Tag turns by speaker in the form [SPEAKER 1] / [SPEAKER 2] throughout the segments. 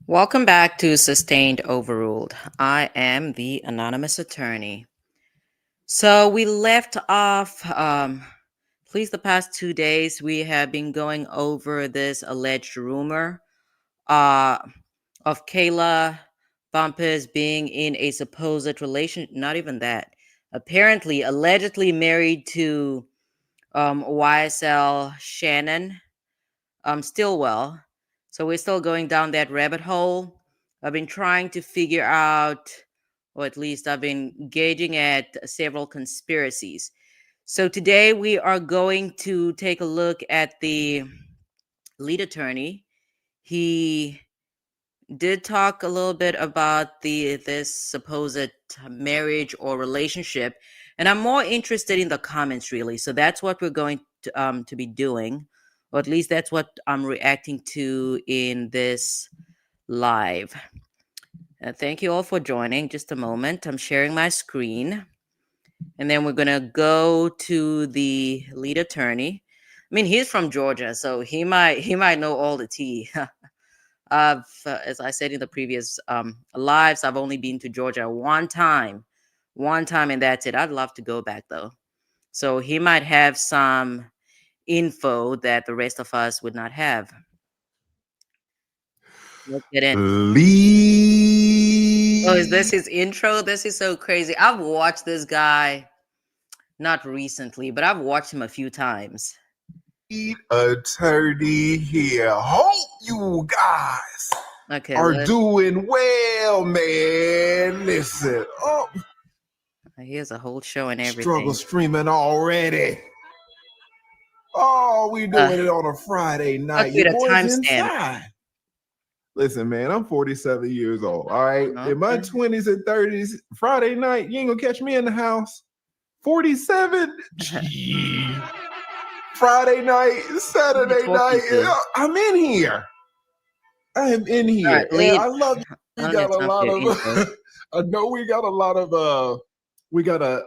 [SPEAKER 1] Welcome back to Sustained Overruled. I am the anonymous attorney. So we left off, please, the past 2 days, we have been going over this alleged rumor uh, of KAYLA Bumpus being in a supposed relation, not even that, apparently, allegedly married to YSL Shannon Stillwell. So we're still going down that rabbit hole. I've been trying to figure out, or at least I've been gauging at several conspiracies. So today we are going to take a look at the lead attorney. He did talk a little bit about this supposed marriage or relationship, and I'm more interested in the comments really. So that's what we're going to be doing, or at least that's what I'm reacting to in this live. Thank you all for joining. Just a moment, I'm sharing my screen, and then we're gonna go to the lead attorney. I mean, he's from Georgia, so he might know all the tea. As I said in the previous lives, I've only been to Georgia one time, and that's it. I'd love to go back though. So he might have some info that the rest of us would not have. Let's get in. Oh, is this his intro? This is so crazy. I've watched this guy not recently, but I've watched him a few times.
[SPEAKER 2] Attorney here. Hope you guys are doing well, man. Listen,
[SPEAKER 1] here's a whole show and everything.
[SPEAKER 2] Struggle streaming already. Oh, we doing it on a Friday night. Your boys inside. Listen, man, I'm 47 years old. All right, in my 20s and 30s, Friday night, you ain't gonna catch me in the house. 47. Friday night, Saturday night, I'm in here. I am in here.
[SPEAKER 1] Right,
[SPEAKER 2] I love we got a lot of I know we got a lot of a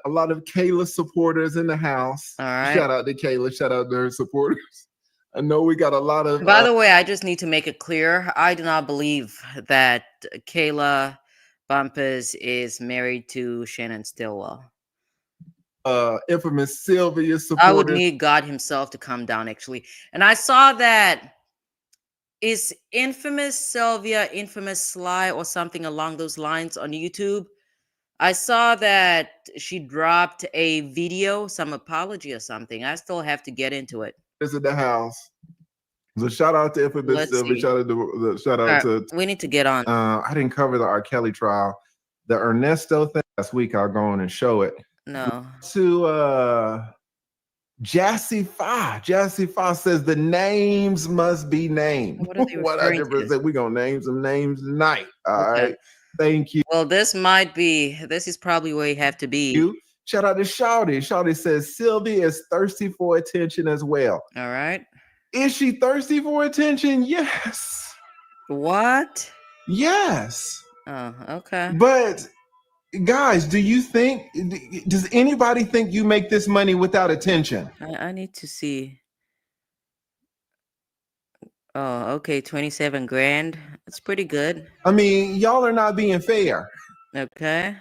[SPEAKER 2] lot of KAYLA supporters in the house.
[SPEAKER 1] All right.
[SPEAKER 2] Shout out to KAYLA, shout out to her supporters. I know we got a lot of
[SPEAKER 1] By the way, I just need to make it clear, I do not believe that KAYLA Bumpus is married to Shannon Stillwell.
[SPEAKER 2] Infamous Sylvia supporters.
[SPEAKER 1] I would need God himself to come down, actually. And I saw that is infamous Sylvia, infamous Sly, or something along those lines on YouTube. I saw that she dropped a video, some apology or something. I still have to get into it.
[SPEAKER 2] Is in the house. So shout out to infamous Sylvia. Shout out to.
[SPEAKER 1] We need to get on.
[SPEAKER 2] I didn't cover the R. Kelly trial. The Ernesto thing last week. I'll go on and show it.
[SPEAKER 1] No.
[SPEAKER 2] To Jassy Fa. Jassy Fa says the names must be named.
[SPEAKER 1] What are they referring to?
[SPEAKER 2] We're gonna name some names tonight. All right. Thank you.
[SPEAKER 1] Well, this is probably where you have to be.
[SPEAKER 2] Shout out to Shawty. Shawty says Sylvia is thirsty for attention as well.
[SPEAKER 1] All right.
[SPEAKER 2] Is she thirsty for attention? Yes.
[SPEAKER 1] What?
[SPEAKER 2] Yes.
[SPEAKER 1] Oh, okay.
[SPEAKER 2] But guys, does anybody think you make this money without attention?
[SPEAKER 1] I need to see. Oh, okay, 27 grand. That's pretty good.
[SPEAKER 2] I mean, y'all are not being fair.
[SPEAKER 1] Okay.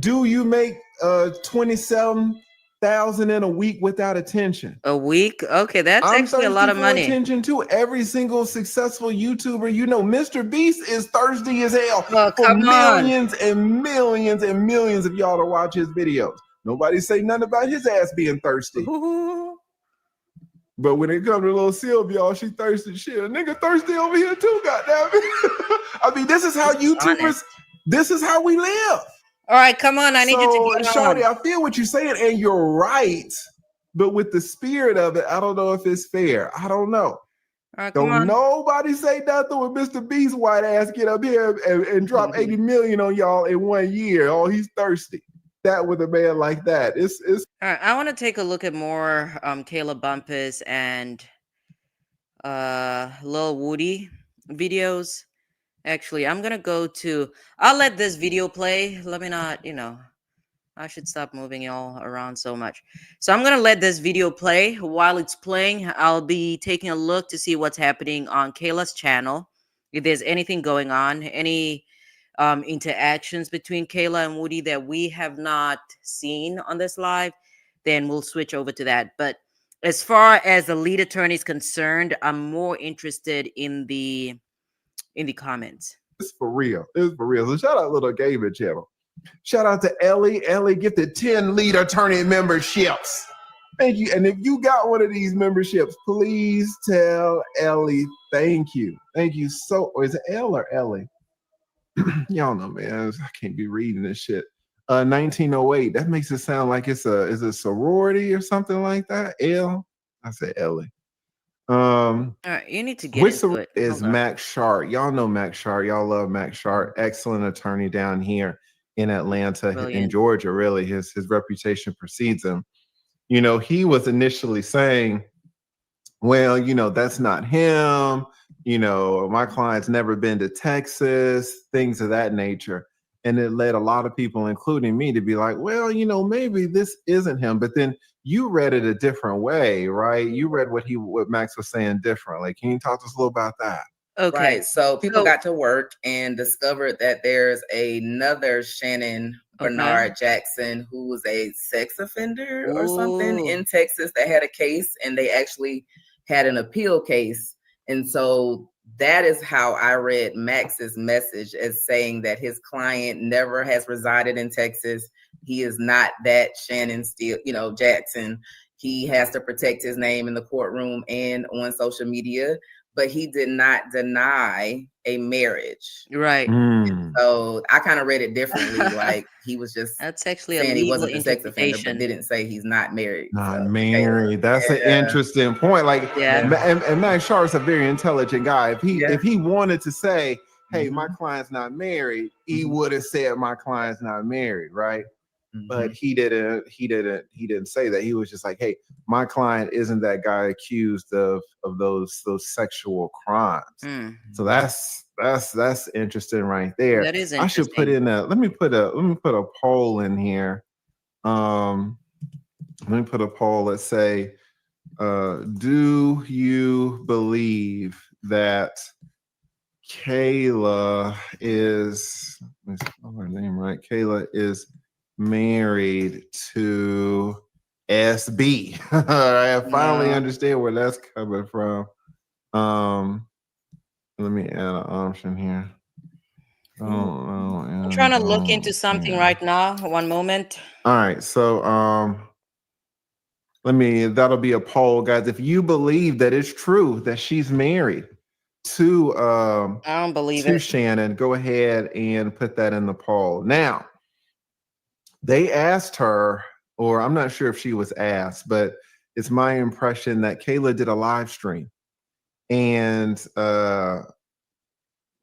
[SPEAKER 2] Do you make 27,000 in a week without attention?
[SPEAKER 1] A week? Okay, that's actually a lot of money.
[SPEAKER 2] Attention to every single successful YouTuber. You know, Mr. Beast is thirsty as hell
[SPEAKER 1] for
[SPEAKER 2] millions and millions and millions of y'all to watch his videos. Nobody say nothing about his ass being thirsty. But when it comes to little Sylvia, y'all, she thirsty shit. A nigga thirsty over here too, goddamn it. I mean, this is how YouTubers, this is how we live.
[SPEAKER 1] All right, come on. I need you to get on.
[SPEAKER 2] Shawty, I feel what you're saying, and you're right. But with the spirit of it, I don't know if it's fair. I don't know.
[SPEAKER 1] All right,
[SPEAKER 2] don't nobody say nothing when Mr. Beast white ass get up here and drop 80 million on y'all in 1 year. Oh, he's thirsty. That with a man like that. It's
[SPEAKER 1] all right. I want to take a look at more KAYLA Bumpus and Lil Woody videos. Actually, I'm gonna go to. I'll let this video play. Let me not, I should stop moving y'all around so much. So I'm gonna let this video play. While it's playing, I'll be taking a look to see what's happening on KAYLA's channel. if there's anything going on, any interactions between Kayla and Woody that we have not seen on this live, then we'll switch over to that. But as far as the lead attorney is concerned, I'm more interested in the comments.
[SPEAKER 2] It's for real. It's for real. So shout out Little Gamer channel. Shout out to Ellie. Ellie gifted 10 lead attorney memberships. Thank you. And if you got one of these memberships, please tell Ellie thank you. Thank you so. Or is it Elle or Ellie? Y'all know, man. I can't be reading this shit. 1908. That makes it sound like it's a sorority or something like that. L. I said Ellie.
[SPEAKER 1] All right, you need to get into it.
[SPEAKER 2] Is Max Sharp. Y'all know Max Sharp. Y'all love Max Sharp. Excellent attorney down here in Atlanta, in Georgia. Really, his reputation precedes him. You know, he was initially saying, well, you know, that's not him. You know, my client's never been to Texas, things of that nature. And it led a lot of people, including me, to be like, well, you know, maybe this isn't him. But then you read it a different way, right? You read what Max was saying differently. Can you talk to us a little about that?
[SPEAKER 3] Okay. Right. So people got to work and discovered that there's another Shannon Bernard Jackson who was a sex offender or something in Texas that had a case, and they actually had an appeal case. And so that is how I read Max's message, as saying that his client never has resided in Texas. He is not that Shannon Jackson. He has to protect his name in the courtroom and on social media, but he did not deny a marriage.
[SPEAKER 1] Right.
[SPEAKER 3] So I kind of read it differently. Like he was just
[SPEAKER 1] that's actually
[SPEAKER 3] saying
[SPEAKER 1] a legal
[SPEAKER 3] he wasn't a sex offender, but didn't say he's not married.
[SPEAKER 2] Not married. That's an interesting point. Like, and Max Sharp's a very intelligent guy. If he wanted to say, hey, my client's not married, he would have said my client's not married, right? But he didn't say that. He was just like, hey, my client isn't that guy accused of those sexual crimes. So that's interesting right there.
[SPEAKER 1] That is interesting.
[SPEAKER 2] I should put in let me put a poll in here. Let me put a poll. Let's say, do you believe that KAYLA is, let me spell her name right, KAYLA is married to SB? I finally understand where that's coming from. Let me add an option here.
[SPEAKER 1] I'm trying to look into something right now. One moment.
[SPEAKER 2] All right, so that'll be a poll, guys. If you believe that it's true that she's married to
[SPEAKER 1] I don't believe it.
[SPEAKER 2] Shannon, go ahead and put that in the poll. Now, they asked her, or I'm not sure if she was asked, but it's my impression that KAYLA did a live stream. And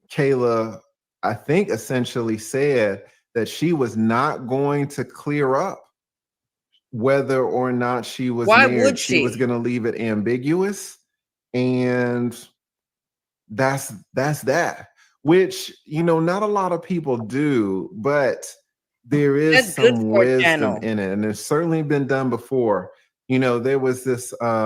[SPEAKER 2] KAYLA, I think, essentially said that she was not going to clear up whether or not she was married.
[SPEAKER 1] Would she?
[SPEAKER 2] She was going to leave it ambiguous. And that's that, which, you know, not a lot of people do, but there is some wisdom in it, and it's certainly been done before. You know, there was this these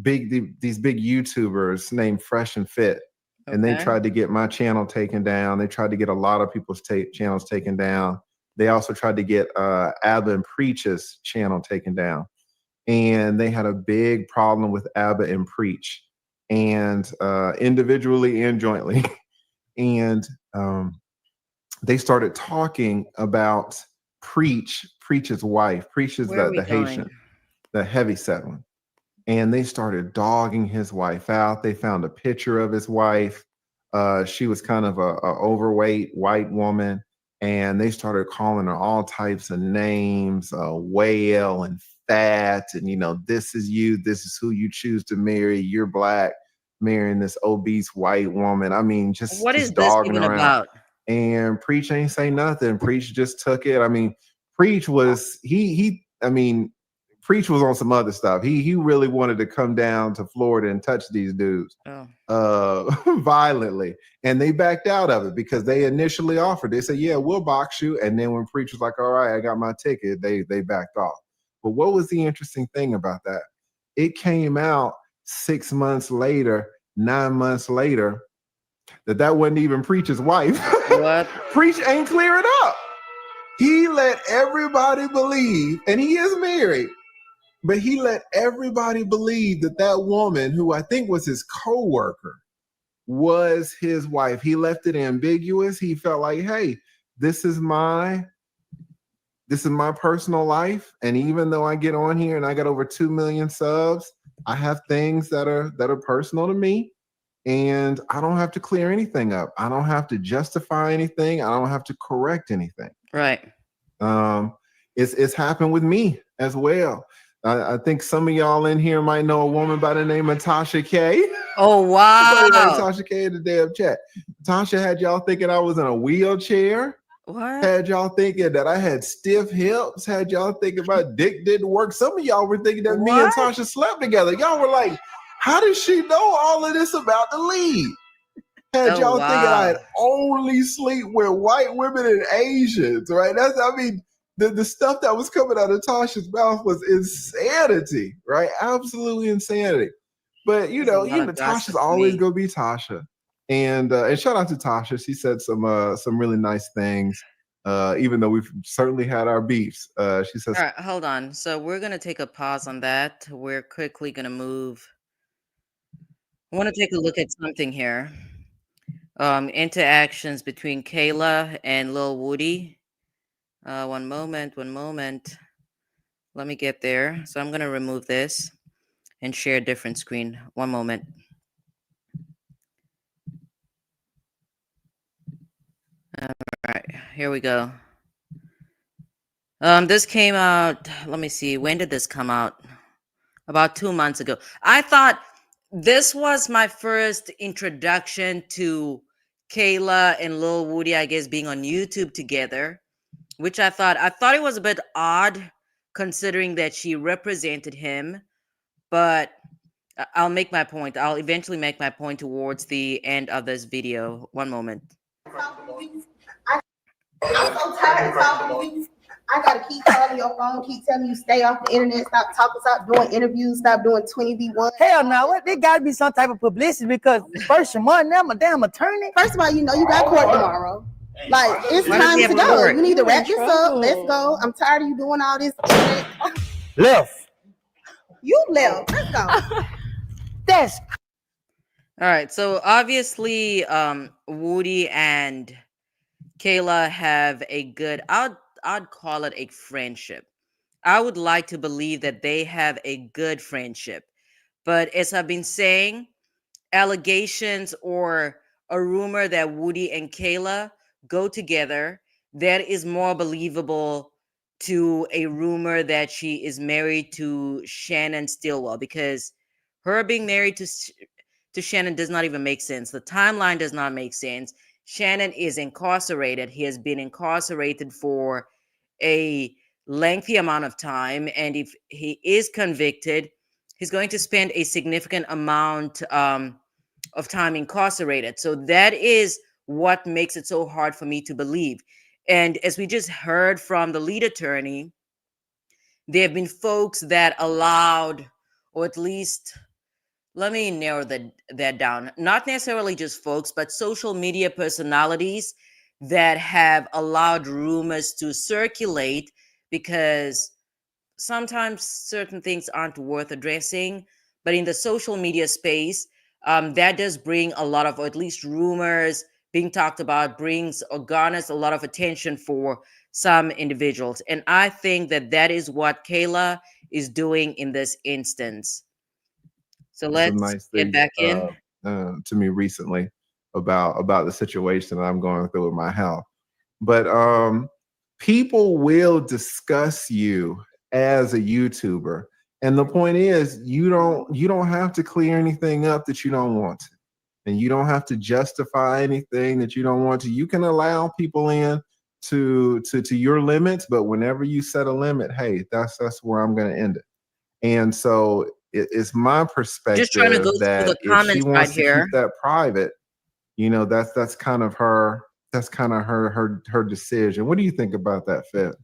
[SPEAKER 2] big YouTubers named Fresh and Fit, and they tried to get my channel taken down. They tried to get a lot of people's channels taken down. They also tried to get Abba and Preach's channel taken down, and they had a big problem with Abba and Preach, and individually and jointly. And they started talking about Preach's wife. Preach is the Haitian, the heavyset one. And they started dogging his wife out. They found a picture of his wife. She was kind of a overweight white woman. And they started calling her all types of names, whale and fat. And, you know, this is you. This is who you choose to marry. You're black, marrying this obese white woman. I mean, just
[SPEAKER 1] what is
[SPEAKER 2] dogging
[SPEAKER 1] this even about?
[SPEAKER 2] And Preach ain't say nothing. Preach just took it. I mean, Preach was Preach was on some other stuff. He really wanted to come down to Florida and touch these dudes violently, and they backed out of it because they initially offered. They said, "Yeah, we'll box you," and then when Preach was like, "All right, I got my ticket," they backed off. But what was the interesting thing about that? It came out 6 months later, 9 months later, that wasn't even Preach's wife.
[SPEAKER 1] What?
[SPEAKER 2] Preach ain't clear it up. He let everybody believe, and he is married, but he let everybody believe that woman, who I think was his co-worker, was his wife. He left it ambiguous. He felt like, hey, this is my personal life. And even though I get on here and I got over 2 million subs, I have things that are personal to me. And I don't have to clear anything up. I don't have to justify anything. I don't have to correct anything.
[SPEAKER 1] Right.
[SPEAKER 2] It's happened with me as well. I think some of y'all in here might know a woman by the name of Tasha K.
[SPEAKER 1] Oh, wow.
[SPEAKER 2] Tasha K in the damn chat. Tasha had y'all thinking I was in a wheelchair.
[SPEAKER 1] What?
[SPEAKER 2] Had y'all thinking that I had stiff hips. Had y'all thinking my dick didn't work. Some of y'all were thinking that me and Tasha slept together. Y'all were like, how does she know all of this about the lead? Had y'all thinking I'd only sleep with white women and Asians, right? The stuff that was coming out of Tasha's mouth was insanity, right? Absolutely insanity. But you know, Tasha's always gonna be Tasha. And shout out to Tasha. She said some really nice things. Even though we've certainly had our beefs. She says,
[SPEAKER 1] all right, hold on. So we're gonna take a pause on that. We're quickly gonna move. I want to take a look at something here. Interactions between KAYLA and Lil Woody. One moment. Let me get there. So I'm gonna remove this and share a different screen. One moment. All right, here we go. This came out, let me see, when did this come out? About 2 months ago. I thought this was my first introduction to KAYLA and Lil Woody, I guess, being on YouTube together, which I thought it was a bit odd considering that she represented him, but I'll make my point. I'll eventually make my point towards the end of this video. One moment.
[SPEAKER 4] I'm so tired of talking to you. I gotta keep calling your phone, keep telling you stay off the internet, stop talking, stop doing interviews, stop doing 20v1.
[SPEAKER 5] Hell no, what? There gotta be some type of publicity because first of all, I'm a damn attorney.
[SPEAKER 4] First of all, you know you got court tomorrow. Like, it's time to go. You need to wrap this up. Let's go. I'm tired of you doing all this shit.
[SPEAKER 5] Left.
[SPEAKER 4] You left. Let's go.
[SPEAKER 5] That's
[SPEAKER 1] all right. So obviously, Woody and KAYLA have a good, I'd call it a friendship. I would like to believe that they have a good friendship. But as I've been saying, allegations or a rumor that Woody and KAYLA go together, that is more believable to a rumor that she is married to Shannon Stillwell, because her being married to Shannon does not even make sense. The timeline does not make sense. Shannon is incarcerated. He has been incarcerated for a lengthy amount of time. And if he is convicted, he's going to spend a significant amount of time incarcerated. So that is what makes it so hard for me to believe. And as we just heard from the lead attorney, there have been folks that allowed, or at least, let me narrow that down. Not necessarily just folks, but social media personalities that have allowed rumors to circulate, because sometimes certain things aren't worth addressing. But in the social media space, that does bring a lot of, or at least rumors being talked about, brings or garners a lot of attention for some individuals. And I think that is what KAYLA is doing in this instance. So let's get back in.
[SPEAKER 2] To me recently about the situation that I'm going through with my health. But people will discuss you as a YouTuber. And the point is, you don't have to clear anything up that you don't want to. And you don't have to justify anything that you don't want to. You can allow people in to your limits, but whenever you set a limit, hey, that's where I'm going to end it. And so it's my perspective
[SPEAKER 1] just trying to go
[SPEAKER 2] that
[SPEAKER 1] through the comments
[SPEAKER 2] if she wants
[SPEAKER 1] right
[SPEAKER 2] to
[SPEAKER 1] here,
[SPEAKER 2] keep that private, you know, that's kind of her decision. What do you think about that, Fit?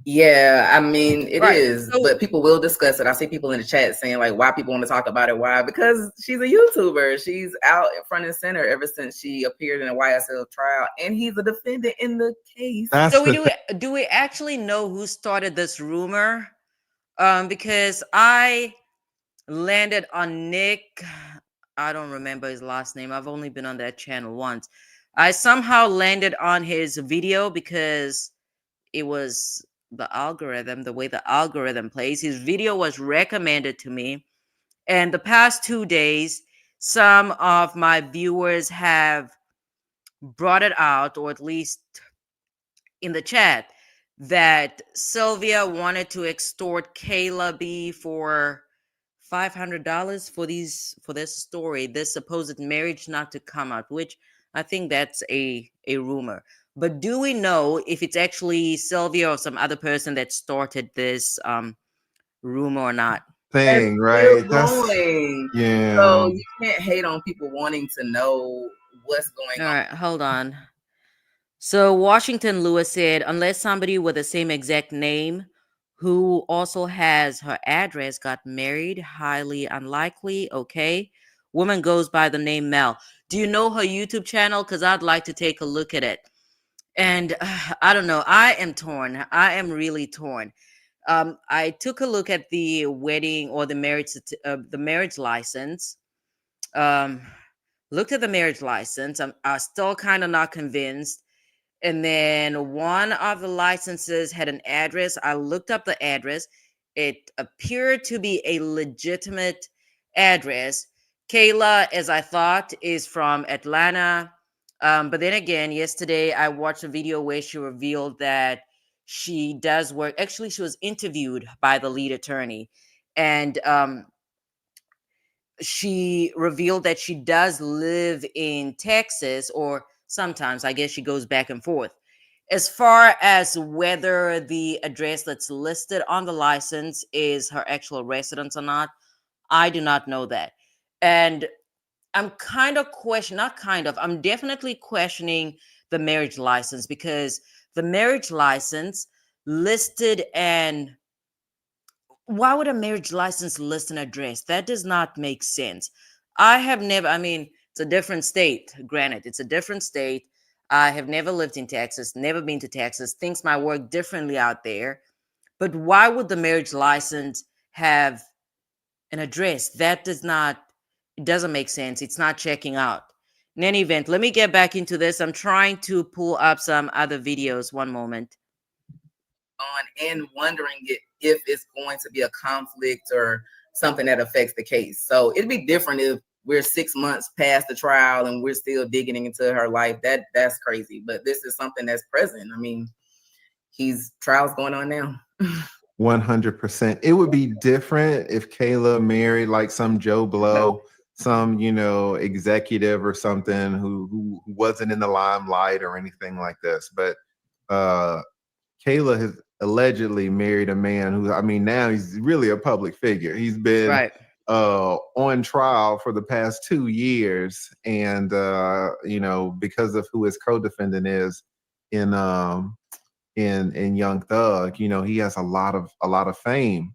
[SPEAKER 3] Yeah, I mean, it is, but people will discuss it. I see people in the chat saying like, why people want to talk about it. Why? Because she's a YouTuber. She's out in front and center ever since she appeared in a YSL trial, and he's a defendant in the case.
[SPEAKER 1] So do we actually know who started this rumor? Because I landed on Nick. I don't remember his last name. I've only been on that channel once. I somehow landed on his video because it was the algorithm, the way the algorithm plays. His video was recommended to me. And the past 2 days, some of my viewers have brought it out, or at least in the chat, that Sylvia wanted to extort KAYLA B for $500 for this story, this supposed marriage not to come out, which I think that's a rumor. But do we know if it's actually Sylvia or some other person that started this rumor or not?
[SPEAKER 2] Thing, right?
[SPEAKER 3] That's yeah. So you can't hate on people wanting to know what's going on.
[SPEAKER 1] All right, hold on. So Washington Lewis said, unless somebody with the same exact name who also has her address got married, highly unlikely. Okay. Woman goes by the name Mel. Do you know her YouTube channel? Because I'd like to take a look at it. And I don't know. I am torn. I am really torn. I took a look at the wedding or the marriage license. Looked at the marriage license. I'm still kind of not convinced. And then one of the licenses had an address. I looked up the address. It appeared to be a legitimate address. KAYLA, as I thought, is from Atlanta. But then again, yesterday I watched a video where she revealed that she does work. Actually, she was interviewed by the lead attorney. And she revealed that she does live in Texas, or sometimes I guess she goes back and forth. As far as whether the address that's listed on the license is her actual residence or not, I do not know that. And I'm I'm definitely questioning the marriage license, because the marriage license listed and why would a marriage license list an address? That does not make sense. It's a different state. Granted, it's a different state. I have never lived in Texas, never been to Texas. Things might work differently out there. But why would the marriage license have an address? It doesn't make sense. It's not checking out. In any event, let me get back into this. I'm trying to pull up some other videos. One moment.
[SPEAKER 3] And wondering if it's going to be a conflict or something that affects the case. So it'd be different if we're 6 months past the trial and we're still digging into her life. That's crazy. But this is something that's present. I mean, trial's going on now.
[SPEAKER 2] 100%. It would be different if KAYLA married like some Joe Blow, some executive or something who wasn't in the limelight or anything like this. But KAYLA has allegedly married a man who, now he's really a public figure. He's been on trial for the past 2 years, and because of who his co-defendant is in Young Thug, he has a lot of fame.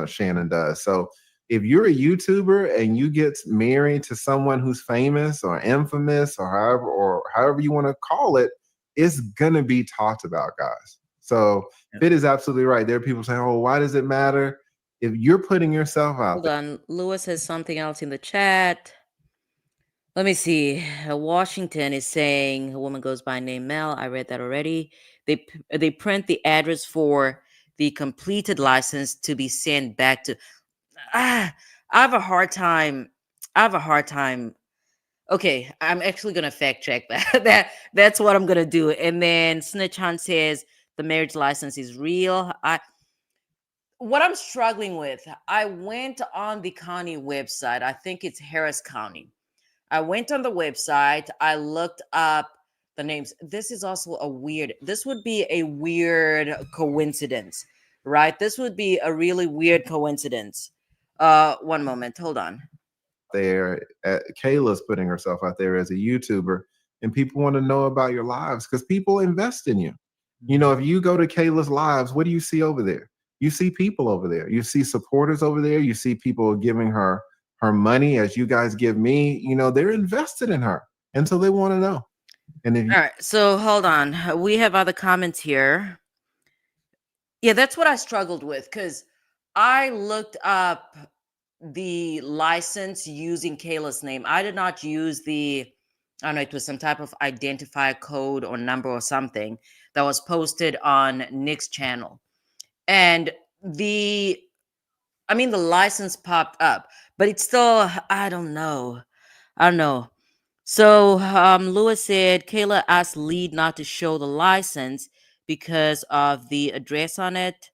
[SPEAKER 2] Shannon does. So if you're a YouTuber and you get married to someone who's famous or infamous or however you want to call it, it's gonna be talked about, guys. So Fit is absolutely right. There are people saying, "Oh, why does it matter?" If you're putting yourself out
[SPEAKER 1] there. Hold on. Lewis has something else in the chat. Let me see. Washington is saying a woman goes by name Mel. I read that already. They print the address for the completed license to be sent back to. I have a hard time. Okay, I'm actually gonna fact check that. That's what I'm gonna do. And then Snitch Hunt says the marriage license is real. What I'm struggling with, I went on the county website. I think it's Harris County. I went on the website. I looked up the names. This would be a weird coincidence, right? This would be a really weird coincidence. One moment, hold on.
[SPEAKER 2] There, KAYLA's putting herself out there as a YouTuber, and people want to know about your lives because people invest in you. You know, if you go to KAYLA's lives, what do you see over there? You see people over there. You see supporters over there. You see people giving her money as you guys give me. You know, they're invested in her, and so they want to know. And if you,
[SPEAKER 1] all right, so hold on, we have other comments here. Yeah, that's what I struggled with, because I looked up the license using KAYLA's name. I did not use I don't know, it was some type of identifier code or number or something that was posted on Nick's channel. And the license popped up, but it's still, I don't know. I don't know. So Lewis said KAYLA asked Lead not to show the license because of the address on it.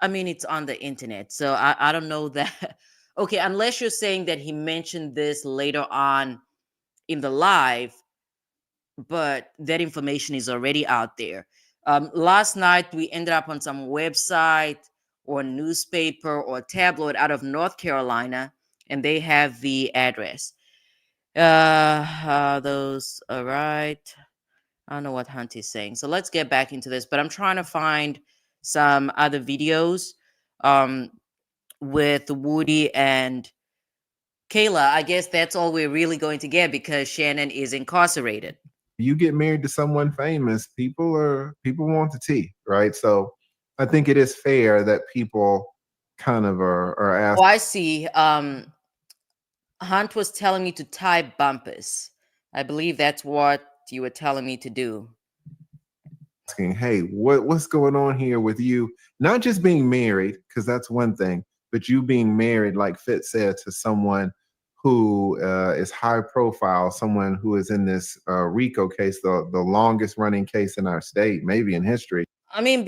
[SPEAKER 1] I mean, it's on the internet, so I don't know that. Okay, unless you're saying that he mentioned this later on in the live, but that information is already out there. Last night, we ended up on some website or newspaper or tabloid out of North Carolina, and they have the address. Those, all right. I don't know what Hunt is saying. So let's get back into this, but I'm trying to find some other videos with Woody and KAYLA. I guess that's all we're really going to get because Shannon is incarcerated.
[SPEAKER 2] You get married to someone famous, people want the tea, right? So I think it is fair that people kind of are asked.
[SPEAKER 1] Oh, I see. Hunt was telling me to type BUMPUS. I believe that's what you were telling me to do.
[SPEAKER 2] Asking, hey, what's going on here with you? Not just being married, because that's one thing, but you being married, like Fitz said, to someone who is high profile, someone who is in this RICO case, the longest running case in our state, maybe in history.
[SPEAKER 1] I mean,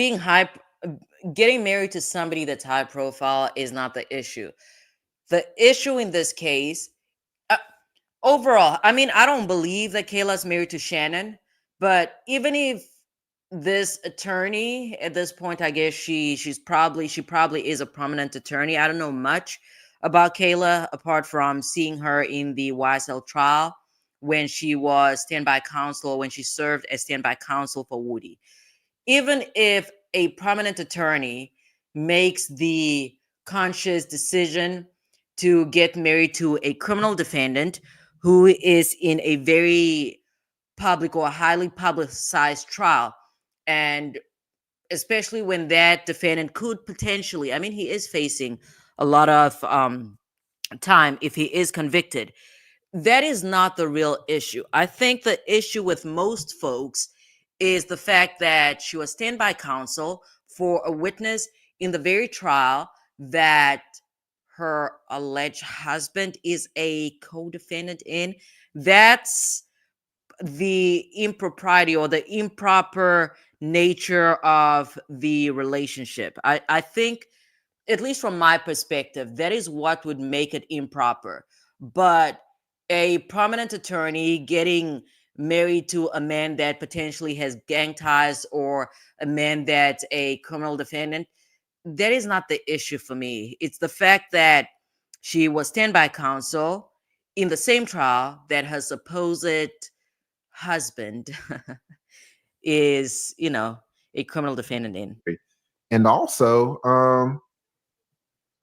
[SPEAKER 1] getting married to somebody that's high profile is not the issue. The issue in this case, overall, I mean, I don't believe that KAYLA's married to Shannon, but even if this attorney at this point, I guess she probably is a prominent attorney. I don't know much about KAYLA apart from seeing her in the YSL trial when she was standby counsel, when she served as standby counsel for Woody. Even if a prominent attorney makes the conscious decision to get married to a criminal defendant who is in a very public or highly publicized trial, and especially when that defendant could potentially, I mean, he is facing a lot of time if he is convicted, that is not the real issue. I think the issue with most folks is the fact that she was standby counsel for a witness in the very trial that her alleged husband is a co-defendant in. That's the impropriety or the improper nature of the relationship. I think, at least from my perspective, that is what would make it improper. But a prominent attorney getting married to a man that potentially has gang ties or a man that's a criminal defendant, that is not the issue for me. It's the fact that she was standby counsel in the same trial that her supposed husband is, a criminal defendant in.
[SPEAKER 2] And also,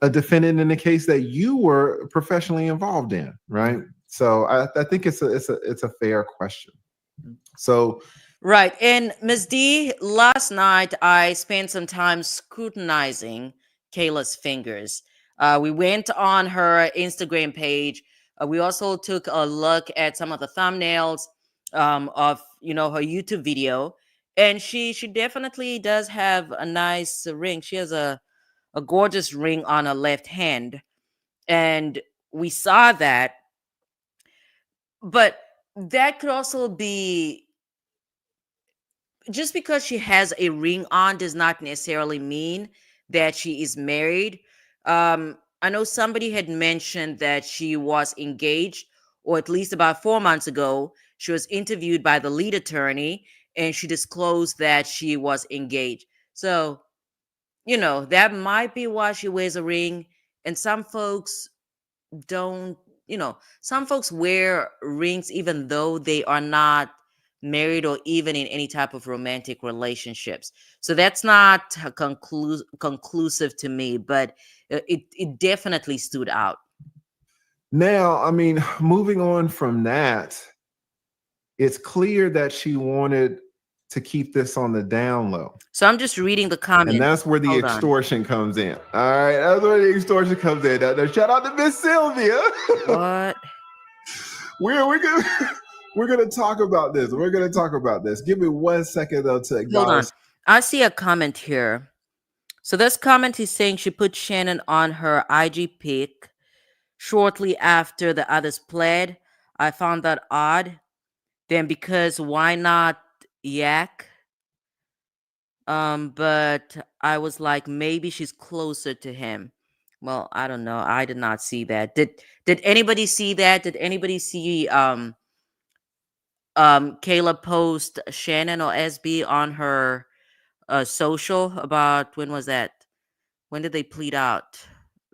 [SPEAKER 2] a defendant in a case that you were professionally involved in, right? So I think it's a fair question. So
[SPEAKER 1] right. And Ms. D, last night I spent some time scrutinizing KAYLA's fingers. We went on her Instagram page. We also took a look at some of the thumbnails of her YouTube video, and she definitely does have a nice ring. She has a gorgeous ring on her left hand, and we saw that. But that could also be, just because she has a ring on does not necessarily mean that she is married. I know somebody had mentioned that she was engaged, or at least about 4 months ago, she was interviewed by the lead attorney and she disclosed that she was engaged. So, that might be why she wears a ring. And some folks don't, some folks wear rings even though they are not married or even in any type of romantic relationships. So that's not conclusive to me, but it definitely stood out.
[SPEAKER 2] Now, I mean, moving on from that, it's clear that she wanted to keep this on the down low.
[SPEAKER 1] So I'm just reading the comments.
[SPEAKER 2] And that's where the extortion comes in. All right, that's where the extortion comes in. Now, shout out to Miss Sylvia.
[SPEAKER 1] What?
[SPEAKER 2] We're gonna talk about this. We're gonna talk about this. Give me 1 second though to acknowledge.
[SPEAKER 1] Hold on. I see a comment here. So this comment is saying she put Shannon on her IG pic shortly after the others pled. I found that odd. Then because why not yak? But I was like, maybe she's closer to him. Well, I don't know. I did not see that. Did anybody see that? Did anybody see KAYLA post Shannon or SB on her social about, when was that? When did they plead out?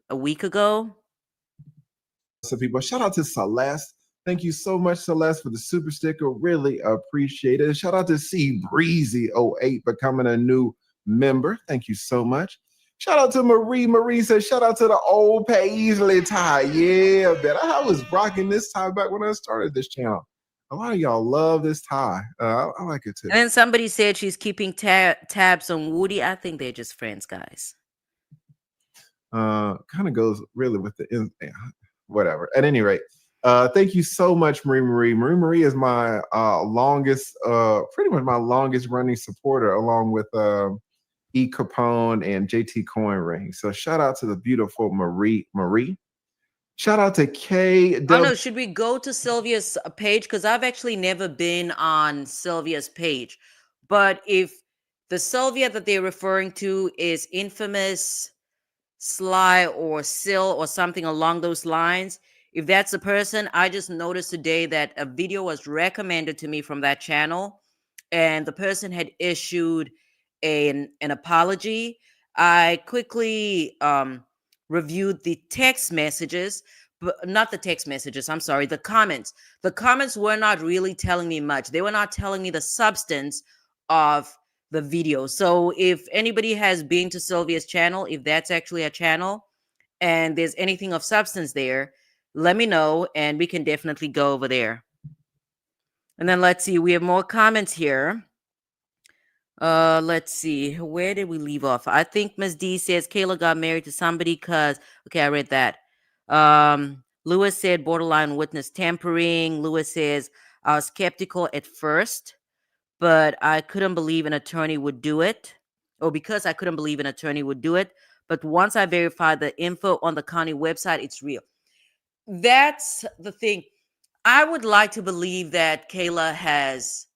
[SPEAKER 1] A week ago?
[SPEAKER 2] So people, shout out to Celeste. Thank you so much, Celeste, for the super sticker. Really appreciate it. Shout out to C Breezy 08 becoming a new member. Thank you so much. Shout out to Marie. Marie says, shout out to the old Paisley tie. Yeah, I was rocking this tie back when I started this channel. A lot of y'all love this tie. I like it too.
[SPEAKER 1] And then somebody said she's keeping tabs on Woody. I think they're just friends, guys.
[SPEAKER 2] Kind of goes really with the whatever. At any rate, thank you so much, Marie Marie. Marie Marie is my longest, pretty much my longest running supporter, along with E Capone and JT Coin Ring. So shout out to the beautiful Marie Marie. Shout out to K.
[SPEAKER 1] Oh no, should we go to Sylvia's page? Because I've actually never been on Sylvia's page. But if the Sylvia that they're referring to is infamous, Sly, or Sill, or something along those lines, if that's the person, I just noticed today that a video was recommended to me from that channel, and the person had issued an apology. I quickly reviewed the text messages, but not the text messages, I'm sorry, the comments. The comments were not really telling me much. They were not telling me the substance of the video. So if anybody has been to Sylvia's channel, if that's actually a channel and there's anything of substance there, let me know and we can definitely go over there. And then let's see, we have more comments here. Let's see, where did we leave off? I think Ms. D says KAYLA got married to somebody because, okay, I read that. Lewis said borderline witness tampering. Lewis says, I was skeptical at first, but I couldn't believe an attorney would do it. Or because I couldn't believe an attorney would do it. But once I verified the info on the county website, it's real. That's the thing. I would like to believe that KAYLA has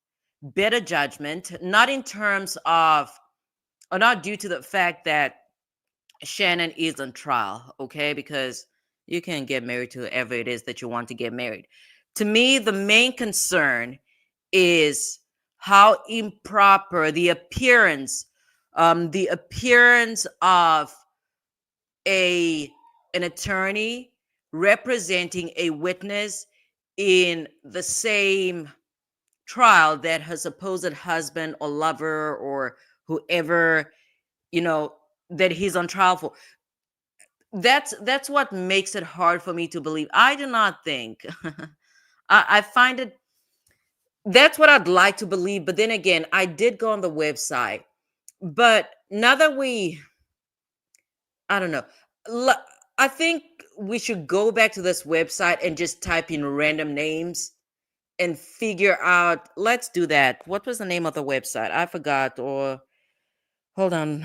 [SPEAKER 1] better judgment, not in terms of, or not due to the fact that Shannon is on trial, okay? Because you can get married to whoever it is that you want to get married. To me, the main concern is how improper the appearance of an attorney representing a witness in the same trial that her supposed husband or lover or whoever, that he's on trial for. That's what makes it hard for me to believe. I do not think I find it, that's what I'd like to believe. But then again, I did go on the website, but now that I don't know, I think we should go back to this website and just type in random names and figure out. Let's do that. What was the name of the website? I forgot. Or hold on.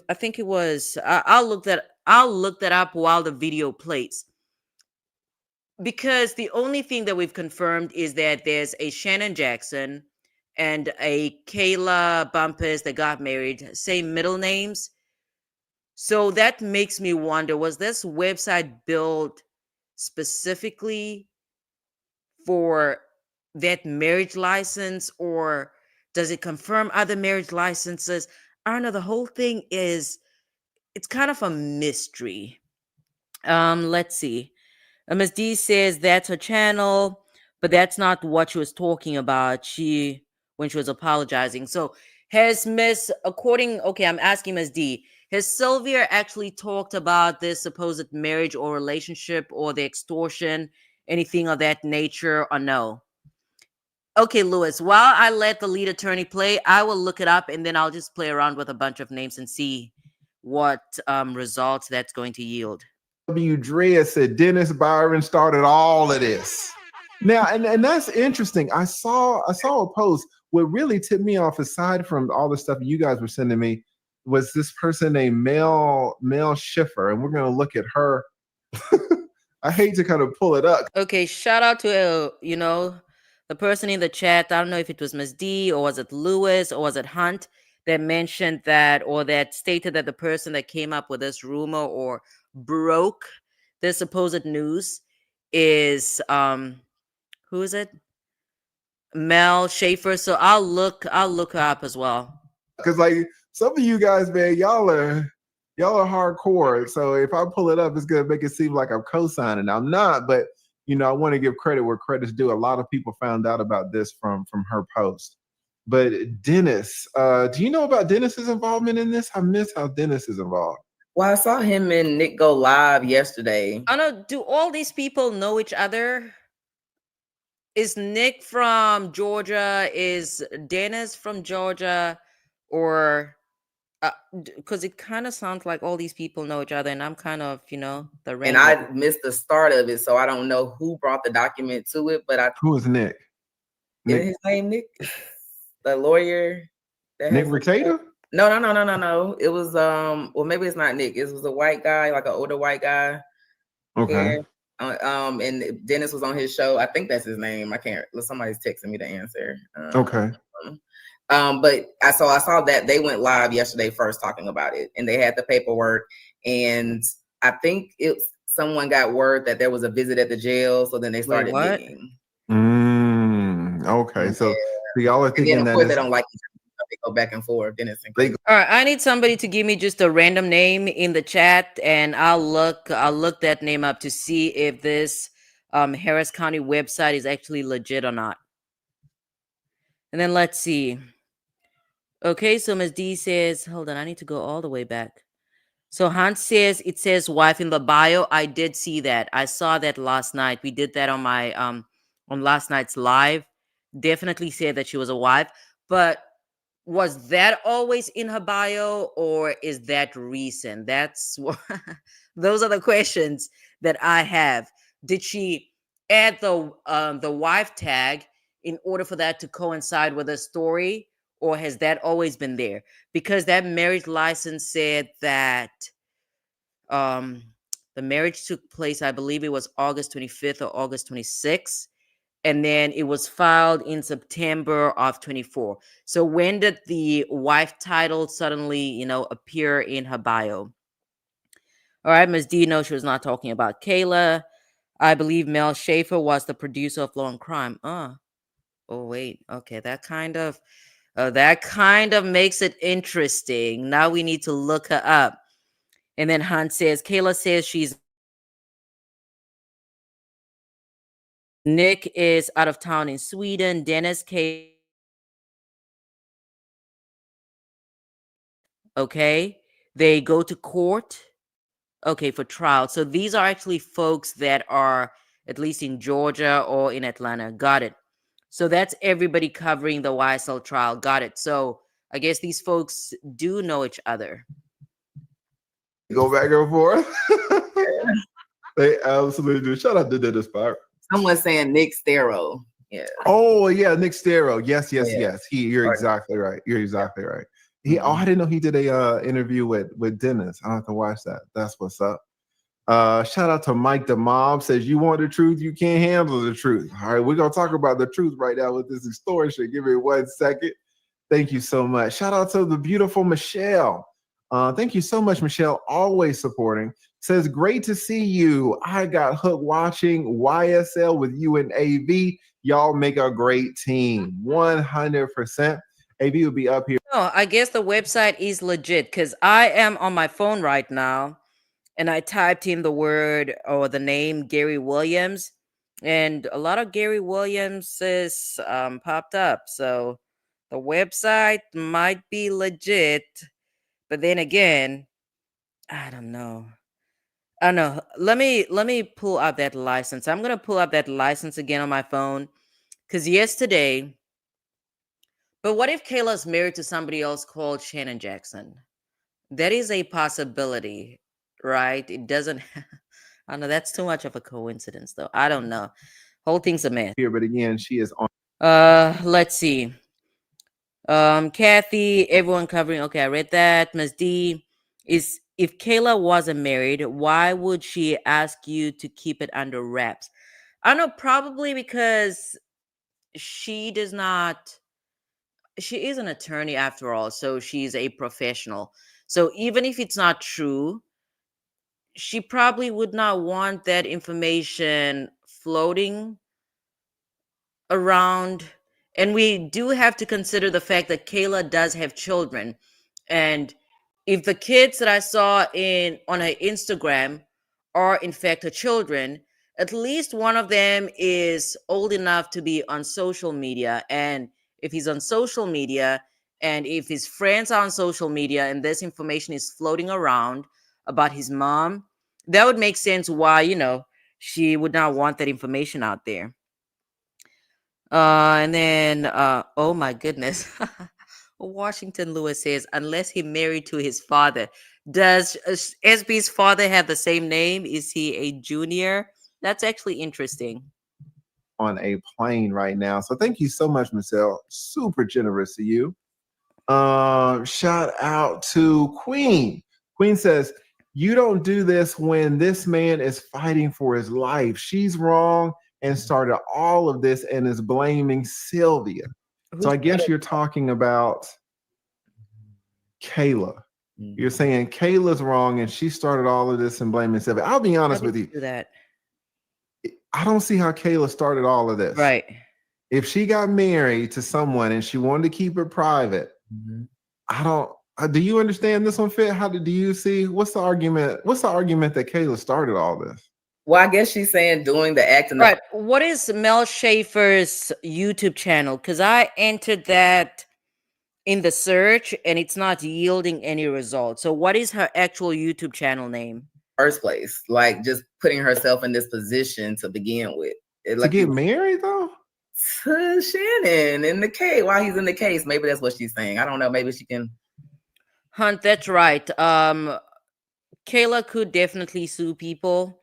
[SPEAKER 1] I think it was. I'll look that up while the video plays. Because the only thing that we've confirmed is that there's a Shannon Jackson and a KAYLA Bumpus that got married, same middle names. So that makes me wonder, was this website built specifically for that marriage license, or does it confirm other marriage licenses? I don't know. The whole thing it's kind of a mystery. Let's see. Ms. D says that's her channel, but that's not what she was talking about. She when she was apologizing. So I'm asking Ms. D, has Sylvia actually talked about this supposed marriage or relationship or the extortion, anything of that nature, or no? Okay, Lewis, while I let the lead attorney play, I will look it up and then I'll just play around with a bunch of names and see what results that's going to yield.
[SPEAKER 2] W. Drea said Dennis Byron started all of this. Now, and that's interesting. I saw a post. What really tipped me off, aside from all the stuff you guys were sending me, was this person named Mel Schiffer, and we're gonna look at her. I hate to kind of pull it up.
[SPEAKER 1] Okay, shout out to the person in the chat. I don't know if it was Ms. D or was it Lewis or was it Hunt that mentioned that, or that stated that the person that came up with this rumor or broke this supposed news is who is it? Mel Schaefer. So I'll look her up as well.
[SPEAKER 2] Because like some of you guys, man, y'all are hardcore. So if I pull it up, it's gonna make it seem like I'm co-signing. I'm not, but I want to give credit where credit's due. A lot of people found out about this from her post. But Dennis, do you know about Dennis's involvement in this? I miss how Dennis is involved.
[SPEAKER 3] Well, I saw him and Nick go live yesterday.
[SPEAKER 1] I don't know. Do all these people know each other? Is Nick from Georgia? Is Dennis from Georgia? Or because it kind of sounds like all these people know each other, and I'm kind of, the random.
[SPEAKER 3] And I missed the start of it, so I don't know who brought the document to it. But
[SPEAKER 2] who is Nick?
[SPEAKER 3] Is his name Nick? The lawyer.
[SPEAKER 2] Nick Recator?
[SPEAKER 3] No. It was well, maybe it's not Nick. It was a white guy, like an older white guy.
[SPEAKER 2] Okay.
[SPEAKER 3] And Dennis was on his show. I think that's his name. I can't. Somebody's texting me the answer.
[SPEAKER 2] Okay.
[SPEAKER 3] But I saw that they went live yesterday first talking about it, and they had the paperwork, and I think someone got word that there was a visit at the jail, so then they started digging.
[SPEAKER 2] Okay, so y'all are thinking that
[SPEAKER 3] they don't like each other. They go back and forth. Dennis and
[SPEAKER 1] all right, I need somebody to give me just a random name in the chat, and I'll look that name up to see if this Harris County website is actually legit or not. And then let's see. Okay, so Ms. D says, hold on, I need to go all the way back. So Hans says it says wife in the bio. I did see that. I saw that last night. We did that on my on last night's live. Definitely said that she was a wife, but was that always in her bio, or is that recent? That's those are the questions that I have. Did she add the wife tag in order for that to coincide with her story, or has that always been there? Because that marriage license said that the marriage took place, I believe it was August 25th or August 26th. And then it was filed in September of 24. So when did the wife title suddenly, appear in her bio? All right, Ms. D knows she was not talking about KAYLA. I believe Mel Schaefer was the producer of Law and Crime. Oh wait. Okay, that kind of makes it interesting. Now we need to look her up. And then Hunt says, KAYLA says she's Nick is out of town in Sweden. Dennis K. Okay. They go to court. Okay, for trial. So these are actually folks that are at least in Georgia or in Atlanta. Got it. So that's everybody covering the YSL trial. Got it. So I guess these folks do know each other.
[SPEAKER 2] Go back and forth. They absolutely do. Shout out to Dennis Byron.
[SPEAKER 3] Someone's saying Nick Stero. Yeah.
[SPEAKER 2] Oh yeah, Nick Stero. Yes. You're exactly right. I didn't know he did a interview with Dennis. I have to watch that. That's what's up. Shout out to Mike the Mob, says you want the truth, you can't handle the truth. All right, we're gonna talk about the truth right now with this extortion. Give me 1 second. Thank you so much. Shout out to the beautiful Michelle. Thank you so much, Michelle. Always supporting. Says great to see you. I got hooked watching YSL with you and AV. Y'all make a great team. 100%. AV will be up here.
[SPEAKER 1] No, I guess the website is legit because I am on my phone right now and I typed in the word or the name Gary Williams, and a lot of Gary Williamses popped up. So The website might be legit, but then again, I don't know. I don't know. Let me pull up that license. I'm gonna pull up that license again on my phone. Cause yesterday, but what if Kayla's married to somebody else called Shannon Jackson? That is a possibility, right? It doesn't I don't know, that's too much of a coincidence though. I don't know. Whole thing's a mess.
[SPEAKER 2] Here, but again, she is on.
[SPEAKER 1] Let's see. Kathy, everyone covering. Okay, I read that. Ms. D is if Kayla wasn't married, why would she ask you to keep it under wraps? I don't know, probably because she does not she is an attorney after all, so she's a professional. So even if it's not true, she probably would not want that information floating around. And we do have to consider the fact that Kayla does have children. And if the kids that I saw on her Instagram are in fact her children, at least one of them is old enough to be on social media. And if he's on social media and if his friends are on social media and this information is floating around about his mom, that would make sense why, she would not want that information out there. And then, oh my goodness. Washington Lewis says, unless he married to his father. Does SB's father have the same name? Is he a junior? That's actually interesting.
[SPEAKER 2] On a plane right now. So thank you so much, Michelle. Super generous to you. Shout out to Queen. Queen says, you don't do this when this man is fighting for his life. She's wrong and started all of this and is blaming Sylvia. So I guess you're talking about KAYLA. You're saying KAYLA's wrong and she started all of this and blaming Sylvia. I'll be honest with you. I don't see how KAYLA started all of this.
[SPEAKER 1] Right.
[SPEAKER 2] If she got married to someone and she wanted to keep it private, I don't. Do you understand this one, Fit? Do you see what's the argument? What's the argument that KAYLA started all this?
[SPEAKER 3] Well, I guess she's saying doing the acting.
[SPEAKER 1] Right. What is Mel Schaefer's YouTube channel? Because I entered that in the search and it's not yielding any results. So what is her actual YouTube channel name?
[SPEAKER 3] First place, like just putting herself in this position to begin with.
[SPEAKER 2] To get married though?
[SPEAKER 3] To Shannon in the case, while he's in the case. Maybe that's what she's saying. I don't know. Maybe she can.
[SPEAKER 1] Hunt, that's right. KAYLA could definitely sue people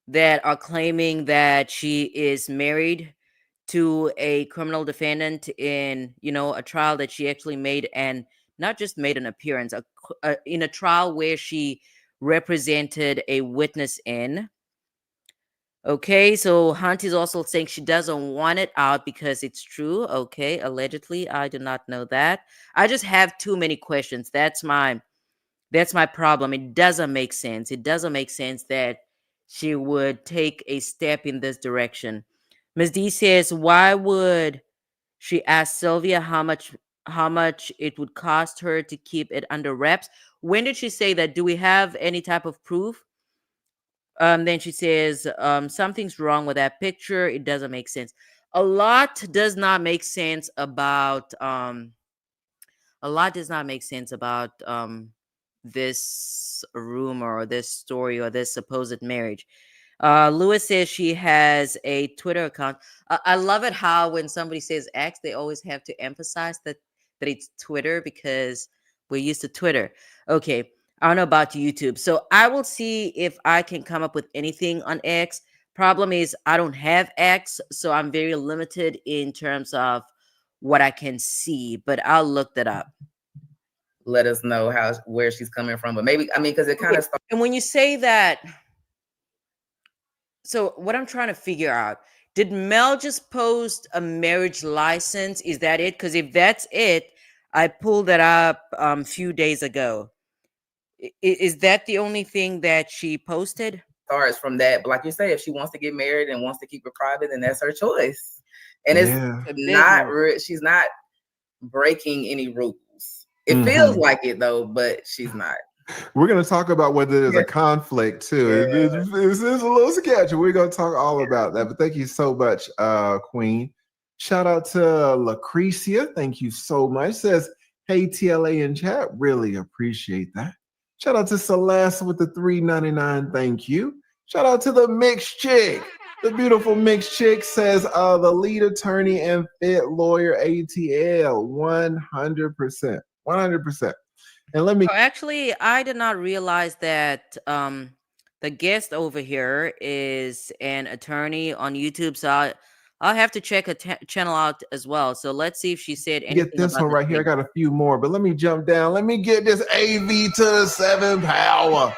[SPEAKER 1] that are claiming that she is married to a criminal defendant in, a trial that she actually made, and not just made an appearance, in a trial where she represented a witness in. Okay, so Hunt is also saying she doesn't want it out because it's true. Okay, allegedly. I do not know that. I just have too many questions. That's my problem. It doesn't make sense. It doesn't make sense that she would take a step in this direction. Ms. D says, why would she ask Sylvia how much it would cost her to keep it under wraps? When did she say that? Do we have any type of proof? Then she says, something's wrong with that picture. It doesn't make sense. A lot does not make sense about this rumor or this story or this supposed marriage. Lewis says she has a Twitter account. I love it how when somebody says X, they always have to emphasize that it's Twitter because we're used to Twitter. Okay, I don't know about YouTube. So I will see if I can come up with anything on X. Problem is I don't have X, so I'm very limited in terms of what I can see, but I'll look that up.
[SPEAKER 3] Let us know where she's coming from. But maybe, because it kind of starts.
[SPEAKER 1] And when you say that, so what I'm trying to figure out, did Mel just post a marriage license? Is that it? Because if that's it, I pulled that up a few days ago. Is that the only thing that she posted?
[SPEAKER 3] Starts from that. But like you say, if she wants to get married and wants to keep it private, then that's her choice. And it's not, she's not breaking any rules. It feels like it though, but she's not.
[SPEAKER 2] We're going to talk about whether there's a conflict too. Yeah. This is a little sketchy. We're going to talk all about that. But thank you so much, Queen. Shout out to Lucretia. Thank you so much. Says, hey, TLA in chat. Really appreciate that. Shout out to Celeste with the $3.99. Thank you. Shout out to the mixed chick. The beautiful mixed chick says, the lead attorney and fit lawyer ATL. 100%. 100%. And let me.
[SPEAKER 1] Actually, I did not realize that the guest over here is an attorney on YouTube. So I'll have to check a channel out as well. So let's see if she said anything.
[SPEAKER 2] Get this one right here. I got a few more, but let me jump down. Let me get this AV to the 7 power.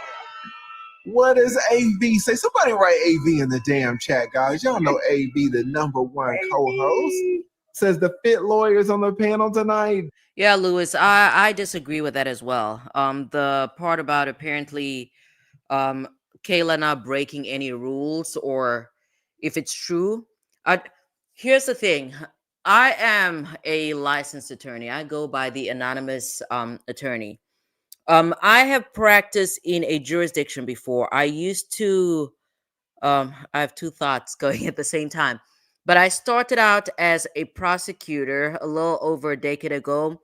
[SPEAKER 2] What does AV say? Somebody write AV in the damn chat, guys. Y'all know AV, the number one co-host. Says the fit lawyers on the panel tonight.
[SPEAKER 1] Yeah, Lewis, I disagree with that as well. The part about apparently KAYLA not breaking any rules, or if it's true, here's the thing. I am a licensed attorney. I go by the anonymous attorney. I have practiced in a jurisdiction before. I used to, I have two thoughts going at the same time. But I started out as a prosecutor a little over a decade ago,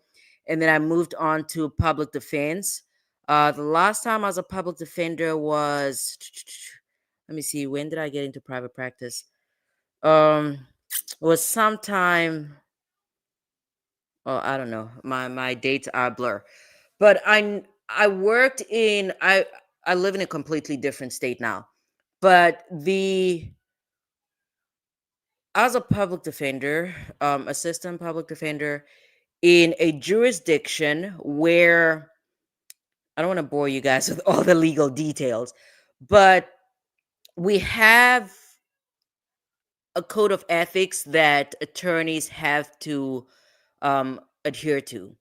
[SPEAKER 1] and then I moved on to public defense. The last time I was a public defender was, let me see, when did I get into private practice? It was sometime, oh, I don't know. My dates are blur. But I worked in I live in a completely different state now. But I was a public defender, assistant public defender in a jurisdiction where I don't want to bore you guys with all the legal details, but we have a code of ethics that attorneys have to adhere to.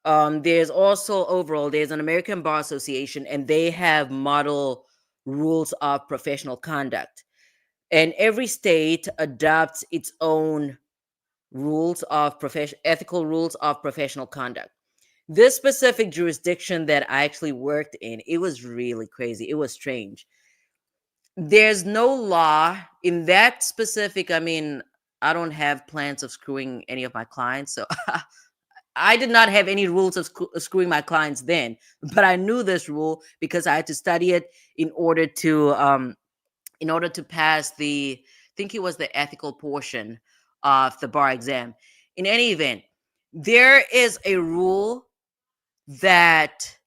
[SPEAKER 1] There's also overall, there's an American Bar Association, and they have model rules of professional conduct. And every state adopts its own rules of ethical rules of professional conduct. This specific jurisdiction that I actually worked in, it was really crazy. It was strange. There's no law in that specific. I mean, I don't have plans of screwing any of my clients, so I did not have any rules of screwing my clients then, but I knew this rule because I had to study it in order to pass the, I think it was the ethical portion of the bar exam. In any event, there is a rule that,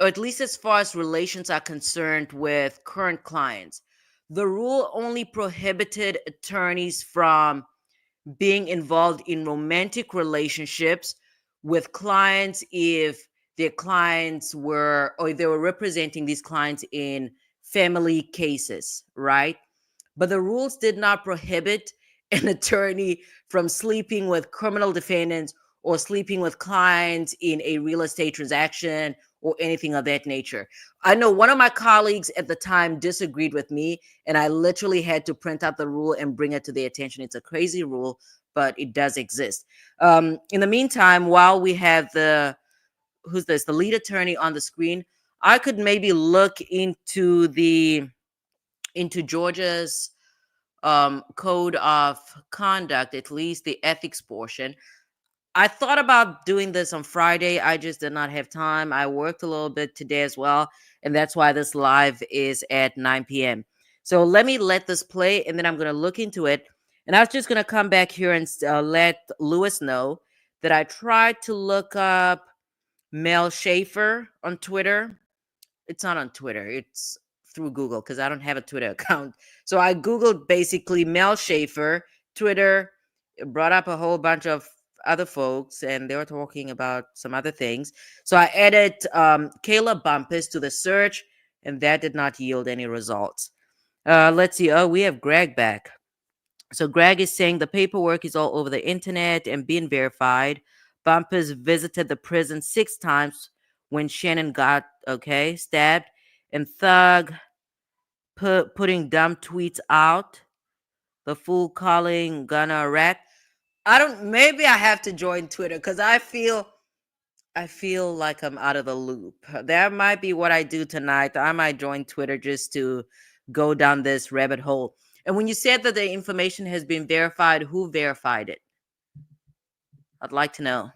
[SPEAKER 1] or at least as far as relations are concerned with current clients, the rule only prohibited attorneys from being involved in romantic relationships with clients if their clients were, or they were representing these clients in family cases, right? But the rules did not prohibit an attorney from sleeping with criminal defendants or sleeping with clients in a real estate transaction or anything of that nature. I know one of my colleagues at the time disagreed with me, and I literally had to print out the rule and bring it to their attention. It's a crazy rule, but it does exist. In the meantime, while we have the lead attorney on the screen, I could maybe look into Georgia's code of conduct, at least the ethics portion. I thought about doing this on Friday. I just did not have time. I worked a little bit today as well, and that's why this live is at 9 p.m. So let this play, and then I'm going to look into it. And I was just going to come back here and let Lewis know that I tried to look up Mel Schaefer on Twitter. It's not on Twitter. It's through Google because I don't have a Twitter account. So I Googled basically Mel Schaefer, Twitter. It brought up a whole bunch of other folks, and they were talking about some other things. So I added KAYLA BUMPUS to the search, and that did not yield any results. Let's see. Oh, we have Greg back. So Greg is saying the paperwork is all over the internet and being verified. Bumpus visited the prison 6 times when Shannon got, stabbed. And Thug putting dumb tweets out. The fool calling Gunna a rat. Maybe I have to join Twitter because I feel like I'm out of the loop. That might be what I do tonight. I might join Twitter just to go down this rabbit hole. And when you said that the information has been verified, who verified it? I'd like to know.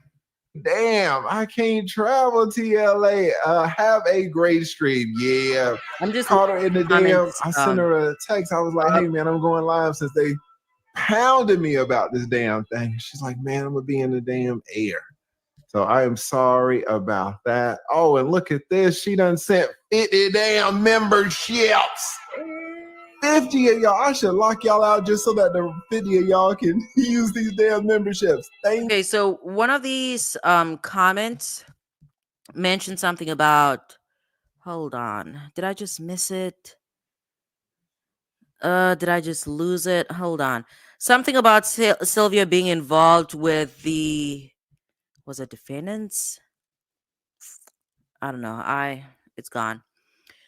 [SPEAKER 2] Damn, I can't travel TLA. Have a great stream. Yeah.
[SPEAKER 1] I'm just
[SPEAKER 2] caught her in the damn.
[SPEAKER 1] comments,
[SPEAKER 2] I sent her a text. I was like, hey man, I'm going live since they pounded me about this damn thing. She's like, man, I'm gonna be in the damn air. So I am sorry about that. Oh, and look at this. She done sent 50 damn memberships. 50 of y'all. I should lock y'all out just so that the 50 of y'all can use these damn memberships.
[SPEAKER 1] Okay, so one of these comments mentioned something about, hold on, did I just miss it? Did I just lose it? Hold on. Something about Sylvia being involved with the, was it defendants? I don't know. It's gone.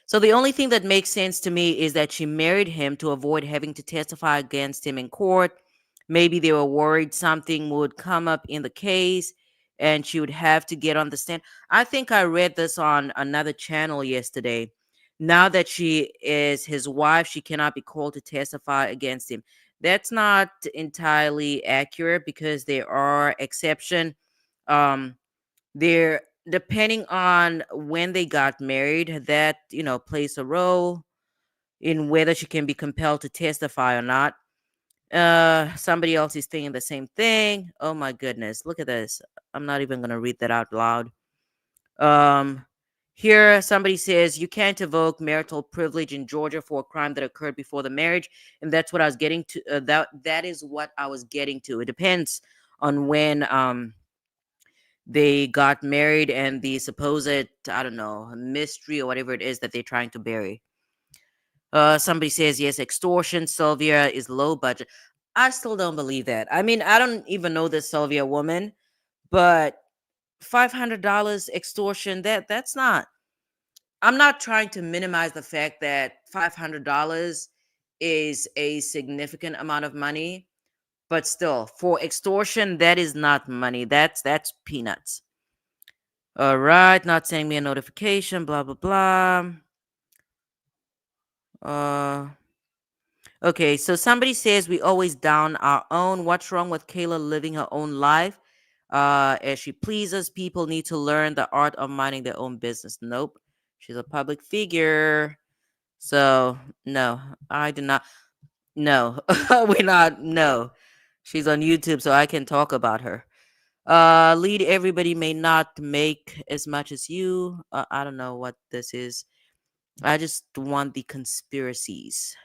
[SPEAKER 1] So the only thing that makes sense to me is that she married him to avoid having to testify against him in court. Maybe they were worried something would come up in the case and she would have to get on the stand. I think I read this on another channel yesterday. Now that she is his wife, she cannot be called to testify against him. That's not entirely accurate because there are exceptions. There, depending on when they got married, that plays a role in whether she can be compelled to testify or not. Somebody else is thinking the same thing. Oh my goodness, look at this. I'm not even gonna read that out loud. Here somebody says you can't evoke marital privilege in Georgia for a crime that occurred before the marriage, and that's what I was getting to. That is what I was getting to. It depends on when they got married and the supposed, I don't know, mystery or whatever it is that they're trying to bury. Somebody says, yes, extortion. Sylvia is low budget. I still don't believe that. I mean, I don't even know this Sylvia woman, but $500 extortion, that's not. I'm not trying to minimize the fact that $500 is a significant amount of money, but still, for extortion, that is not money. That's peanuts. All right, not sending me a notification, blah, blah, blah. Okay, so somebody says we always down our own. What's wrong with KAYLA living her own life? As she pleases, people need to learn the art of minding their own business. Nope. She's a public figure. So, no, I do not. No, we're not. No. She's on YouTube, so I can talk about her. Lead everybody may not make as much as you. I don't know what this is. I just want the conspiracies.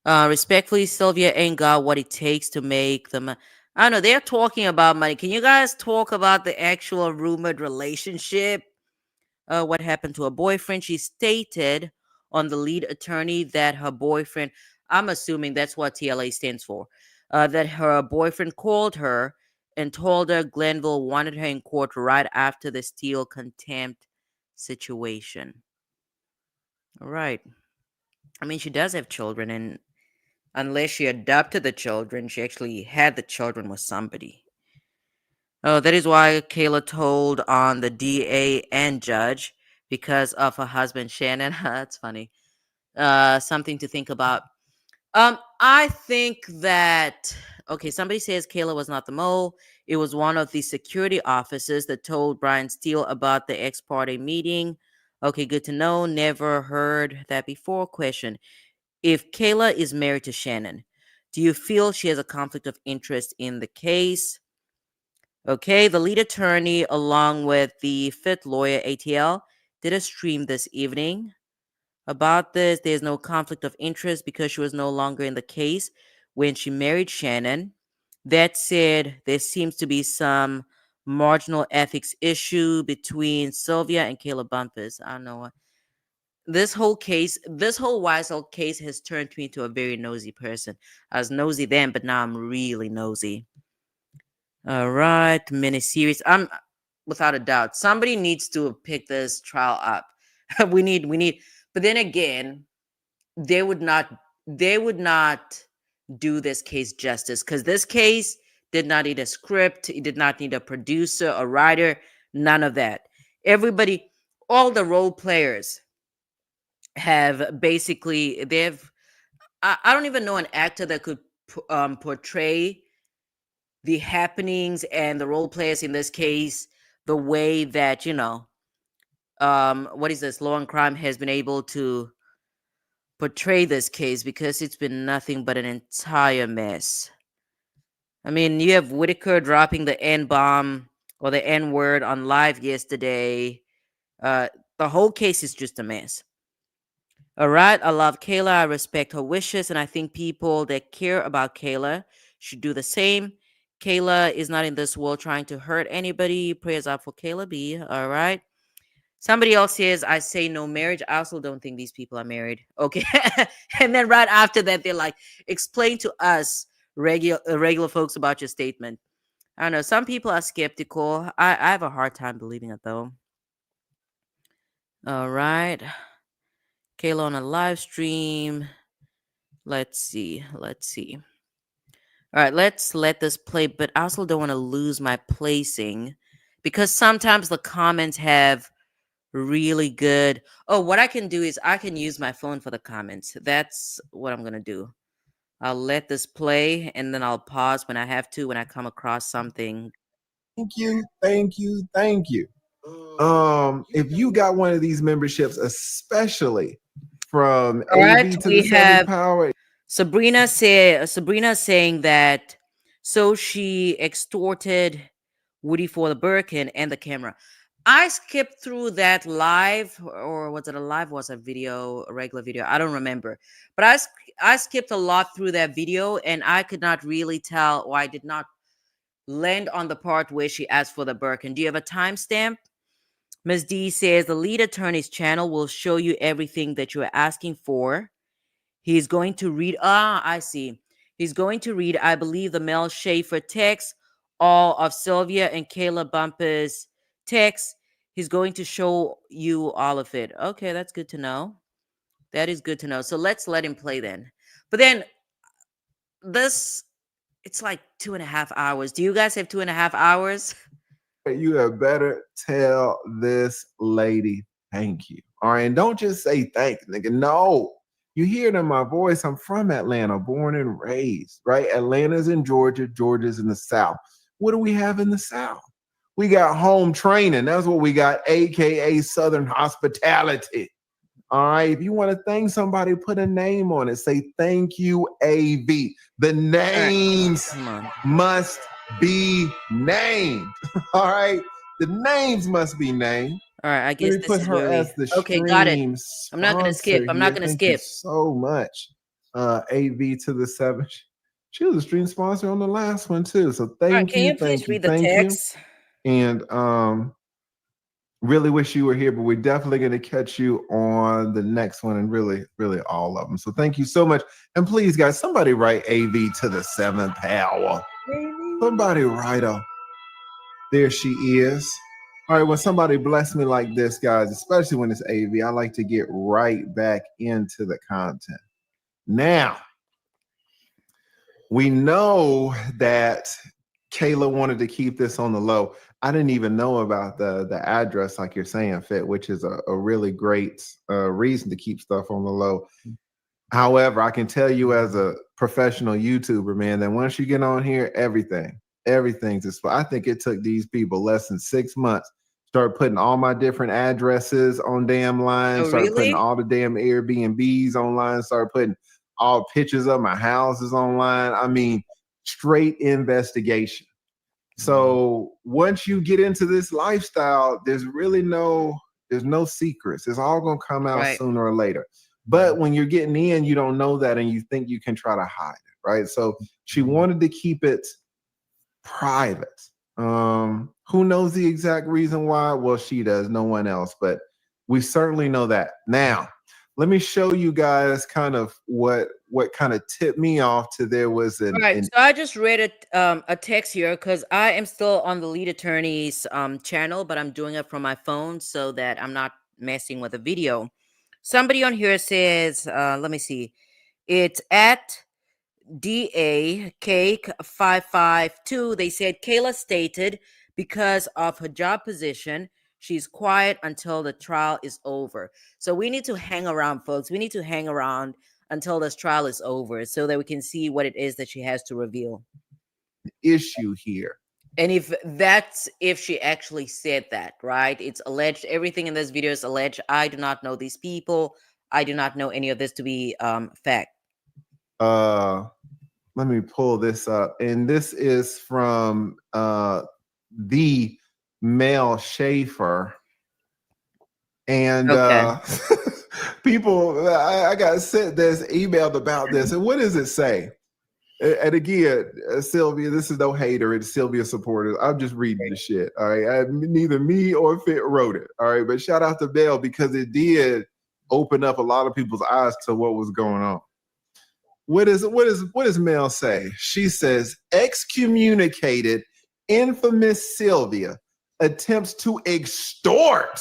[SPEAKER 1] Respectfully, Sylvia ain't got what it takes to make them. I don't know. They're talking about money. Can you guys talk about the actual rumored relationship? What happened to her boyfriend? She stated on the lead attorney that her boyfriend, I'm assuming that's what TLA stands for, that her boyfriend called her and told her Glenville wanted her in court right after the Steele contempt situation. All right. I mean, she does have children, and unless she adopted the children, she actually had the children with somebody. Oh, that is why KAYLA told on the DA and judge because of her husband Shannon. That's funny. Something to think about. I think that okay, somebody says KAYLA was not the mole. It was one of the security officers that told Brian Steele about the ex parte meeting. Okay, good to know. Never heard that before. Question. If KAYLA is married to Shannon, do you feel she has a conflict of interest in the case? Okay, the lead attorney, along with the fifth lawyer, ATL, did a stream this evening about this. There's no conflict of interest because she was no longer in the case when she married Shannon. That said, there seems to be some marginal ethics issue between Sylvia and KAYLA Bumpus. I don't know what. This whole YSL case has turned me into a very nosy person. I was nosy then, but now I'm really nosy. All right, miniseries. I'm without a doubt somebody needs to pick this trial up. we need. But then again, they would not do this case justice because this case did not need a script. It did not need a producer, a writer, none of that. Everybody, all the role players have basically they've I don't even know an actor that could portray the happenings and the role players in this case the way that, what is this, Law and Crime has been able to portray this case, because it's been nothing but an entire mess. I mean, you have Whitaker dropping the N bomb or the N word on live yesterday. The whole case is just a mess. All right, I love KAYLA. I respect her wishes, and I think people that care about KAYLA should do the same. KAYLA is not in this world trying to hurt anybody. Prayers up for KAYLA B. All right. Somebody else says, I say no marriage. I also don't think these people are married. Okay. And then right after that, they're like, explain to us regular folks about your statement. I don't know. Some people are skeptical. I have a hard time believing it, though. All right. KAYLA on a live stream. Let's see. All right, let's let this play, but I also don't want to lose my placing, because sometimes the comments have really good. Oh, what I can do is I can use my phone for the comments. That's what I'm going to do. I'll let this play, and then I'll pause when I have to, when I come across something.
[SPEAKER 2] Thank you. If you got one of these memberships, especially from AV to the 7th power.
[SPEAKER 1] Sabrina saying that so she extorted Woody for the Birkin and the camera. I skipped through that live, or was it a live? Was a video, a regular video? I don't remember. But I skipped a lot through that video, and I could not really tell, or I did not land on the part where she asked for the Birkin. Do you have a timestamp? Ms. D says the lead attorney's channel will show you everything that you are asking for. He's going to read. I see. He's going to read, I believe, the Mel Schaefer text, all of Sylvia and KAYLA Bumpus text. He's going to show you all of it. Okay, that's good to know. That is good to know. So let's let him play then. But then it's like 2.5 hours. Do you guys have 2.5 hours?
[SPEAKER 2] You have better tell this lady thank you. All right, and don't just say thanks, nigga. No. You hear it in my voice. I'm from Atlanta, born and raised, right? Atlanta's in Georgia. Georgia's in the South. What do we have in the South? We got home training. That's what we got, AKA Southern hospitality. All right. If you want to thank somebody, put a name on it. Say thank you, AV. The names must be named. All right. The names must be named.
[SPEAKER 1] All right, I guess
[SPEAKER 2] Let me put her as the
[SPEAKER 1] okay, got it. I'm not gonna skip.
[SPEAKER 2] Thank you so much, AV to the 7th. She was a stream sponsor on the last one too. So thank you.
[SPEAKER 1] Please read the text?
[SPEAKER 2] And really wish you were here, but we're definitely going to catch you on the next one, and really all of them. So thank you so much. And please, guys, somebody write AV to the 7th power. Somebody write her. There she is. All right, when somebody bless me like this, guys, especially when it's AV, I like to get right back into the content. Now, we know that KAYLA wanted to keep this on the low. I didn't even know about the address, like you're saying, Fit, which is a really great reason to keep stuff on the low. However, I can tell you as a professional YouTuber, man, that once you get on here, everything's just. I think it took these people less than 6 months. Start putting all my different addresses on damn lines. Start putting all the damn Airbnbs online. Start putting all pictures of my houses online. I mean, straight investigation. So once you get into this lifestyle, there's no secrets. It's all gonna come out sooner or later. But when you're getting in, you don't know that, and you think you can try to hide it, right? So she wanted to keep it private. Who knows the exact reason why? Well, she does, no one else, but we certainly know that. Now, let me show you guys kind of what kind of tipped me off to there was an. All right,
[SPEAKER 1] so I just read a text here because I am still on the lead attorney's channel, but I'm doing it from my phone so that I'm not messing with the video. Somebody on here says, let me see, it's at DA Cake 552. They said KAYLA stated because of her job position, she's quiet until the trial is over. So we need to hang around, folks. We need to hang around until this trial is over so that we can see what it is that she has to reveal.
[SPEAKER 2] Issue here.
[SPEAKER 1] And if she actually said that, right? It's alleged. Everything in this video is alleged. I do not know these people. I do not know any of this to be fact.
[SPEAKER 2] Let me pull this up. And this is from the Mel Schaefer. And people, I got sent this emailed about this. And what does it say? And again, Sylvia, this is no hater. It's Sylvia supporters. I'm just reading the shit. All right. Neither me or Fit wrote it. All right. But shout out to Mel because it did open up a lot of people's eyes to what was going on. What does Mel say? She says, excommunicated infamous Sylvia attempts to extort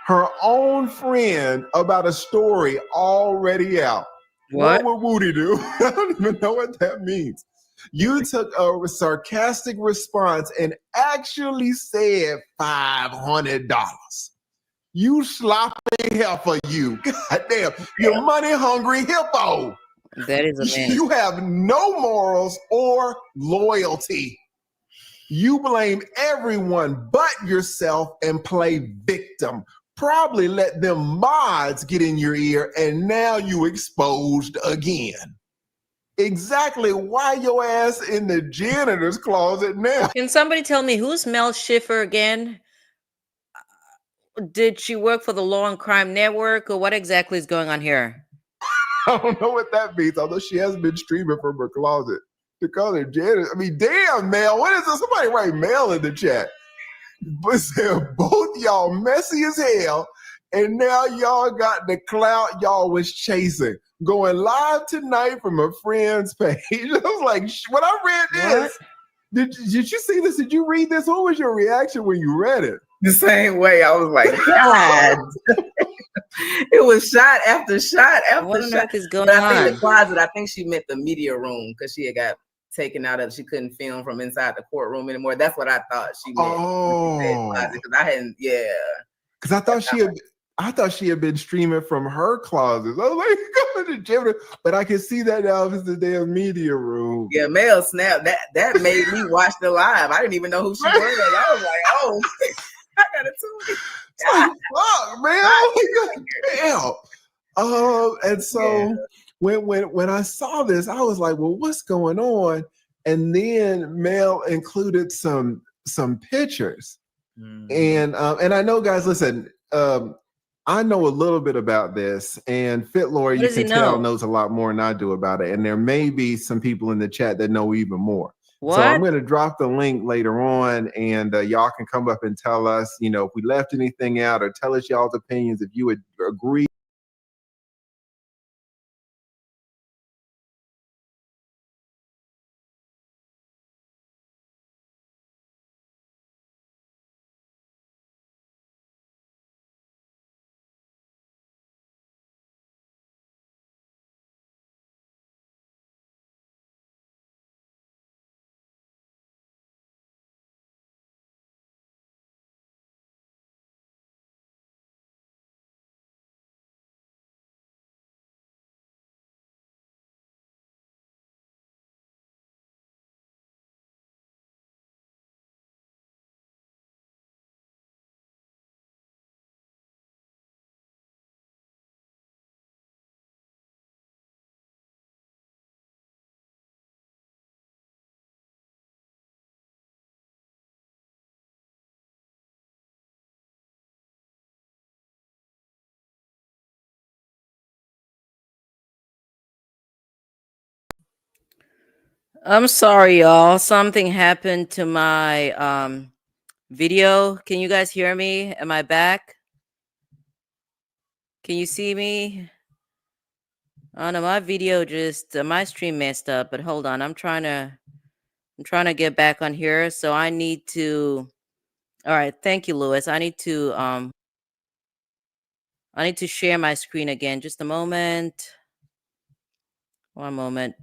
[SPEAKER 2] her own friend about a story already out. What would Woody do? I don't even know what that means. You took a sarcastic response and actually said $500. You sloppy heifer, you. Goddamn, you're money hungry hippo.
[SPEAKER 1] That is a man.
[SPEAKER 2] You have no morals or loyalty. You blame everyone but yourself and play victim. Probably let them mods get in your ear and now you exposed again. Exactly why your ass in the janitor's closet now?
[SPEAKER 1] Can somebody tell me who's Mel Schiffer again? Did she work for the Law and Crime Network or what exactly is going on here?
[SPEAKER 2] I don't know what that means, although she has been streaming from her closet. To call her janitor. I mean, damn, Mel. What is this? Somebody write Mel in the chat. But both y'all messy as hell, and now y'all got the clout y'all was chasing. Going live tonight from a friend's page. I was like, when I read this, did you see this? Did you read this? What was your reaction when you read it?
[SPEAKER 3] The same way. I was like, God. It was shot after shot after
[SPEAKER 1] what
[SPEAKER 3] shot.
[SPEAKER 1] What is going on?
[SPEAKER 3] I think the closet, I think she meant the media room because she had got taken out of, she couldn't film from inside the courtroom anymore. That's what I thought she meant.
[SPEAKER 2] Oh,
[SPEAKER 3] because I hadn't,
[SPEAKER 2] because I thought she had been streaming from her closet. I was like, go to the gym, but I can see that now if it's the damn media room.
[SPEAKER 3] Yeah, Mel snapped. That made me watch the live. I didn't even know who she was. I was like, oh, I gotta tune in.
[SPEAKER 2] It's like, fuck, man. Damn. And so when I saw this, I was like, well, what's going on? And then Mel included some pictures. And I know, guys, listen, I know a little bit about this, and Fitlore, you can tell, knows a lot more than I do about it. And there may be some people in the chat that know even more. So I'm going to drop the link later on, and y'all can come up and tell us, you know, if we left anything out, or tell us y'all's opinions if you would agree.
[SPEAKER 1] I'm sorry, y'all. Something happened to my video. Can you guys hear me? Am I back? Can you see me? Oh no, my video just my stream messed up, but hold on. I'm trying to get back on here. So I need to all right, thank you, Lewis. I need to share my screen again. Just a moment. One moment.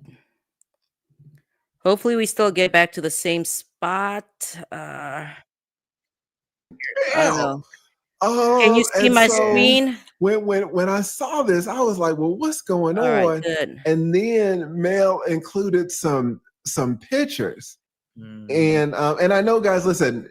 [SPEAKER 1] Hopefully we still get back to the same spot. I don't know. Can you see my screen?
[SPEAKER 2] when I saw this, I was like, well, what's going
[SPEAKER 1] All right,
[SPEAKER 2] on?
[SPEAKER 1] good.
[SPEAKER 2] And then Mel included some pictures. And I know, guys, listen,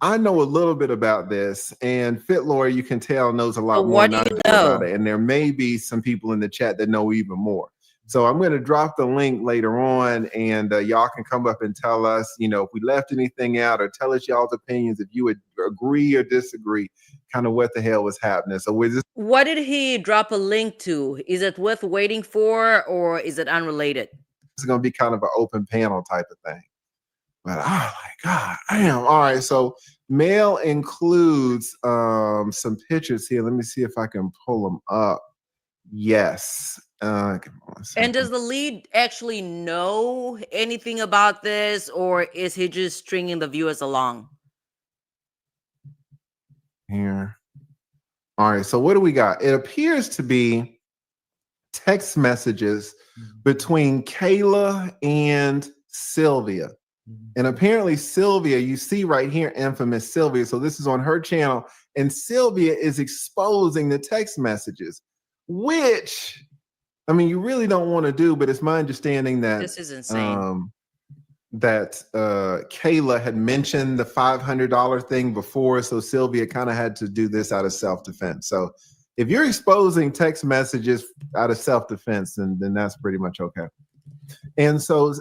[SPEAKER 2] I know a little bit about this, and Fit Lawyer, you can tell, knows a lot more than I do about it. And there may be some people in the chat that know even more. So I'm going to drop the link later on, and y'all can come up and tell us, you know, if we left anything out, or tell us y'all's opinions, if you would agree or disagree, kind of what the hell was happening. So
[SPEAKER 1] what did he drop a link to? Is it worth waiting for, or is it unrelated?
[SPEAKER 2] It's going to be kind of an open panel type of thing. But oh my God, damn. All right, so Mail includes some pictures here. Let me see if I can pull them up. Yes.
[SPEAKER 1] And does the lead actually know anything about this, or is he just stringing the viewers along?
[SPEAKER 2] Here. All right, so what do we got? It appears to be text messages between KAYLA and Sylvia. And apparently Sylvia, you see right here, infamous Sylvia. So this is on her channel, and Sylvia is exposing the text messages, which, I mean, you really don't want to do, but it's my understanding that
[SPEAKER 1] this is insane.
[SPEAKER 2] That KAYLA had mentioned the $500 thing before, so Sylvia kind of had to do this out of self-defense. So if you're exposing text messages out of self-defense, then that's pretty much okay. And so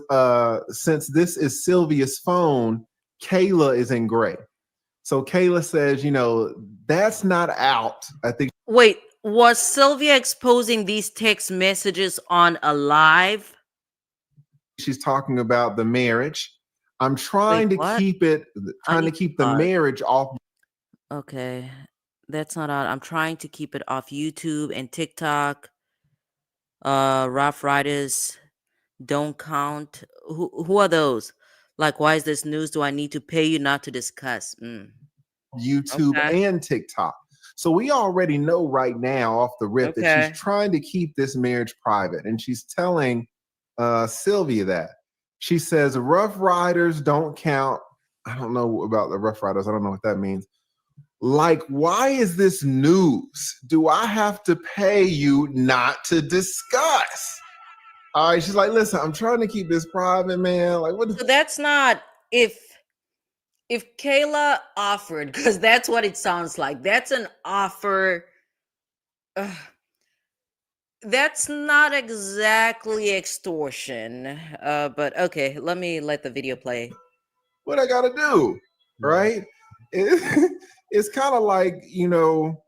[SPEAKER 2] since this is Sylvia's phone, KAYLA is in gray. So KAYLA says, you know, that's not out. I think.
[SPEAKER 1] Wait, was Sylvia exposing these text messages on a live?
[SPEAKER 2] She's talking about the marriage. I'm trying to keep it, the marriage off.
[SPEAKER 1] Okay, that's not out. I'm trying to keep it off YouTube and TikTok. Rough Riders don't count. Who are those? Like, why is this news? Do I need to pay you not to discuss?
[SPEAKER 2] YouTube and TikTok. So we already know right now off the rip that she's trying to keep this marriage private, and she's telling Sylvia that. She says Rough Riders don't count. I don't know about the Rough Riders. I don't know what that means. Like, why is this news? Do I have to pay you not to discuss? All right, she's like, listen, I'm trying to keep this private, man. Like, what?
[SPEAKER 1] So that's not if KAYLA offered, because that's what it sounds like. That's an offer. That's not exactly extortion, but okay, let the video play.
[SPEAKER 2] What I gotta do, right? It's kind of like, you know,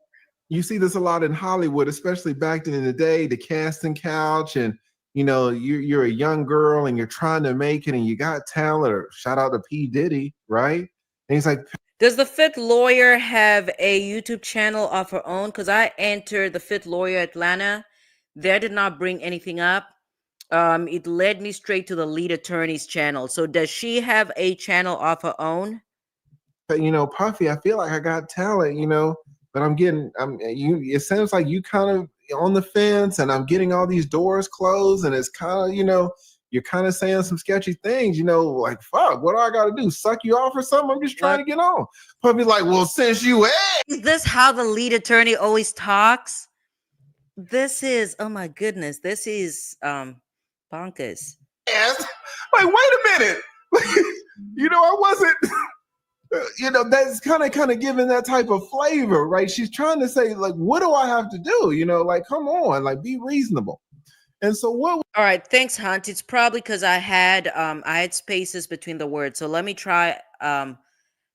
[SPEAKER 2] you see this a lot in Hollywood, especially back in the day, the casting couch, and you know, you're a young girl and you're trying to make it, and you got talent. Or shout out to P. Diddy, right? And he's like,
[SPEAKER 1] does the Fit Lawyer have a YouTube channel of her own? Because I entered the Fit Lawyer Atlanta. That did not bring anything up. It led me straight to the lead attorney's channel. So does she have a channel of her own?
[SPEAKER 2] You know, Puffy, I feel like I got talent, you know, but it sounds like you kind of on the fence, and I'm getting all these doors closed, and it's kind of, you know, you're kind of saying some sketchy things, you know, like, fuck, what do I got to do? Suck you off or something? I'm just trying to get on. Puffy's like, well, since you
[SPEAKER 1] is this how the lead attorney always talks? This is, oh my goodness, this is bonkers.
[SPEAKER 2] Yes. Like, wait a minute. You know, I wasn't, you know, that's kind of giving that type of flavor, right? She's trying to say, like, what do I have to do? You know, like, come on, like, be reasonable. And so what?
[SPEAKER 1] All right, thanks, Hunt. It's probably because I had spaces between the words. So let me try. I'm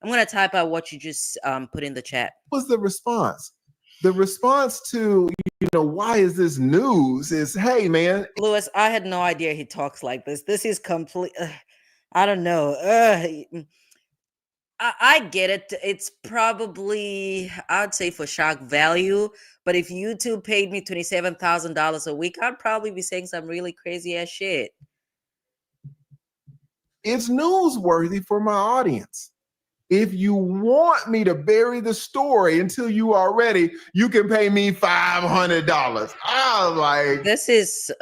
[SPEAKER 1] gonna type out what you just put in the chat.
[SPEAKER 2] What was the response? The response to, you know, why is this news is, hey, man.
[SPEAKER 1] Lewis, I had no idea he talks like this. This is complete. I don't know. I get it. It's probably, I'd say, for shock value. But if YouTube paid me $27,000 a week, I'd probably be saying some really crazy ass shit.
[SPEAKER 2] It's newsworthy for my audience. If you want me to bury the story until you are ready, you can pay me $500. I'm like,
[SPEAKER 1] this is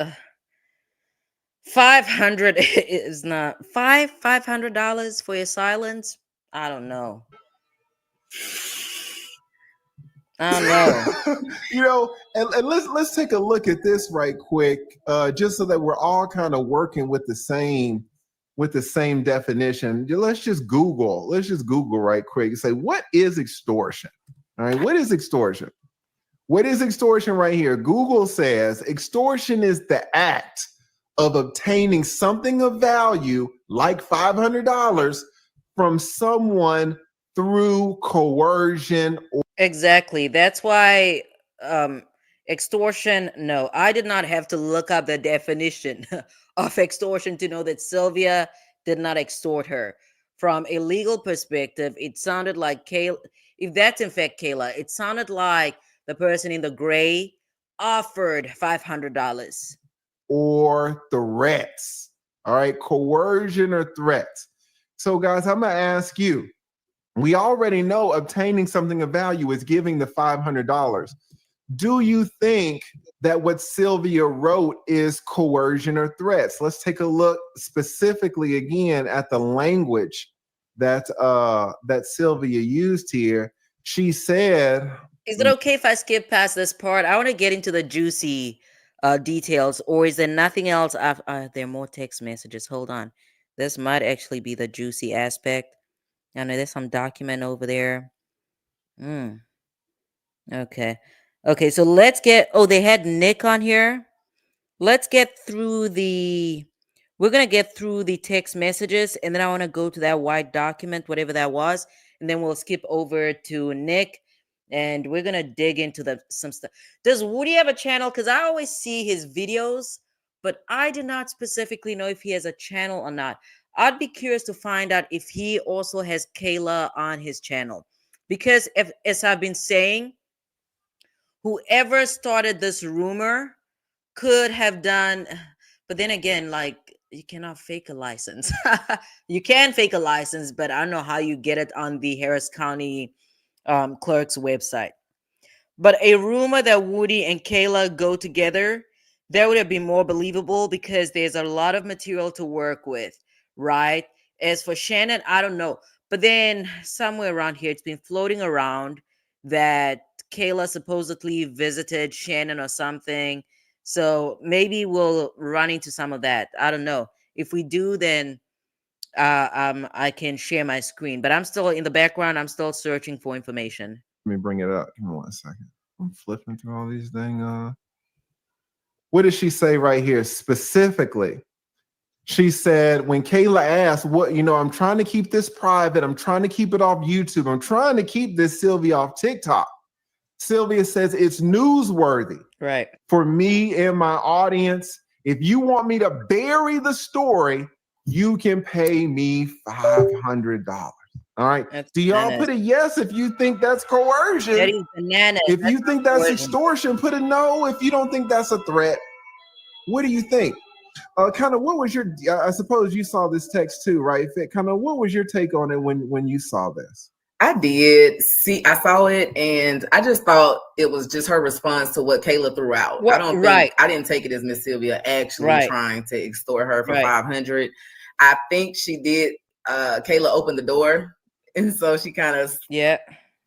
[SPEAKER 1] 500 is not $500 for your silence. I don't know. I don't know.
[SPEAKER 2] You know, and let's take a look at this right quick, just so that we're all kind of working with the same definition. Let's just Google right quick and say, what is extortion? All right, what is extortion? What is extortion right here? Google says extortion is the act of obtaining something of value, like $500, from someone through coercion.
[SPEAKER 1] Exactly. That's why extortion, no, I did not have to look up the definition of extortion to know that Sylvia did not extort her. From a legal perspective, it sounded like Kayla, if that's in fact Kayla, it sounded like the person in the gray offered $500.
[SPEAKER 2] Or threats. All right, coercion or threats. So guys, I'm gonna ask you, we already know obtaining something of value is giving the $500. Do you think that what Sylvia wrote is coercion or threats? Let's take a look specifically again at the language that Sylvia used here. She said,
[SPEAKER 1] is it okay if I skip past this part? I want to get into the juicy details, or is there nothing else? There are more text messages. Hold on. This might actually be the juicy aspect. I know there's some document over there. Okay. Okay, so let's get, oh, they had Nick on here. Let's get through we're going to get through the text messages, and then I want to go to that white document, whatever that was, and then we'll skip over to Nick, and we're going to dig into some stuff. Does Woody have a channel? Because I always see his videos, but I did not specifically know if he has a channel or not. I'd be curious to find out if he also has KAYLA on his channel. Because as I've been saying, whoever started this rumor could have done, but then again, like, you cannot fake a license. You can fake a license, but I don't know how you get it on the Harris County clerk's website. But a rumor that Woody and KAYLA go together, that would have been more believable because there's a lot of material to work with, right? As for Shannon, I don't know. But then somewhere around here, it's been floating around that KAYLA supposedly visited Shannon or something. So maybe we'll run into some of that. I don't know. If we do, then I can share my screen. But I'm still in the background. I'm still searching for information.
[SPEAKER 2] Let me bring it up. Give me 1 second. I'm flipping through all these things. What did she say right here specifically? She said, when KAYLA asked, what, I'm trying to keep this private. I'm trying to keep it off YouTube. I'm trying to keep this Sylvia off TikTok. Sylvia says it's newsworthy.
[SPEAKER 1] Right. For
[SPEAKER 2] me and my audience. If you want me to bury the story, you can pay me $500. All right.
[SPEAKER 1] That's
[SPEAKER 2] Do y'all
[SPEAKER 1] bananas.
[SPEAKER 2] put a yes if you think that's coercion?
[SPEAKER 1] That is bananas.
[SPEAKER 2] If
[SPEAKER 1] That's
[SPEAKER 2] you think that's
[SPEAKER 1] coercion.
[SPEAKER 2] extortion, put a no. If you don't think that's a threat, what do you think? Kind of what was your, I suppose you saw this text too, right? Kind of what was your take on it when you saw this?
[SPEAKER 3] I did see, I saw it, and I just thought it was just her response to what KAYLA threw out. I don't think, I didn't take it as Miss Sylvia actually trying to extort her for $500. I think she did, KAYLA opened the door, and so she kind of, well,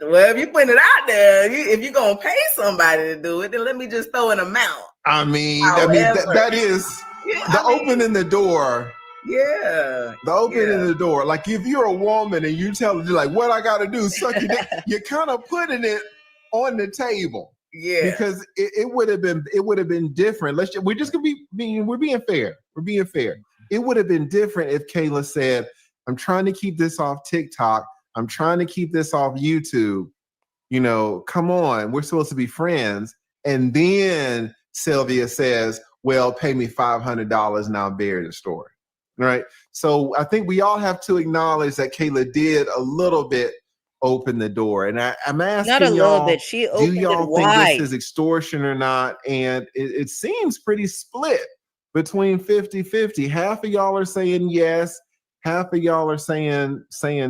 [SPEAKER 3] if you put it out there, if you're going to pay somebody to do it, then let me just throw an amount.
[SPEAKER 2] That is the opening the door.
[SPEAKER 3] Yeah.
[SPEAKER 2] The opening the door. Like if you're a woman and you tell her like what I gotta do, suck your dick, you're kind of putting it on the table.
[SPEAKER 3] Yeah.
[SPEAKER 2] Because it would have been different. We're just gonna we're being fair. We're being fair. It would have been different if KAYLA said, I'm trying to keep this off TikTok. I'm trying to keep this off YouTube. Come on, we're supposed to be friends. And then Sylvia says, well, pay me $500 and I'll bury the story. Right. So I think we all have to acknowledge that KAYLA did a little bit open the door. And I'm asking
[SPEAKER 1] not a
[SPEAKER 2] y'all,
[SPEAKER 1] little bit. She opened
[SPEAKER 2] do y'all
[SPEAKER 1] it
[SPEAKER 2] think
[SPEAKER 1] wide.
[SPEAKER 2] this is extortion or not? And it seems pretty split between 50-50. Half of y'all are saying yes. Half of y'all are saying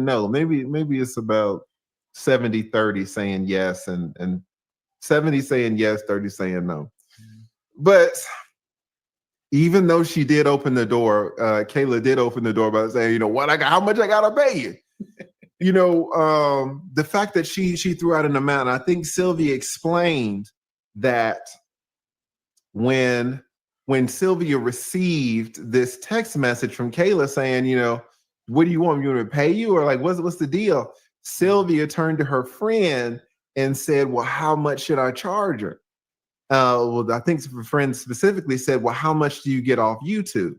[SPEAKER 2] no. Maybe it's about 70-30 saying yes and 70 saying yes, 30 saying no. But even though she did open the door, KAYLA did open the door by saying, how much I gotta pay you? the fact that she threw out an amount, I think Sylvia explained that when Sylvia received this text message from KAYLA saying, what do you want me to pay you? Or like, what's the deal? Sylvia turned to her friend and said, well, how much should I charge her? Well, I think her friend specifically said, well, how much do you get off YouTube?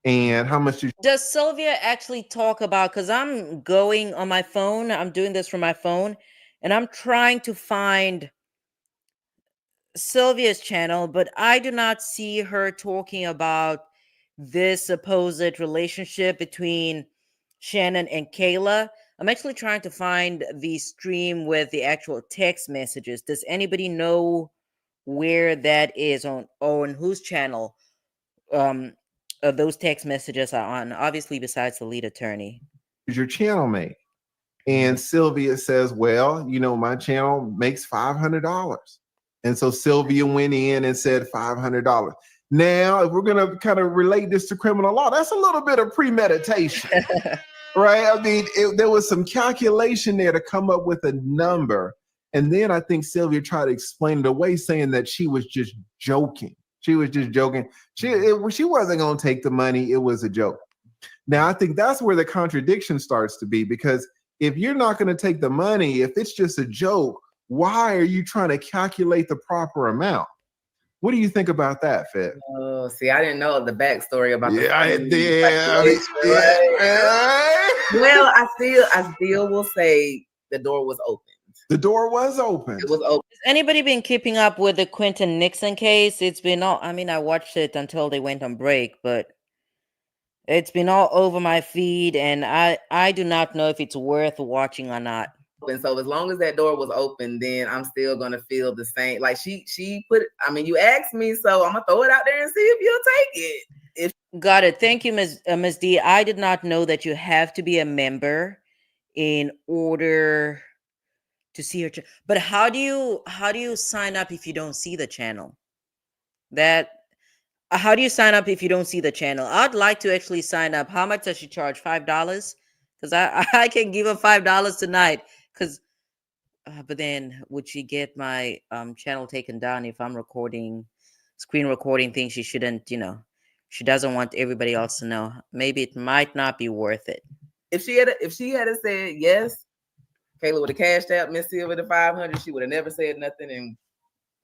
[SPEAKER 2] And how much
[SPEAKER 1] does Sylvia actually talk about? Because I'm going on my phone. I'm doing this from my phone, and I'm trying to find Sylvia's channel, but I do not see her talking about this supposed relationship between Shannon and KAYLA. I'm actually trying to find the stream with the actual text messages. Does anybody know where that is on whose channel those text messages are on? Obviously, besides the lead attorney.
[SPEAKER 2] Is your channel mate? And Sylvia says, well, my channel makes $500. And so Sylvia went in and said $500. Now, if we're going to kind of relate this to criminal law, that's a little bit of premeditation, right? I mean, there was some calculation there to come up with a number. And then I think Sylvia tried to explain it away, saying that she was just joking. She was just joking. She wasn't going to take the money. It was a joke. Now, I think that's where the contradiction starts to be, because if you're not going to take the money, if it's just a joke, why are you trying to calculate the proper amount? What do you think about that, Fed?
[SPEAKER 3] Oh, see, I didn't know the backstory about
[SPEAKER 2] the
[SPEAKER 3] Well, I still will say the door was open.
[SPEAKER 2] The door was open.
[SPEAKER 3] It was open.
[SPEAKER 1] Has anybody been keeping up with the Quentin Nixon case? It's been all, I watched it until they went on break, but it's been all over my feed, and I do not know if it's worth watching or not.
[SPEAKER 3] And so as long as that door was open, then I'm still gonna feel the same. Like she put it, you asked me, so I'm gonna throw it out there and see if you'll take it.
[SPEAKER 1] Got it. Thank you, Ms. D. I did not know that you have to be a member in order to see her channel. But how do you sign up if you don't see the channel? How do you sign up if you don't see the channel? I'd like to actually sign up. How much does she charge? $5? Because I can give her $5 tonight. Because, but then would she get my channel taken down if I'm screen recording things she shouldn't? She doesn't want everybody else to know. Maybe it might not be worth it.
[SPEAKER 3] If she had said yes, KAYLA would have cashed out Miss Sylvia the $500. She would have never said nothing, and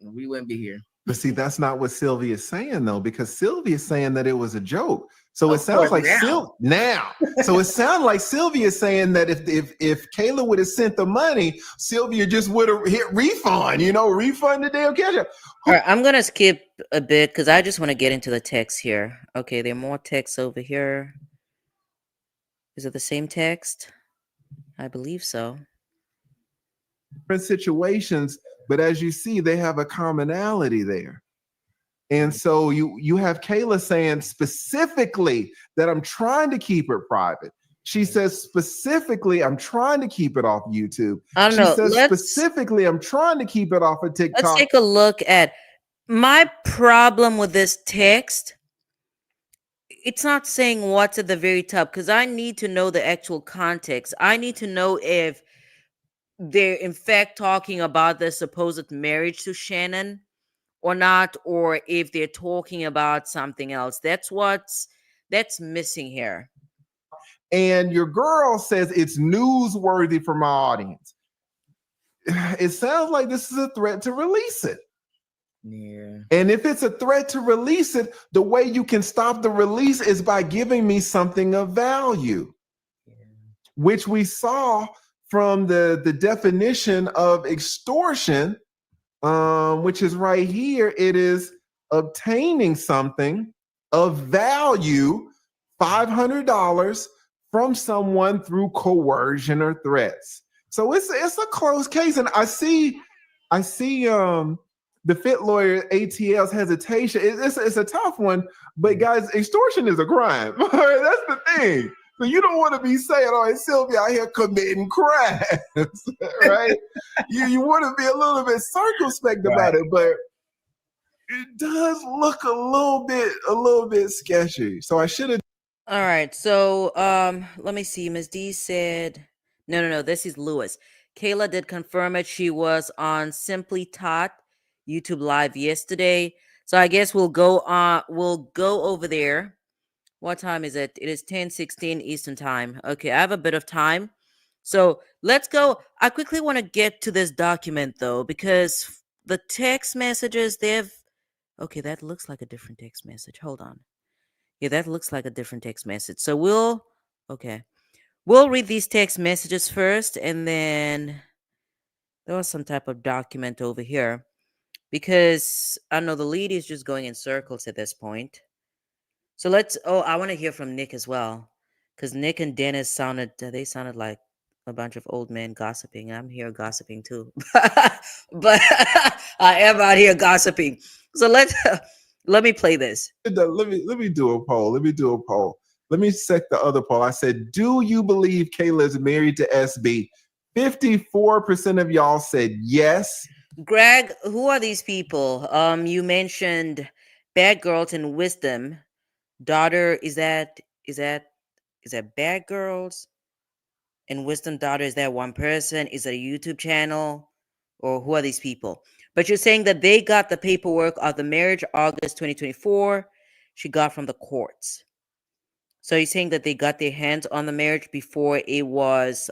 [SPEAKER 3] we wouldn't be here.
[SPEAKER 2] But see, that's not what Sylvia is saying, though, because Sylvia is saying that it was a joke. So it sounds like So it sounds like Sylvia is saying that if KAYLA would have sent the money, Sylvia just would have hit refund, refund the damn cash out.
[SPEAKER 1] All right, I'm gonna skip a bit because I just want to get into the text here. Okay, there are more texts over here. Is it the same text? I believe so.
[SPEAKER 2] Different situations, but as you see, they have a commonality there. And so you have KAYLA saying specifically that I'm trying to keep it private. She says specifically, I'm trying to keep it off YouTube.
[SPEAKER 1] I don't know.
[SPEAKER 2] She says specifically, I'm trying to keep it off of TikTok.
[SPEAKER 1] Let's take a look at my problem with this text. It's not saying what's at the very top, because I need to know the actual context. I need to know if they're in fact talking about the supposed marriage to Shannon or not, or if they're talking about something else. That's missing here.
[SPEAKER 2] And your girl says it's newsworthy for my audience. It sounds like this is a threat to release it.
[SPEAKER 3] Yeah.
[SPEAKER 2] And if it's a threat to release it, the way you can stop the release is by giving me something of value, which we saw from the definition of extortion, which is right here. It is obtaining something of value, $500, from someone through coercion or threats. So it's a close case. And I see the fit lawyer ATL's hesitation. It's a tough one, but guys, extortion is a crime. That's the thing. So you don't want to be saying, "Oh, it's Sylvia out here committing crimes," right? You want to be a little bit circumspect about it, but it does look a little bit sketchy. So I should have.
[SPEAKER 1] All right. So let me see. Ms. D said No. This is Lewis. Kayla did confirm it. She was on Simply Taught YouTube Live yesterday. So I guess we'll go over there. What time is it? It is 10:16 Eastern time. Okay, I have a bit of time. So let's go. I quickly want to get to this document though, because the text messages they've okay, that looks like a different text message. Hold on. Yeah, that looks like a different text message. So okay. We'll read these text messages first, and then there was some type of document over here. Because I know the lead is just going in circles at this point. So I want to hear from Nick as well. Because Nick and Dennis they sounded like a bunch of old men gossiping. I'm here gossiping too. But I am out here gossiping. So let me play this.
[SPEAKER 2] Let me do a poll. Let me set the other poll. I said, do you believe Kayla is married to SB? 54% of y'all said yes.
[SPEAKER 1] Greg, who are these people? You mentioned Bad Girls and Wisdom. Daughter, is that Bad Girls? And Wisdom Daughter, is that one person? Is it a YouTube channel? Or who are these people? But you're saying that they got the paperwork of the marriage August 2024. She got from the courts. So you're saying that they got their hands on the marriage before it was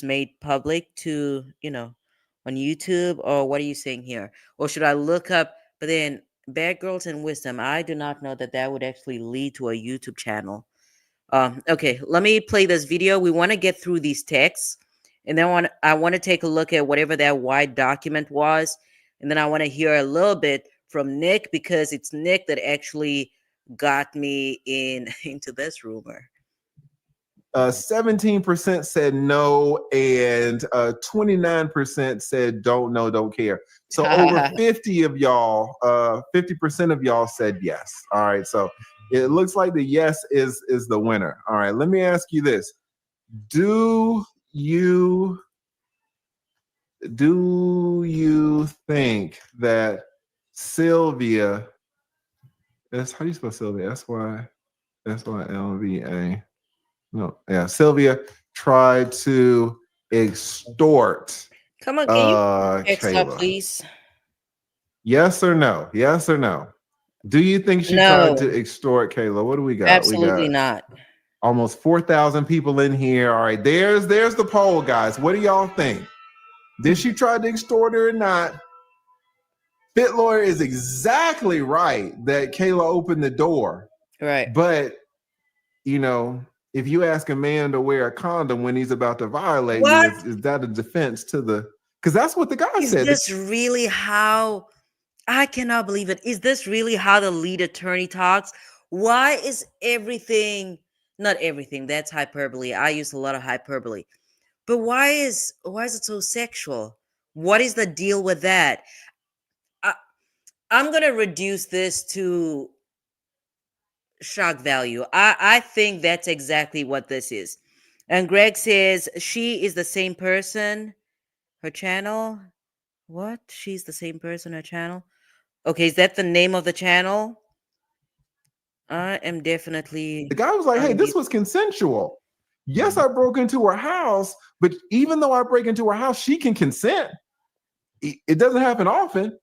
[SPEAKER 1] made public to, on YouTube, or what are you saying here? Or should I look up, but then Bad Girls and Wisdom, I do not know that would actually lead to a YouTube channel. Okay, let me play this video. We want to get through these texts, and then I want to take a look at whatever that wide document was, and then I want to hear a little bit from Nick, because it's Nick that actually got me into this rumor.
[SPEAKER 2] 17% said no, and 29% said don't know, don't care. So over 50 of y'all, 50% of y'all said yes. All right, so it looks like the yes is the winner. All right, let me ask you this: Do you think that Sylvia? That's how you spell Sylvia? SYLVA. No, yeah. Sylvia tried to extort.
[SPEAKER 1] Come on, can you
[SPEAKER 2] Kayla,
[SPEAKER 1] please?
[SPEAKER 2] Yes or no? Yes or no? Do you think she tried to extort Kayla? What do we got?
[SPEAKER 1] Absolutely not.
[SPEAKER 2] Almost 4,000 people in here. All right, there's the poll, guys. What do y'all think? Did she try to extort her or not? Fit Lawyer is exactly right that Kayla opened the door.
[SPEAKER 1] Right.
[SPEAKER 2] But, if you ask a man to wear a condom when he's about to violate you, is that a defense to the... Because that's what the guy said.
[SPEAKER 1] Is this really how... I cannot believe it. Is this really how the lead attorney talks? Why is everything... Not everything, that's hyperbole. I use a lot of hyperbole. But why is it so sexual? What is the deal with that? I'm going to reduce this to shock value. I think that's exactly what this is. And Greg says she is the same person. Her channel? What? She's the same person, her channel? Okay, is that the name of the channel? I am definitely...
[SPEAKER 2] The guy was like, hey, this was consensual. Yes, I broke into her house, but even though I break into her house, she can consent. It doesn't happen often,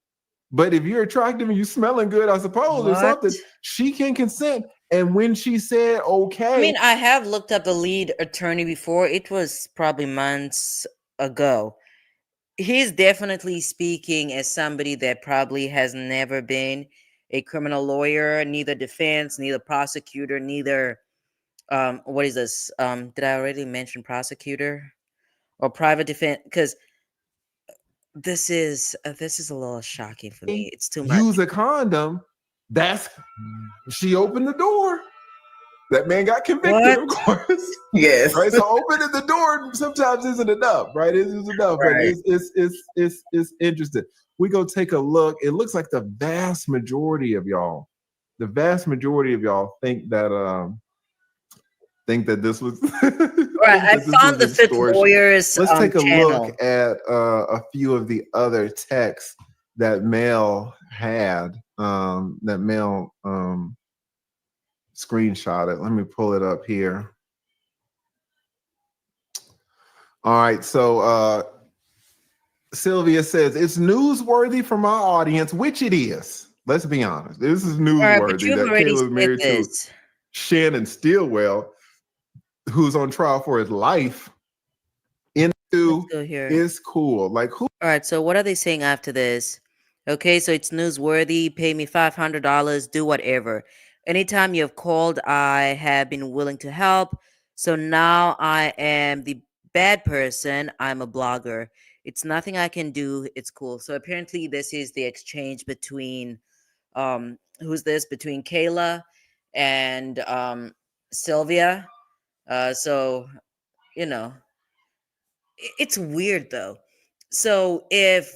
[SPEAKER 2] but if you're attractive and you smelling good, I suppose, or something, she can consent. And when she said, okay.
[SPEAKER 1] I mean, I have looked up the lead attorney before. It was probably months ago. He's definitely speaking as somebody that probably has never been a criminal lawyer, neither defense, neither prosecutor, neither... what is this? Did I already mention prosecutor or private defense? Because this is a little shocking for me. It's too much.
[SPEAKER 2] Use a condom. She opened the door. That man got convicted, of course.
[SPEAKER 3] Yes.
[SPEAKER 2] Right. So opening the door sometimes isn't enough, right? It isn't enough, right. But it's interesting. We go take a look. It looks like the vast majority of y'all think that this was
[SPEAKER 1] right. I found the Fit Lawyers.
[SPEAKER 2] Let's take a
[SPEAKER 1] channel.
[SPEAKER 2] look at a few of the other texts that Mel had. That Mel screenshot it. Let me pull it up here. All right, so Sylvia says it's newsworthy for my audience, which it is. Let's be honest. This is newsworthy that KAYLA is married to Shannon Stillwell, who's on trial for his life. Is cool. Like who?
[SPEAKER 1] All right, so what are they saying after this? Okay, so it's newsworthy. Pay me $500. Do whatever. Anytime you have called, I have been willing to help. So now I am the bad person. I'm a blogger. It's nothing I can do. It's cool. So apparently this is the exchange between who's this? Between KAYLA and Sylvia. So you know, it's weird though. So if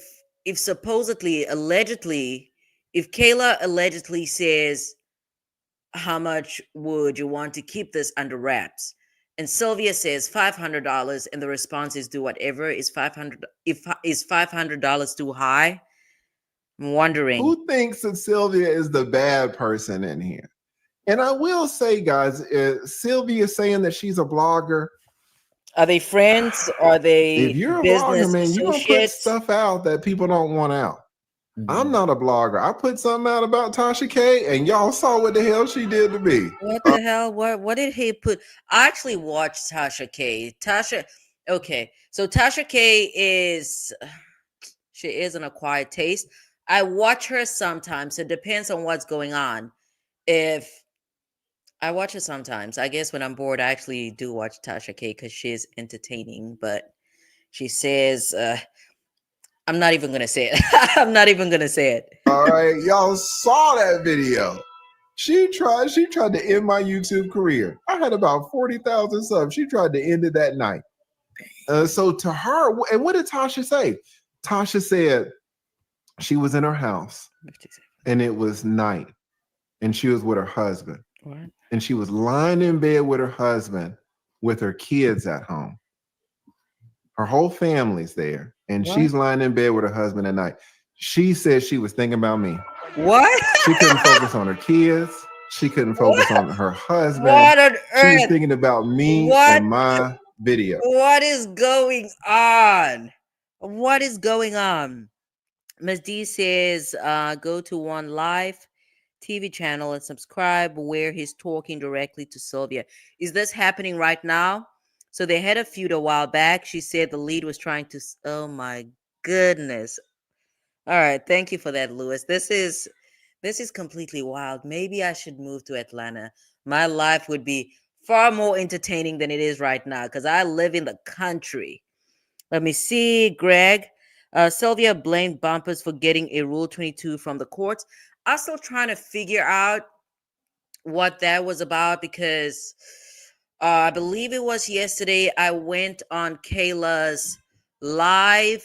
[SPEAKER 1] supposedly allegedly, if KAYLA allegedly says, how much would you want to keep this under wraps, and Sylvia says $500, and the response is do whatever, is $500 too high? I'm wondering
[SPEAKER 2] who thinks that Sylvia is the bad person in here. And I will say, guys, Sylvia saying that she's a blogger.
[SPEAKER 1] Are they friends? Are they
[SPEAKER 2] if you're a blogger, man, you're gonna put stuff out that people don't want out. I'm not a blogger. I put something out about Tasha K, and y'all saw what the hell she did to me.
[SPEAKER 1] What the hell? What did he put? I actually watched Tasha K. Okay, so Tasha K she is an acquired taste. I watch her sometimes. It depends on what's going on. If I watch her sometimes, I guess when I'm bored, I actually do watch Tasha K because she's entertaining. But she says, I'm not even gonna say it. I'm not even gonna say it.
[SPEAKER 2] All right, y'all saw that video. She tried to end my YouTube career. I had about 40,000 subs. She tried to end it that night. So to her, and what did Tasha say? Tasha said she was in her house and it was night and she was with her husband.
[SPEAKER 1] What?
[SPEAKER 2] And she was lying in bed with her husband with her kids at home. Her whole family's there. And she's lying in bed with her husband at night. She said she was thinking about me.
[SPEAKER 1] What?
[SPEAKER 2] She couldn't focus on her kids. She couldn't focus on her husband.
[SPEAKER 1] What on earth?
[SPEAKER 2] She was thinking about me and my video.
[SPEAKER 1] What is going on? What is going on? Ms. D says, go to one live TV channel and subscribe where he's talking directly to Sylvia. Is this happening right now? So they had a feud a while back. She said the lead was trying to, oh my goodness. All right. Thank you for that, Lewis. This is completely wild. Maybe I should move to Atlanta. My life would be far more entertaining than it is right now because I live in the country. Let me see, Greg. Sylvia blamed Bumpus for getting a Rule 22 from the courts. I'm still trying to figure out what that was about because I believe it was yesterday. I went on KAYLA's live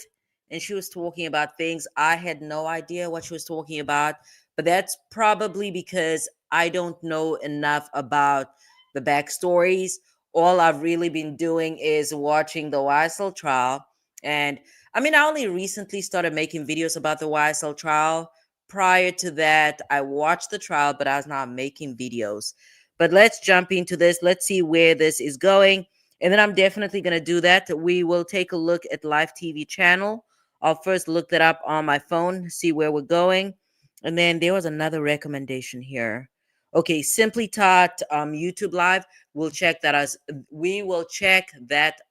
[SPEAKER 1] and she was talking about things. I had no idea what she was talking about, but that's probably because I don't know enough about the backstories. All I've really been doing is watching the YSL trial. And I mean, I only recently started making videos about the YSL trial. Prior to that, I watched the trial, but I was not making videos. But let's jump into this. Let's see where this is going. And then I'm definitely going to do that. We will take a look at live TV channel. I'll first look that up on my phone, see where we're going. And then there was another recommendation here. Okay, Simply Taught YouTube Live. We will check that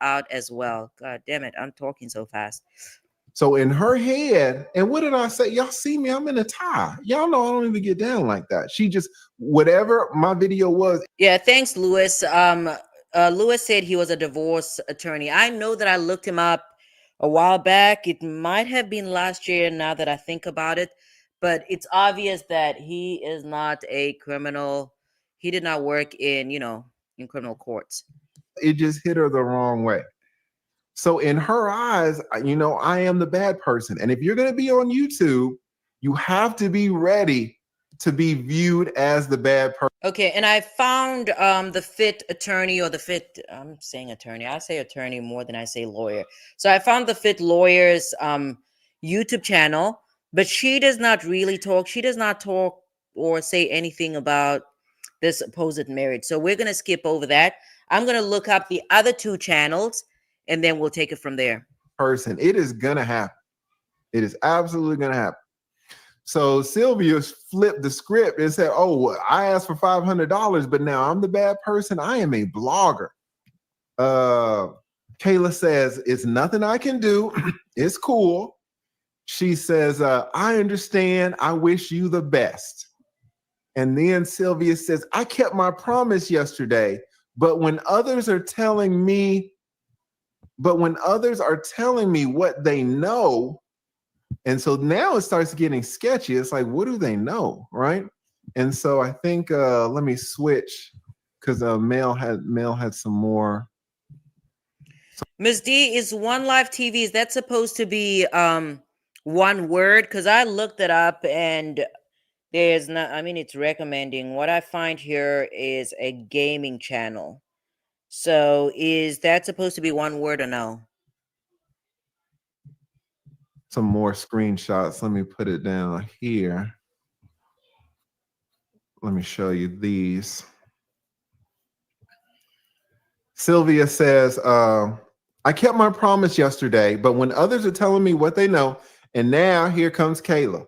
[SPEAKER 1] out as well. God damn it, I'm talking so fast.
[SPEAKER 2] So in her head, and what did I say? Y'all see me, I'm in a tie. Y'all know I don't even get down like that. She just, whatever my video was.
[SPEAKER 1] Yeah, thanks, Lewis. Lewis said he was a divorce attorney. I know that I looked him up a while back. It might have been last year now that I think about it. But it's obvious that he is not a criminal. He did not work in, in criminal courts.
[SPEAKER 2] It just hit her the wrong way. So in her eyes, I am the bad person. And if you're going to be on YouTube, you have to be ready to be viewed as the bad person.
[SPEAKER 1] Okay, and I found the fit attorney I'm saying attorney. I say attorney more than I say lawyer. So I found the fit lawyer's YouTube channel, but she does not really talk. She does not talk or say anything about this supposed marriage. So we're going to skip over that. I'm going to look up the other two channels and then we'll take it from there.
[SPEAKER 2] Person, it is gonna happen. It is absolutely gonna happen. So Sylvia flipped the script and said, "Oh, I asked for $500, but now I'm the bad person. I am a blogger." KAYLA says, "It's nothing I can do. It's cool." She says, "I understand. I wish you the best." And then Sylvia says, "I kept my promise yesterday, but when others are telling me what they know," and so now it starts getting sketchy. It's like, what do they know, right? And so I think let me switch because Mel had some more.
[SPEAKER 1] Ms. D, is One Live TV, is that supposed to be one word? Because I looked it up and there's not, I mean, it's recommending. What I find here is a gaming channel. So is that supposed to be one word or no?
[SPEAKER 2] Some more screenshots. Let me put it down here. Let me show you these. Sylvia says, "I kept my promise yesterday, but when others are telling me what they know," and now here comes KAYLA.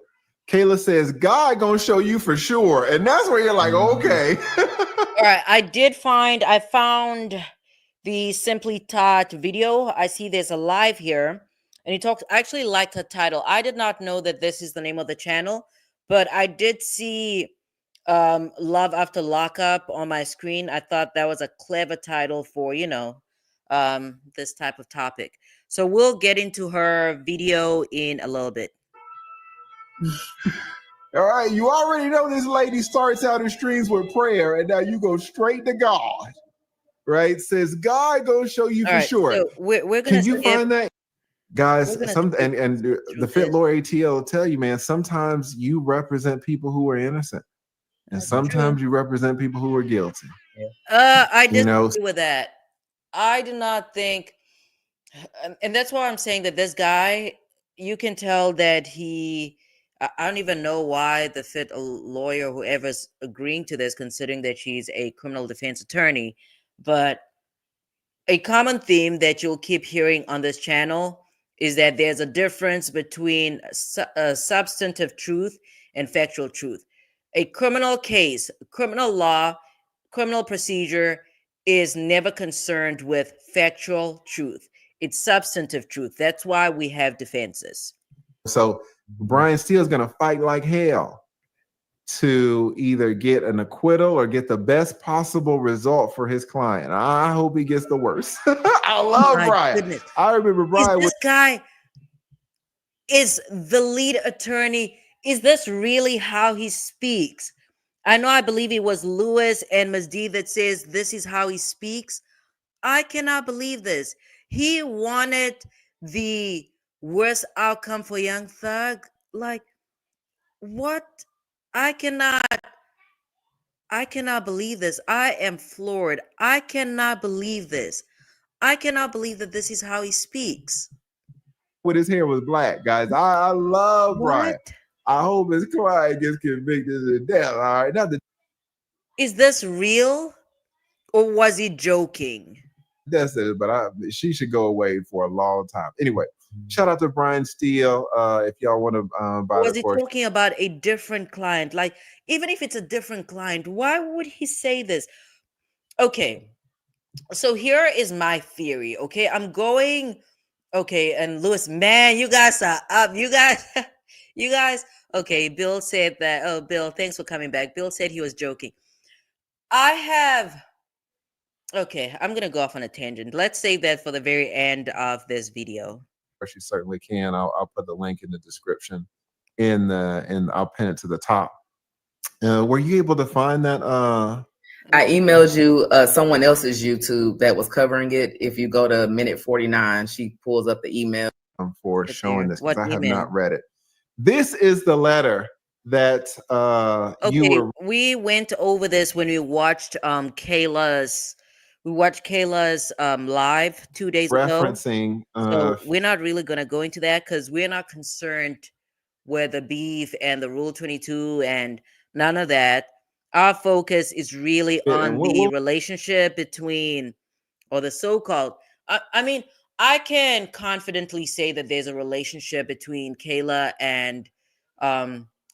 [SPEAKER 2] KAYLA says, "God gonna show you for sure." And that's where you're like, okay.
[SPEAKER 1] All right, I found the Simply Taught video. I see there's a live here, and he talks, I actually like the title. I did not know that this is the name of the channel, but I did see Love After Lockup on my screen. I thought that was a clever title for, this type of topic. So we'll get into her video in a little bit.
[SPEAKER 2] All right, you already know this lady starts out her streams with prayer, and now you go straight to God, right? Says God gonna show you for sure.
[SPEAKER 1] So we're gonna.
[SPEAKER 2] Can you find that, guys? And the Fit Lord ATL will tell you, man. Sometimes you represent people who are innocent, and sometimes you represent people who are guilty.
[SPEAKER 1] I disagree with that. I do not think, and that's why I'm saying that this guy, you can tell that I don't even know why the Fit lawyer, whoever's agreeing to this, considering that she's a criminal defense attorney, but a common theme that you'll keep hearing on this channel is that there's a difference between substantive truth and factual truth. A criminal case, criminal law, criminal procedure is never concerned with factual truth. It's substantive truth. That's why we have defenses.
[SPEAKER 2] So Brian Steele's going to fight like hell to either get an acquittal or get the best possible result for his client. I hope he gets the worst. I love Brian. Goodness. I remember Brian.
[SPEAKER 1] This guy is the lead attorney. Is this really how he speaks? I know, I believe it was Lewis and Ms. D that says this is how he speaks. I cannot believe this. He wanted the worst outcome for Young Thug. Like, what? I cannot believe this. I am floored. I cannot believe this. I cannot believe that this is how he speaks.
[SPEAKER 2] With his hair was black, guys. I love Brian. I hope his client gets convicted to death. All right.
[SPEAKER 1] Is this real? Or was he joking?
[SPEAKER 2] That's it, but she should go away for a long time. Anyway, shout out to Brian Steele. If y'all want to buy
[SPEAKER 1] was he talking about a different client? Like, even if it's a different client, why would he say this? Okay, so here is my theory. Okay, and Lewis, man, you guys are up. You guys. Okay, Bill said that. Oh, Bill, thanks for coming back. Bill said he was joking. Okay, I'm gonna go off on a tangent. Let's save that for the very end of this video.
[SPEAKER 2] She certainly can. I'll put the link in the description, and I'll pin it to the top. Were you able to find that?
[SPEAKER 3] I emailed you someone else's YouTube that was covering it. If you go to minute 49, she pulls up the email.
[SPEAKER 2] For showing this, because I have not read it. This is the letter that
[SPEAKER 1] we went over this when we watched KAYLA's live 2 days ago. So we're not really going to go into that because we're not concerned with the beef and the Rule 22 and none of that. Our focus is really on the relationship between, or the so-called, I mean, I can confidently say that there's a relationship between KAYLA and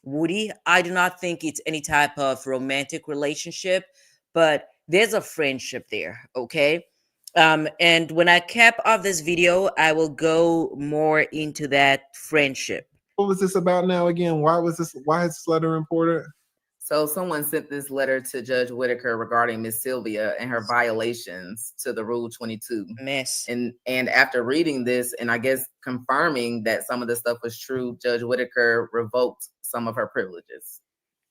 [SPEAKER 1] Woody. I do not think it's any type of romantic relationship, but there's a friendship there, okay? And when I cap off this video, I will go more into that friendship.
[SPEAKER 2] What was this about now again? Why is this letter important?
[SPEAKER 3] So someone sent this letter to Judge Whitaker regarding Miss Sylvia and her violations to the Rule 22.
[SPEAKER 1] Mess.
[SPEAKER 3] And after reading this, and I guess confirming that some of the stuff was true, Judge Whitaker revoked some of her privileges.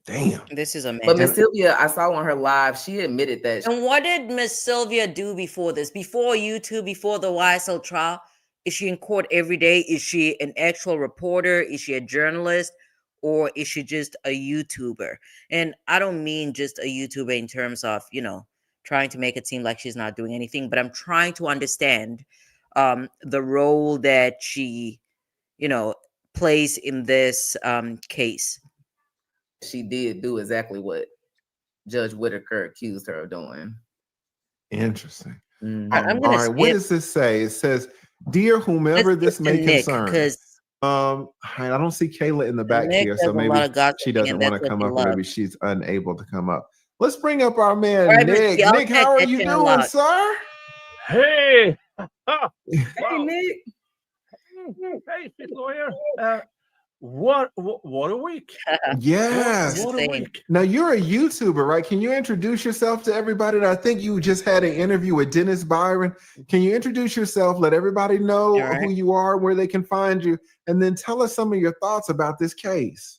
[SPEAKER 2] Damn.
[SPEAKER 1] This is a mess.
[SPEAKER 3] But Miss Sylvia, I saw on her live, she admitted that.
[SPEAKER 1] And what did Miss Sylvia do before this? Before YouTube, before the YSL trial? Is she in court every day? Is she an actual reporter? Is she a journalist? Or is she just a YouTuber? And I don't mean just a YouTuber in terms of, trying to make it seem like she's not doing anything, but I'm trying to understand the role that she, plays in this case.
[SPEAKER 3] She did do exactly what Judge Whitaker accused her of doing.
[SPEAKER 2] Interesting.
[SPEAKER 3] Mm-hmm.
[SPEAKER 1] I'm gonna
[SPEAKER 2] all right, what does this say? It says, "Dear whomever this may concern." I don't see KAYLA in the back here, so maybe she doesn't want to come up, or maybe she's unable to come up. Let's bring up our man Nick. Nick, how are you doing, sir?
[SPEAKER 6] Hey,
[SPEAKER 3] hey, Nick.
[SPEAKER 6] Hey, lawyer. What a week.
[SPEAKER 2] Yes.
[SPEAKER 6] What a week.
[SPEAKER 2] Now you're a YouTuber, right? Can you introduce yourself to everybody? I think you just had an interview with Dennis Byron. Can you introduce yourself? Let everybody know who you are, where they can find you, and then tell us some of your thoughts about this case.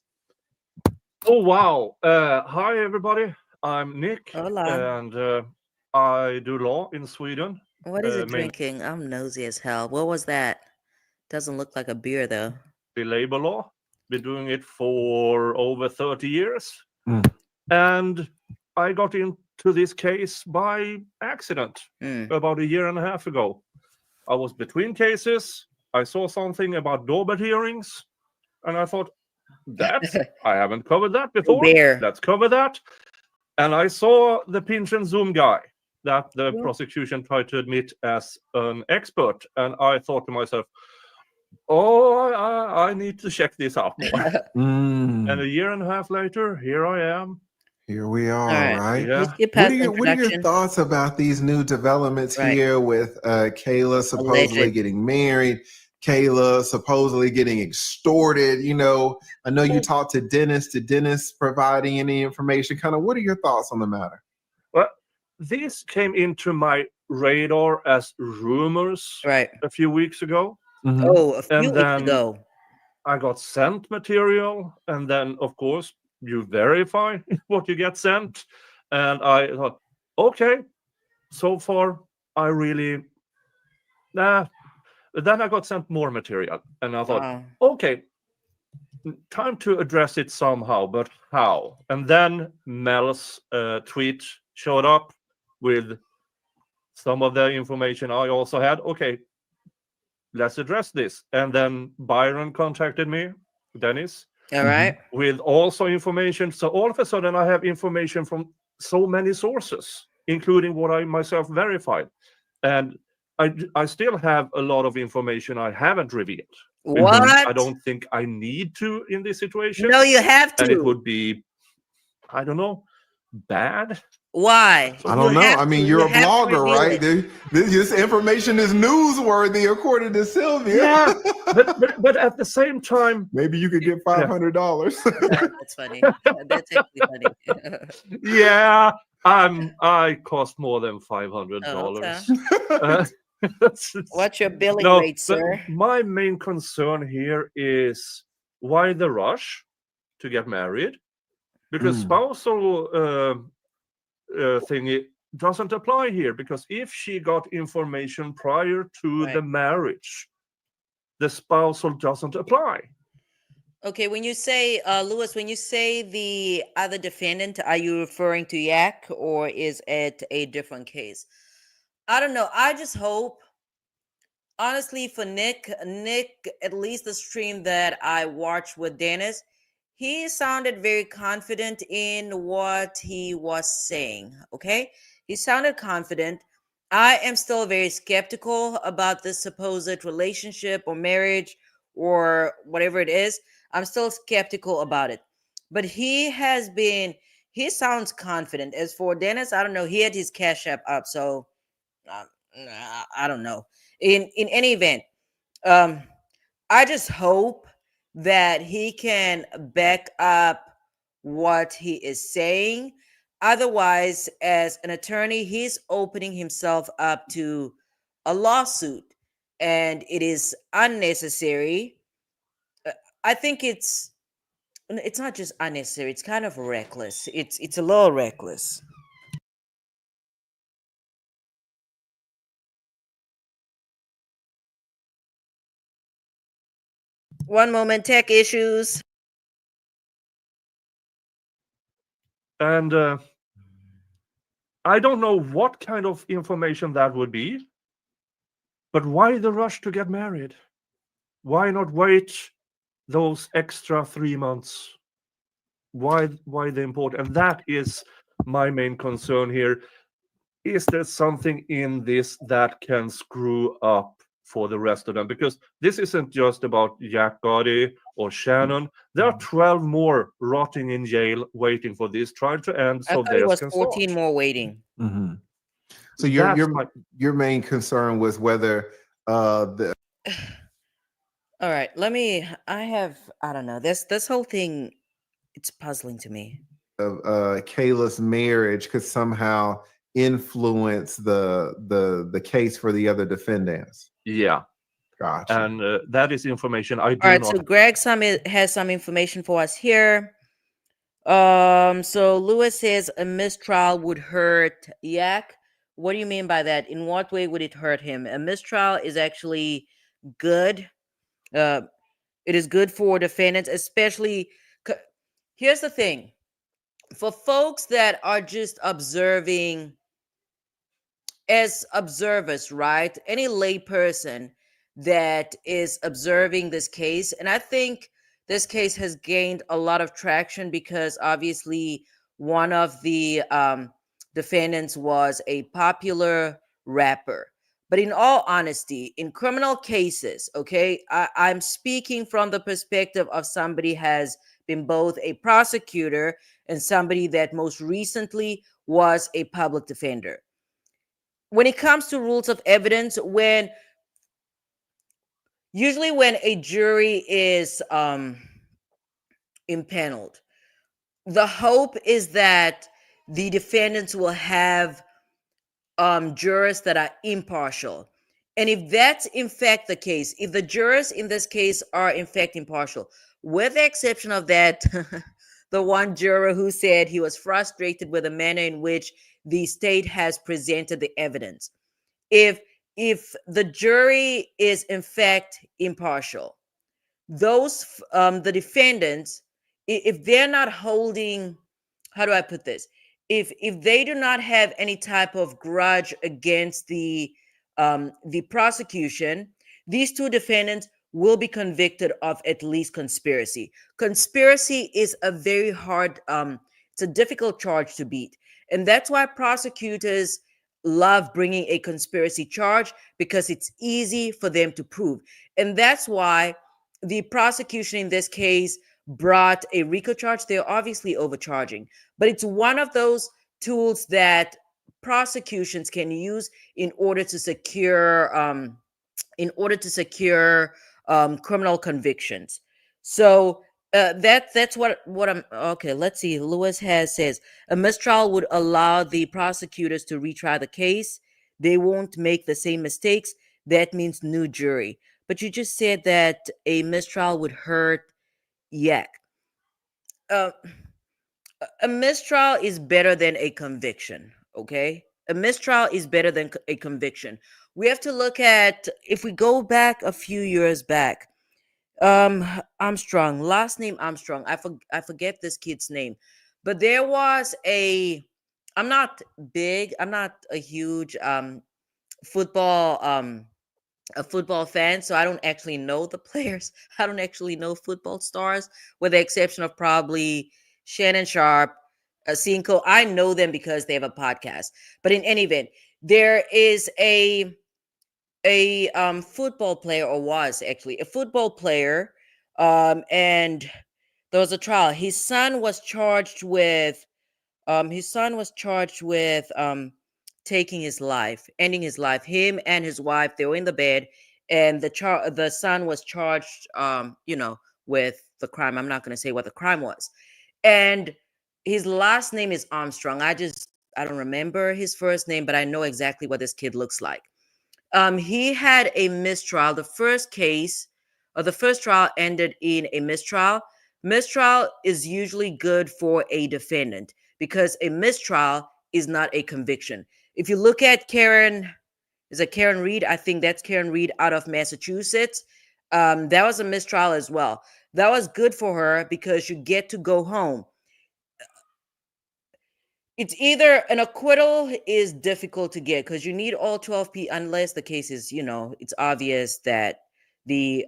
[SPEAKER 6] Oh, wow. Hi, everybody. I'm Nick.
[SPEAKER 1] Hola.
[SPEAKER 6] And I do law in Sweden.
[SPEAKER 1] What is it drinking? I'm nosy as hell. What was that? Doesn't look like a beer, though.
[SPEAKER 6] The labor law. Been doing it for over 30 years. And I got into this case by accident about a year and a half ago. I was between cases. I saw something about doorbell hearings, and I thought, I haven't covered that before. Let's cover that. And I saw the pinch and zoom guy that the prosecution tried to admit as an expert. And I thought to myself, I need to check this out more. And a year and a half later, here I am.
[SPEAKER 2] Here we are, right?
[SPEAKER 6] Yeah.
[SPEAKER 2] What are your thoughts about these new developments here with KAYLA supposedly getting married, KAYLA supposedly getting extorted? I know you talked to Dennis providing any information. Kind of, what are your thoughts on the matter?
[SPEAKER 6] Well, this came into my radar as rumors a few weeks ago.
[SPEAKER 1] Oh, a few weeks ago.
[SPEAKER 6] I got sent material, and then, of course, you verify what you get sent. And I thought, okay, so far, I really... Then I got sent more material, and I thought, okay, time to address it somehow, but how? And then Mel's tweet showed up with some of the information I also had. Okay, let's address this. And then Byron contacted me, Dennis.
[SPEAKER 1] All right.
[SPEAKER 6] With also information. So all of a sudden I have information from so many sources, including what I myself verified. And I still have a lot of information I haven't revealed.
[SPEAKER 1] What?
[SPEAKER 6] I don't think I need to in this situation.
[SPEAKER 1] No, you have to.
[SPEAKER 6] And it would be, I don't know, bad.
[SPEAKER 1] Why?
[SPEAKER 2] I don't know. I mean, you're a blogger, right? This information is newsworthy, according to Sylvia.
[SPEAKER 6] Yeah, but at the same time,
[SPEAKER 2] maybe you could get $500.
[SPEAKER 1] That's funny. That's actually funny.
[SPEAKER 6] Yeah, I cost more than $500.
[SPEAKER 1] What's your billing rate, sir?
[SPEAKER 6] My main concern here is why the rush to get married, because spousal thing it doesn't apply here, because if she got information prior to the marriage, the spousal doesn't apply.
[SPEAKER 1] Okay, when you say Lewis, when you say the other defendant, are you referring to Yak, or is it a different case? I don't know. I just hope, honestly, for Nick, at least the stream that I watched with Dennis, he sounded very confident in what he was saying, okay? He sounded confident. I am still very skeptical about this supposed relationship or marriage or whatever it is. I'm still skeptical about it. But he sounds confident. As for Dennis, I don't know. He had his Cash App up, so uh, I don't know. In any event, um, I just hope that he can back up what he is saying. Otherwise, as an attorney, he's opening himself up to a lawsuit, and it is unnecessary. Uh, I think it's not just unnecessary, it's kind of reckless. It's a little reckless. One moment, tech issues.
[SPEAKER 6] And I don't know what kind of information that would be, but why the rush to get married? Why not wait those extra 3 months? Why the important? And that is my main concern here. Is there something in this that can screw up for the rest of them? Because this isn't just about Jack Gotti or Shannon. There are 12 more rotting in jail waiting for this trial to end
[SPEAKER 1] I
[SPEAKER 6] so
[SPEAKER 1] thought it
[SPEAKER 6] theirs
[SPEAKER 1] was
[SPEAKER 6] can
[SPEAKER 1] 14
[SPEAKER 6] start.
[SPEAKER 1] more waiting.
[SPEAKER 2] Mm-hmm. So
[SPEAKER 6] That's my...
[SPEAKER 2] your main concern was whether the
[SPEAKER 1] All right, I don't know. This whole thing, it's puzzling to me.
[SPEAKER 2] of KAYLA's marriage could somehow influence the case for the other defendants.
[SPEAKER 6] Yeah.
[SPEAKER 2] Gotcha.
[SPEAKER 6] And that is information I do
[SPEAKER 1] All right,
[SPEAKER 6] not.
[SPEAKER 1] so Greg has some information for us here. So Lewis says a mistrial would hurt Yak. What do you mean by that? In what way would it hurt him? A mistrial is actually good. Uh, it is good for defendants, especially. Here's the thing: for folks that are just observing as observers, right? Any lay person that is observing this case, and I think this case has gained a lot of traction because obviously one of the defendants was a popular rapper. But in all honesty, in criminal cases, okay, I'm speaking from the perspective of somebody has been both a prosecutor and somebody that most recently was a public defender. When it comes to rules of evidence, usually when a jury is impaneled, the hope is that the defendants will have jurors that are impartial. And if that's in fact the case, if the jurors in this case are in fact impartial, with the exception of that, the one juror who said he was frustrated with the manner in which the state has presented the evidence. If the jury is in fact impartial, those the defendants, if they're not holding, how do I put this, if they do not have any type of grudge against the prosecution, these two defendants will be convicted of at least conspiracy. Conspiracy is a very hard it's a difficult charge to beat, and that's why prosecutors love bringing a conspiracy charge, because it's easy for them to prove. And that's why the prosecution in this case brought a RICO charge. They're obviously overcharging, but it's one of those tools that prosecutions can use in order to secure criminal convictions. So that's what I'm okay. Let's see. Lewis has says a mistrial would allow the prosecutors to retry the case. They won't make the same mistakes. That means new jury. But you just said that a mistrial would hurt Yak. Uh, a mistrial is better than a conviction. Okay, a mistrial is better than a conviction. We have to look at, if we go back a few years back, Armstrong, last name Armstrong, I forget this kid's name, but there was I'm not big, I'm not a huge football a football fan, so I don't actually know the players. I don't actually know football stars, with the exception of probably Shannon Sharp, Cinco. I know them because they have a podcast. But in any event, there is a football player, or was actually a football player, and there was a trial. His son was charged with taking his life, ending his life. Him and his wife, they were in the bed, and the son was charged, with the crime. I'm not going to say what the crime was, and his last name is Armstrong. I don't remember his first name, but I know exactly what this kid looks like. He had a mistrial. The first trial ended in a mistrial. Mistrial is usually good for a defendant because a mistrial is not a conviction. If you look at is it Karen Reed? I think that's Karen Reed out of Massachusetts. That was a mistrial as well. That was good for her because you get to go home. It's either an acquittal is difficult to get because you need all 12 people, unless the case is, it's obvious that the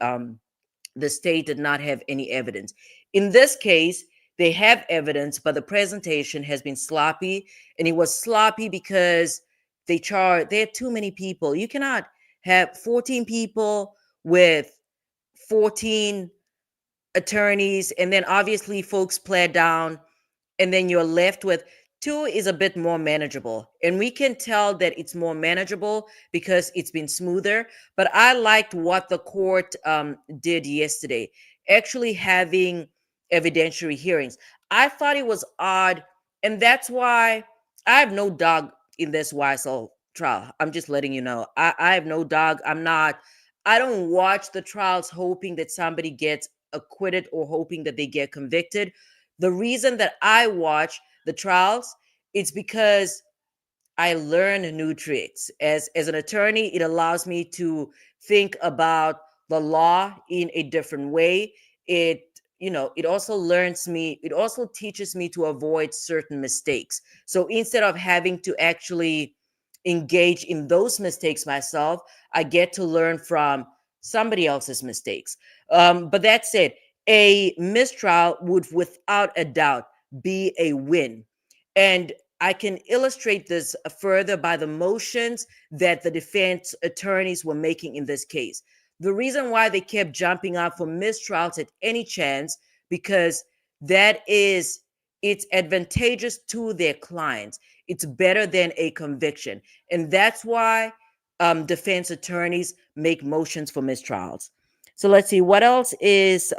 [SPEAKER 1] state did not have any evidence. In this case, they have evidence, but the presentation has been sloppy, and it was sloppy because they had too many people. You cannot have 14 people with 14 attorneys, and then obviously folks pled down, and then you're left with two is a bit more manageable. And we can tell that it's more manageable because it's been smoother. But I liked what the court did yesterday, actually having evidentiary hearings. I thought it was odd. And that's why I have no dog in this YSL trial. I'm just letting you know. I have no dog. I don't watch the trials hoping that somebody gets acquitted or hoping that they get convicted. The reason that I watch the trials, it's because I learn new tricks. As an attorney, it allows me to think about the law in a different way. It also teaches me to avoid certain mistakes. So instead of having to actually engage in those mistakes myself, I get to learn from somebody else's mistakes. But that said, a mistrial would without a doubt be a win. And I can illustrate this further by the motions that the defense attorneys were making in this case. The reason why they kept jumping up for mistrials at any chance, because it's advantageous to their clients. It's better than a conviction. And that's why defense attorneys make motions for mistrials. So let's see, what else is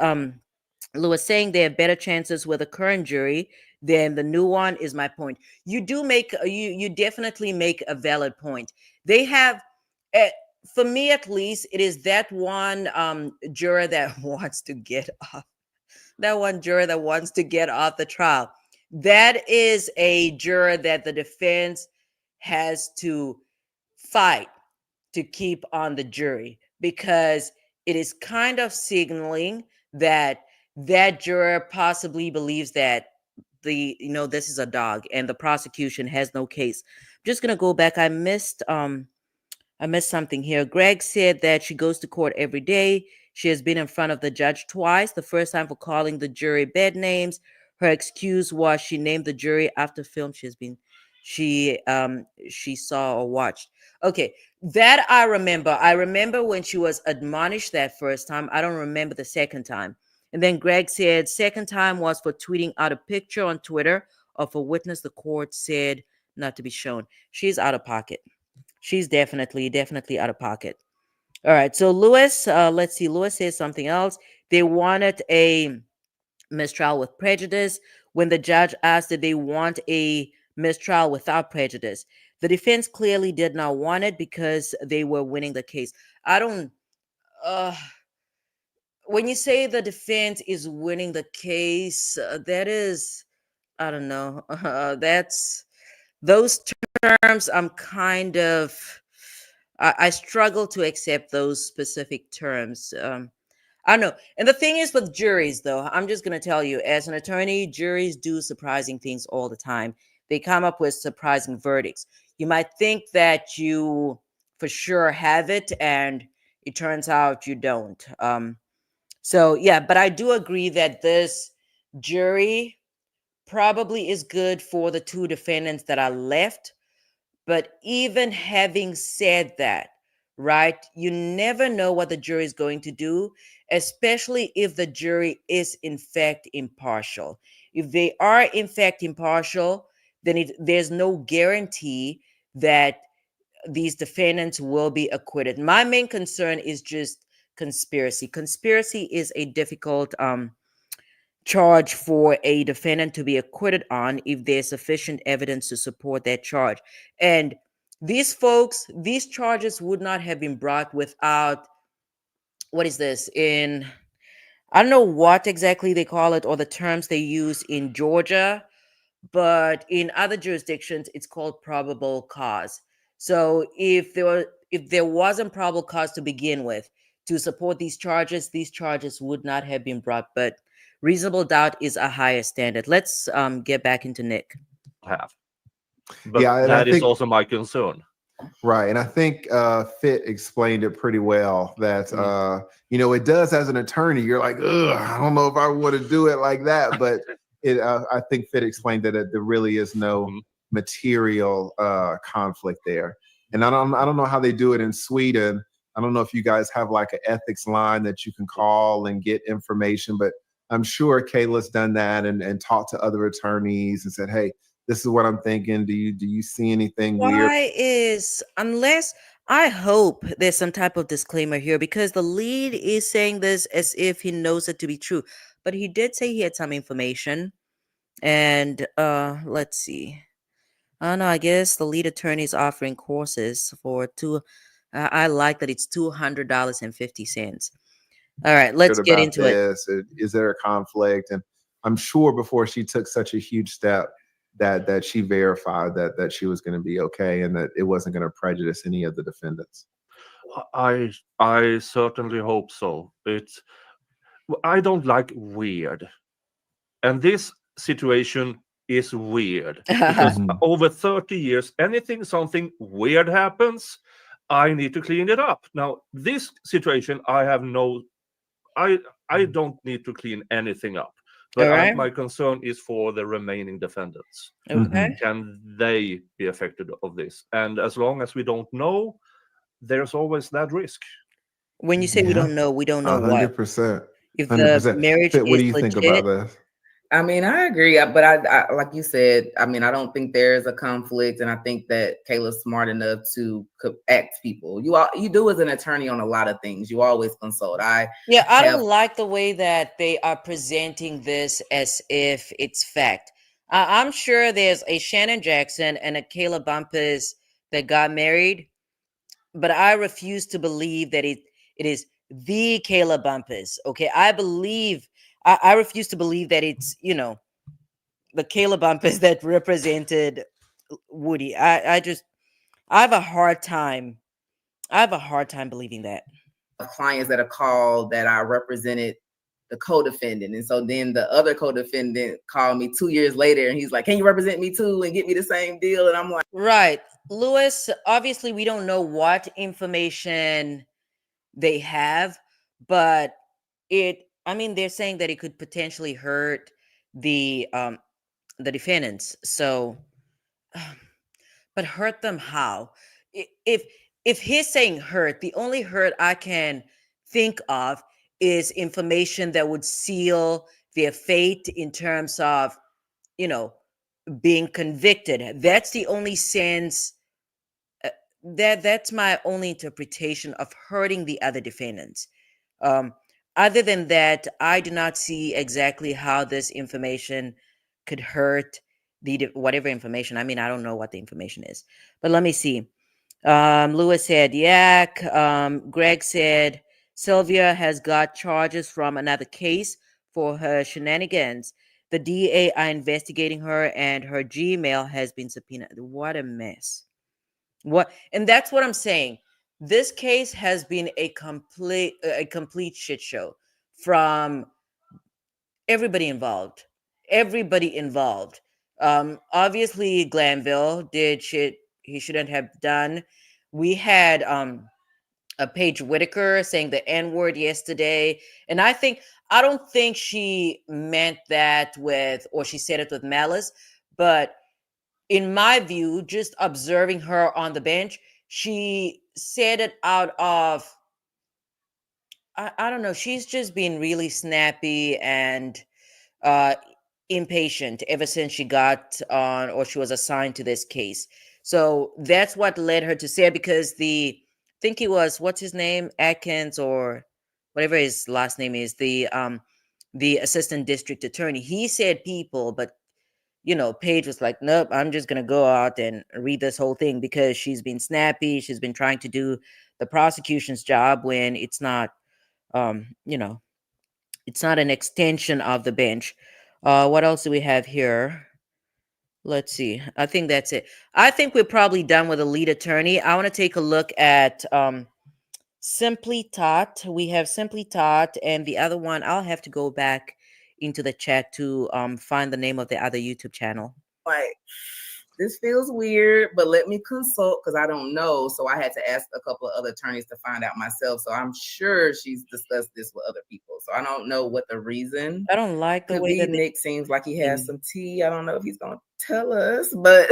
[SPEAKER 1] Lewis saying? They have better chances with a current jury than the new one, is my point. You definitely make a valid point. They have, for me at least, it is that one juror that wants to get off. That one juror that wants to get off the trial. That is a juror that the defense has to fight to keep on the jury, because it is kind of signaling that that juror possibly believes that this is a dog and the prosecution has no case. I'm just going to go back. I missed something here. Greg said that she goes to court every day. She has been in front of the judge twice. The first time for calling the jury bad names. Her excuse was she named the jury after film she saw or watched. Okay, that I remember. I remember when she was admonished that first time. I don't remember the second time. And then Greg said second time was for tweeting out a picture on Twitter of a witness the court said not to be shown. She's out of pocket. She's definitely out of pocket. All right. So Lewis, let's see. Lewis says something else. They wanted a mistrial with prejudice. When the judge asked, did they want a mistrial without prejudice? The defense clearly did not want it because they were winning the case. When you say the defense is winning the case, that is, I don't know. Those terms, I'm kind of, I struggle to accept those specific terms. I don't know. And the thing is with juries, though, I'm just going to tell you, as an attorney, juries do surprising things all the time. They come up with surprising verdicts. You might think that you for sure have it, and it turns out you don't. So, yeah, but I do agree that this jury probably is good for the two defendants that are left. But even having said that, right, you never know what the jury is going to do, especially if the jury is in fact impartial. If they are in fact impartial, then there's no guarantee that these defendants will be acquitted. My main concern is just conspiracy. Conspiracy is a difficult charge for a defendant to be acquitted on if there's sufficient evidence to support that charge. And these folks, these charges would not have been brought without, what is this? I don't know what exactly they call it or the terms they use in Georgia, but in other jurisdictions, it's called probable cause. So if there wasn't probable cause to begin with to support these charges would not have been brought. But reasonable doubt is a higher standard. Let's get back into Nick.
[SPEAKER 6] But yeah, that is also my concern.
[SPEAKER 2] Right. And I think Fit explained it pretty well that, it does as an attorney, you're like, ugh, I don't know if I want to do it like that. But I think Fit explained that there really is no material conflict there. And I don't know how they do it in Sweden. I don't know if you guys have like an ethics line that you can call and get information, but I'm sure KAYLA's done that and talked to other attorneys and said, hey, this is what I'm thinking. Do you see anything weird?
[SPEAKER 1] Unless I hope there's some type of disclaimer here, because the lead is saying this as if he knows it to be true. But he did say he had some information. And let's see. Oh no, I guess the lead attorney is offering courses for I like that it's $200.50. All right, let's get into it.
[SPEAKER 2] Is there a conflict? And I'm sure before she took such a huge step that she verified that she was going to be okay and that it wasn't going to prejudice any of the defendants.
[SPEAKER 6] I certainly hope so. I don't like weird, and this situation is weird because over 30 years, something weird happens, I need to clean it up. Now, this situation, I don't need to clean anything up. But my concern is for the remaining defendants.
[SPEAKER 1] Okay.
[SPEAKER 6] Can they be affected of this? And as long as we don't know, there's always that risk.
[SPEAKER 1] When you say we don't know
[SPEAKER 2] 100%.
[SPEAKER 1] If the marriage is
[SPEAKER 2] what do you think about this?
[SPEAKER 3] I mean, I agree, but I like you said, I mean, I don't think there's a conflict, and I think that KAYLA's smart enough to act people. You do as an attorney on a lot of things. You always consult. I
[SPEAKER 1] don't like the way that they are presenting this as if it's fact. I'm sure there's a Shannon Jackson and a KAYLA Bumpus that got married, but I refuse to believe that it is the KAYLA Bumpus. Okay, I refuse to believe that it's, the KAYLA Bumpus that represented Woody. I have a hard time believing that.
[SPEAKER 3] Clients that are called that I represented the co-defendant. And so then the other co-defendant called me 2 years later and he's like, can you represent me too and get me the same deal? And I'm like,
[SPEAKER 1] right. Lewis, obviously we don't know what information they have, but they're saying that it could potentially hurt the defendants. So, but hurt them how? If he's saying hurt, the only hurt I can think of is information that would seal their fate in terms of, being convicted. That's the only sense. That's my only interpretation of hurting the other defendants. Other than that, I do not see exactly how this information could hurt whatever information. I mean, I don't know what the information is, but let me see. Lewis said, Greg said, Sylvia has got charges from another case for her shenanigans. The DA are investigating her and her Gmail has been subpoenaed. What a mess. And that's what I'm saying. This case has been a complete shit show from everybody involved. Obviously Glanville did shit he shouldn't have done. We had a PAIGE WHITAKER saying the N-word yesterday, and I don't think she meant that or she said it with malice, but in my view, just observing her on the bench, she said it out of, I don't know, she's just been really snappy and uh, impatient ever since she got on or she was assigned to this case. So that's what led her to say it, because I think he was, what's his name, Atkins or whatever his last name is, the assistant district attorney. He said people, but Paige was like, nope, I'm just gonna go out and read this whole thing because she's been snappy. She's been trying to do the prosecution's job when it's not, um, you know, it's not an extension of the bench. What else do we have here? Let's see. I think that's it. I think we're probably done with the lead attorney. I want to take a look at Simply Tot. We have Simply Tot, and the other one, I'll have to go back into the chat to find the name of the other YouTube channel.
[SPEAKER 3] Like, this feels weird, but let me consult because I don't know. So I had to ask a couple of other attorneys to find out myself. So I'm sure she's discussed this with other people. So I don't know what the reason.
[SPEAKER 1] I don't like the way that
[SPEAKER 3] Nick seems like he has some tea. I don't know if he's gonna tell us, but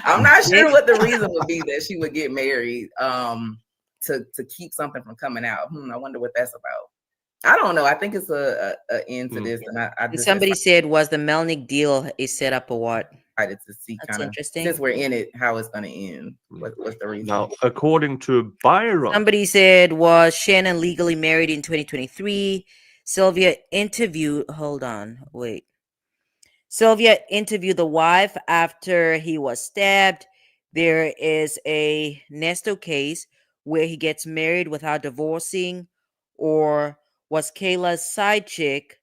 [SPEAKER 3] I'm not sure what the reason would be that she would get married to keep something from coming out. I wonder what that's about. I don't know. I think it's a end to this. And
[SPEAKER 1] somebody said, was the Melnick deal a setup or what?
[SPEAKER 3] To see kind of interesting. Since we're in it, how it's going to end. What's the reason?
[SPEAKER 6] Now, according to Byron,
[SPEAKER 1] somebody said, was Shannon legally married in 2023? Sylvia interviewed. Hold on, wait. Sylvia interviewed the wife after he was stabbed. There is a Nesto case where he gets married without divorcing, or was KAYLA's side chick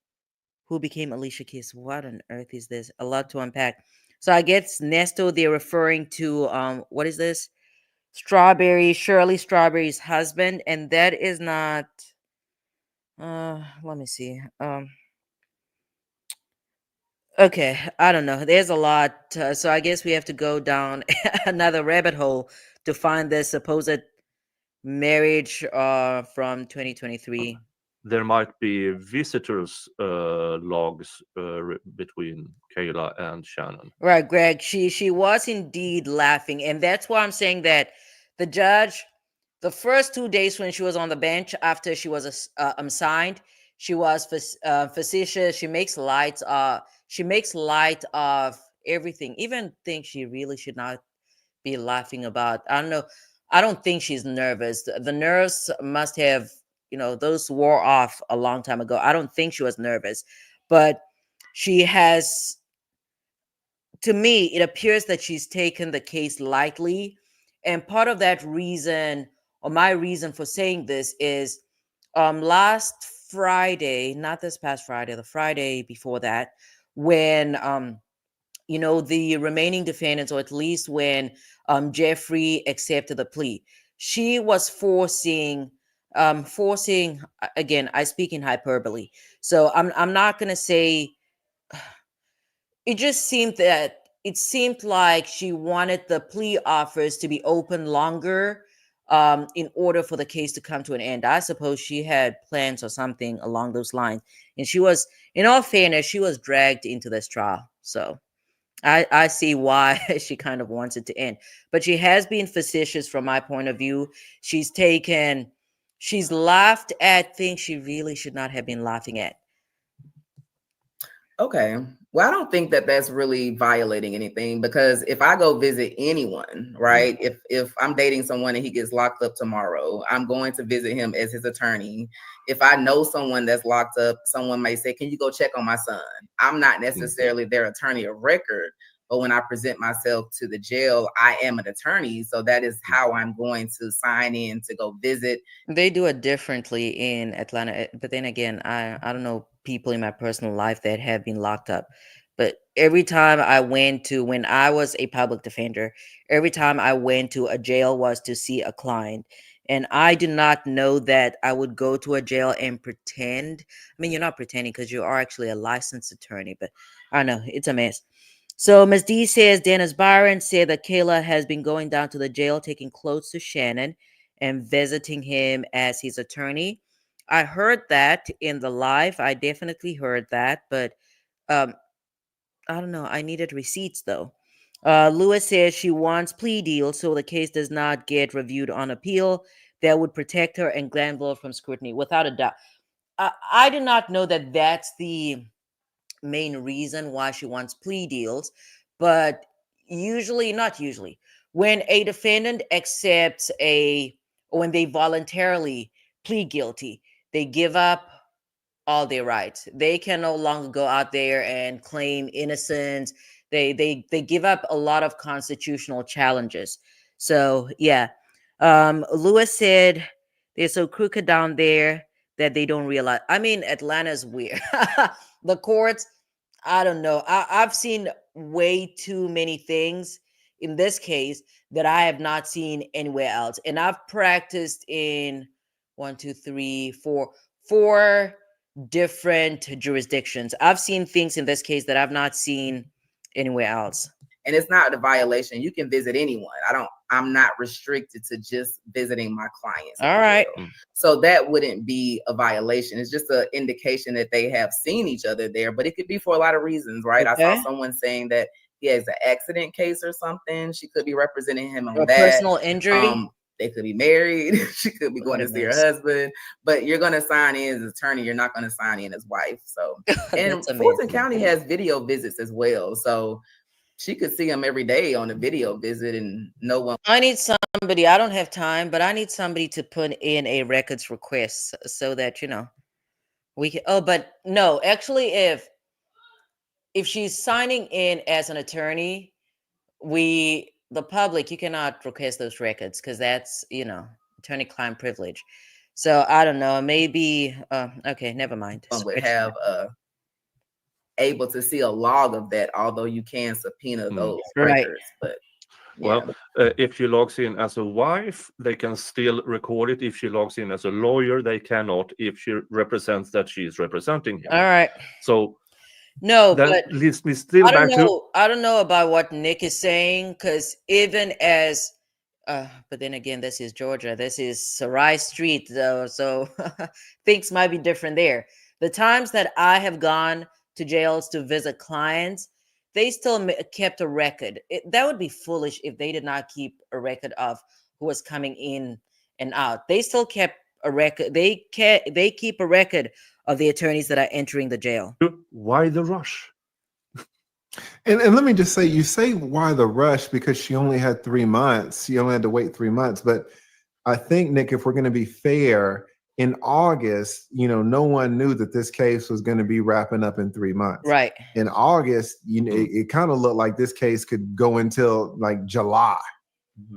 [SPEAKER 1] who became Alicia Keys. What on earth is this? A lot to unpack. So I guess Nesto, they're referring to what is this? Shirley Strawberry's husband, and that is not let me see. Okay, I don't know. There's a lot, so I guess we have to go down another rabbit hole to find this supposed marriage from 2023.
[SPEAKER 6] There might be visitors logs between KAYLA and Shannon.
[SPEAKER 1] Right, Greg. She was indeed laughing, and that's why I'm saying that the judge, the first 2 days when she was on the bench after she was signed, she was facetious. She makes light. She makes light of everything, even things she really should not be laughing about. I don't know. I don't think she's nervous. The nerves must have, those wore off a long time ago. I don't think she was nervous, but she has, to me, it appears that she's taken the case lightly. And part of that reason, or my reason for saying this, is last Friday, not this past Friday, the Friday before that, when the remaining defendants, or at least when Jeffrey accepted the plea, she was forcing, again, I speak in hyperbole, so I'm not gonna say, it just seemed like she wanted the plea offers to be open longer in order for the case to come to an end. I suppose she had plans or something along those lines, and she was, in all fairness, she was dragged into this trial, so I see why she kind of wants it to end. But she has been facetious from my point of view. She's laughed at things she really should not have been laughing at.
[SPEAKER 3] Okay. Well, I don't think that that's really violating anything, because if I go visit anyone, right, if I'm dating someone and he gets locked up tomorrow, I'm going to visit him as his attorney. If I know someone that's locked up, someone may say, can you go check on my son? I'm not necessarily their attorney of record, but when I present myself to the jail, I am an attorney. So that is how I'm going to sign in to go visit.
[SPEAKER 1] They do it differently in Atlanta. But then again, I don't know people in my personal life that have been locked up. But every time when I was a public defender, every time I went to a jail was to see a client. And I did not know that I would go to a jail and pretend. I mean, you're not pretending because you are actually a licensed attorney, but I don't know, it's a mess. So Ms. D says, Dennis Byron said that KAYLA has been going down to the jail, taking clothes to Shannon and visiting him as his attorney. I heard that in the live. I definitely heard that, but I don't know. I needed receipts though. Lewis says she wants plea deals so the case does not get reviewed on appeal. That would protect her and Glanville from scrutiny, without a doubt. I do not know that that's the main reason why she wants plea deals, but not usually, when a defendant accepts when they voluntarily plead guilty, they give up all their rights. They can no longer go out there and claim innocence. They give up a lot of constitutional challenges. So yeah, Lewis said they're so crooked down there that they don't realize. I mean, Atlanta's weird. The courts, I don't know. I've seen way too many things in this case that I have not seen anywhere else, and I've practiced in four different jurisdictions. I've seen things in this case that I've not seen anywhere else.
[SPEAKER 3] And it's not a violation. You can visit anyone. I'm not restricted to just visiting my clients.
[SPEAKER 1] All right.
[SPEAKER 3] So that wouldn't be a violation. It's just an indication that they have seen each other there, but it could be for a lot of reasons, right?
[SPEAKER 1] Okay.
[SPEAKER 3] I saw someone saying that he has an accident case or something. She could be representing him on that.
[SPEAKER 1] Personal injury.
[SPEAKER 3] They could be married. She could be going to see her husband, but you're going to sign in as attorney. You're not going to sign in as wife. So, and Fulton County has video visits as well. So she could see him every day on a video visit and no one.
[SPEAKER 1] I need somebody. I don't have time, but I need somebody to put in a records request so that, we can. Oh, but no, actually, if she's signing in as an attorney, the public, you cannot request those records because that's, attorney-client privilege. So I don't know. Maybe. Okay, never mind.
[SPEAKER 3] Would have able to see a log of that, although you can subpoena those records. But
[SPEAKER 6] well, if she logs in as a wife, they can still record it. If she logs in as a lawyer, they cannot. If she represents that she is representing him.
[SPEAKER 1] All right.
[SPEAKER 6] So.
[SPEAKER 1] No,
[SPEAKER 6] that
[SPEAKER 1] but
[SPEAKER 6] leads me still back to.
[SPEAKER 1] I don't know about what Nick is saying, because even as, but then again, this is Georgia, this is Sarai Street, though, so things might be different there. The times that I have gone to jails to visit clients, they still kept a record. That would be foolish if they did not keep a record of who was coming in and out. They still kept a record. They keep a record of the attorneys that are entering the jail.
[SPEAKER 6] Why the rush?
[SPEAKER 2] And let me just say, you say why the rush because she only had 3 months. She only had to wait 3 months. But I think, Nick, if we're going to be fair, in August, no one knew that this case was going to be wrapping up in 3 months.
[SPEAKER 1] Right.
[SPEAKER 2] In August, it kind of looked like this case could go until like July.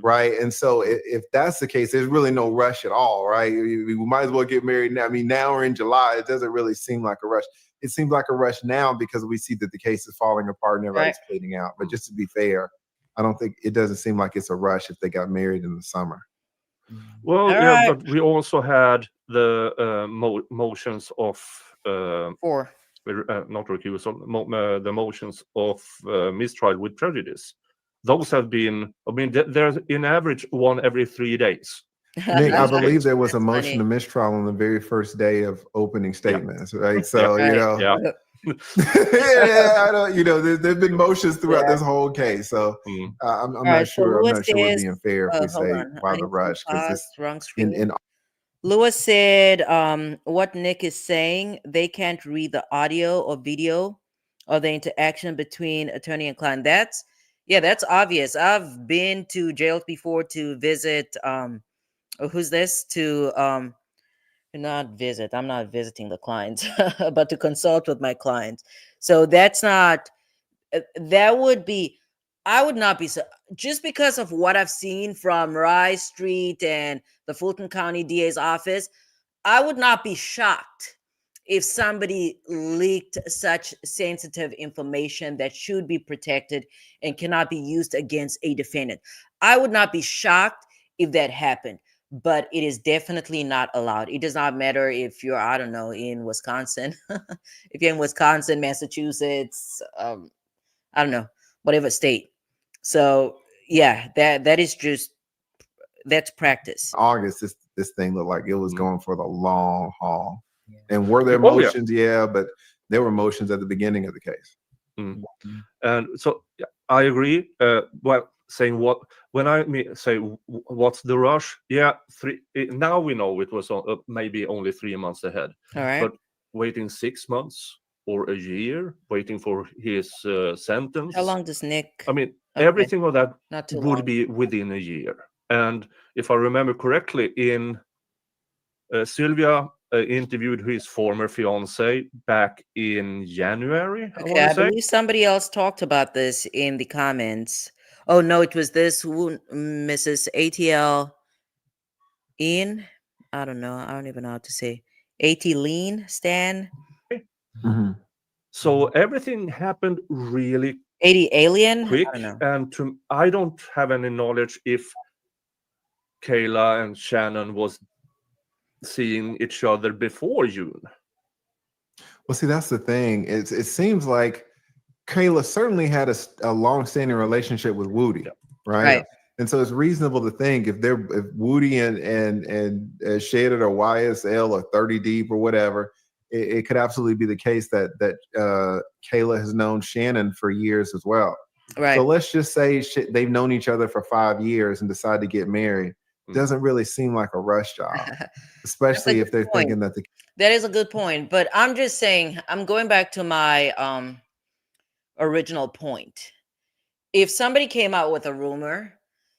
[SPEAKER 2] Right. And so if that's the case, there's really no rush at all. Right. We might as well get married now. I mean, now we're in July. It doesn't really seem like a rush. It seems like a rush now because we see that the case is falling apart and everybody's pleading out. But just to be fair, I don't think it doesn't seem like it's a rush if they got married in the summer.
[SPEAKER 6] Well, but we also had the motions of not recusal, the motions of mistrial with prejudice. Those have been, there's in average one every 3 days.
[SPEAKER 2] Nick, I believe there was a motion to mistrial on the very first day of opening statements, right? So,
[SPEAKER 6] Yeah.
[SPEAKER 2] I don't, there've been motions throughout this whole case. So I'm not sure. I'm not sure we're being fair if we say why the rush. Because
[SPEAKER 1] Lewis said, what Nick is saying, they can't read the audio or video or the interaction between attorney and client. That's obvious. I've been to jails before to visit, who's this? Not visit. I'm not visiting the clients, but to consult with my clients. So that's not, I would not be, just because of what I've seen from Rice Street and the Fulton County DA's office, I would not be shocked if somebody leaked such sensitive information that should be protected and cannot be used against a defendant. I would not be shocked if that happened, but it is definitely not allowed. It does not matter if you're, I don't know, in Wisconsin, if you're in Wisconsin, Massachusetts, I don't know, whatever state. So yeah, that is just, that's practice.
[SPEAKER 2] August, this thing looked like it was going for the long haul. And were there motions? Yeah, but there were motions at the beginning of the case.
[SPEAKER 6] And so I agree. Well, saying what when I say what's the rush? Yeah, now we know it was maybe only 3 months ahead.
[SPEAKER 1] All right.
[SPEAKER 6] But waiting 6 months or a year, waiting for his sentence.
[SPEAKER 1] How long does Nick?
[SPEAKER 6] I mean,
[SPEAKER 1] Okay.
[SPEAKER 6] everything of that
[SPEAKER 1] Not too
[SPEAKER 6] would
[SPEAKER 1] long.
[SPEAKER 6] be within a year. And if I remember correctly, in Sylvia interviewed his former fiance back in January.
[SPEAKER 1] Okay, I believe somebody else talked about this in the comments. Oh no, it was this Mrs. ATL in. I don't know. I don't even know how to say. AT Lean Stan.
[SPEAKER 2] Mm-hmm.
[SPEAKER 6] So everything happened really
[SPEAKER 1] 80 Alien.
[SPEAKER 6] quick,
[SPEAKER 1] I don't know.
[SPEAKER 6] and I don't have any knowledge if KAYLA and Shannon was seeing each other before June.
[SPEAKER 2] Well, see, that's the thing. It seems like KAYLA certainly had a long-standing relationship with Woody, right? And so it's reasonable to think if Woody and Shaded or YSL or 30 Deep or whatever, it could absolutely be the case that KAYLA has known Shannon for years as well.
[SPEAKER 1] Right.
[SPEAKER 2] So let's just say they've known each other for 5 years and decide to get married. Doesn't really seem like a rush job, especially if they're thinking that
[SPEAKER 1] that is a good point. But I'm just saying, I'm going back to my original point. If somebody came out with a rumor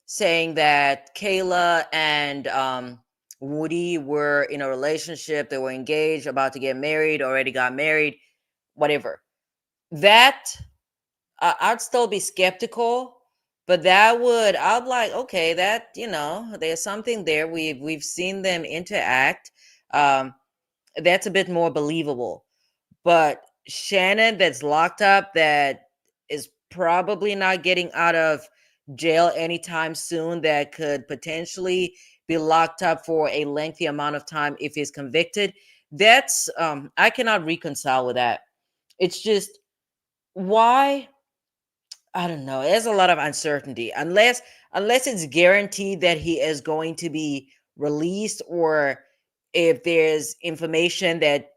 [SPEAKER 1] saying that KAYLA and Woody were in a relationship, they were engaged, about to get married, already got married, whatever, that I'd still be skeptical. But I'd like, okay, that, there's something there. We've seen them interact. That's a bit more believable. But Shannon, that's locked up, that is probably not getting out of jail anytime soon, that could potentially be locked up for a lengthy amount of time if he's convicted. That's I cannot reconcile with that. It's just, why? I don't know. There's a lot of uncertainty unless it's guaranteed that he is going to be released, or if there's information that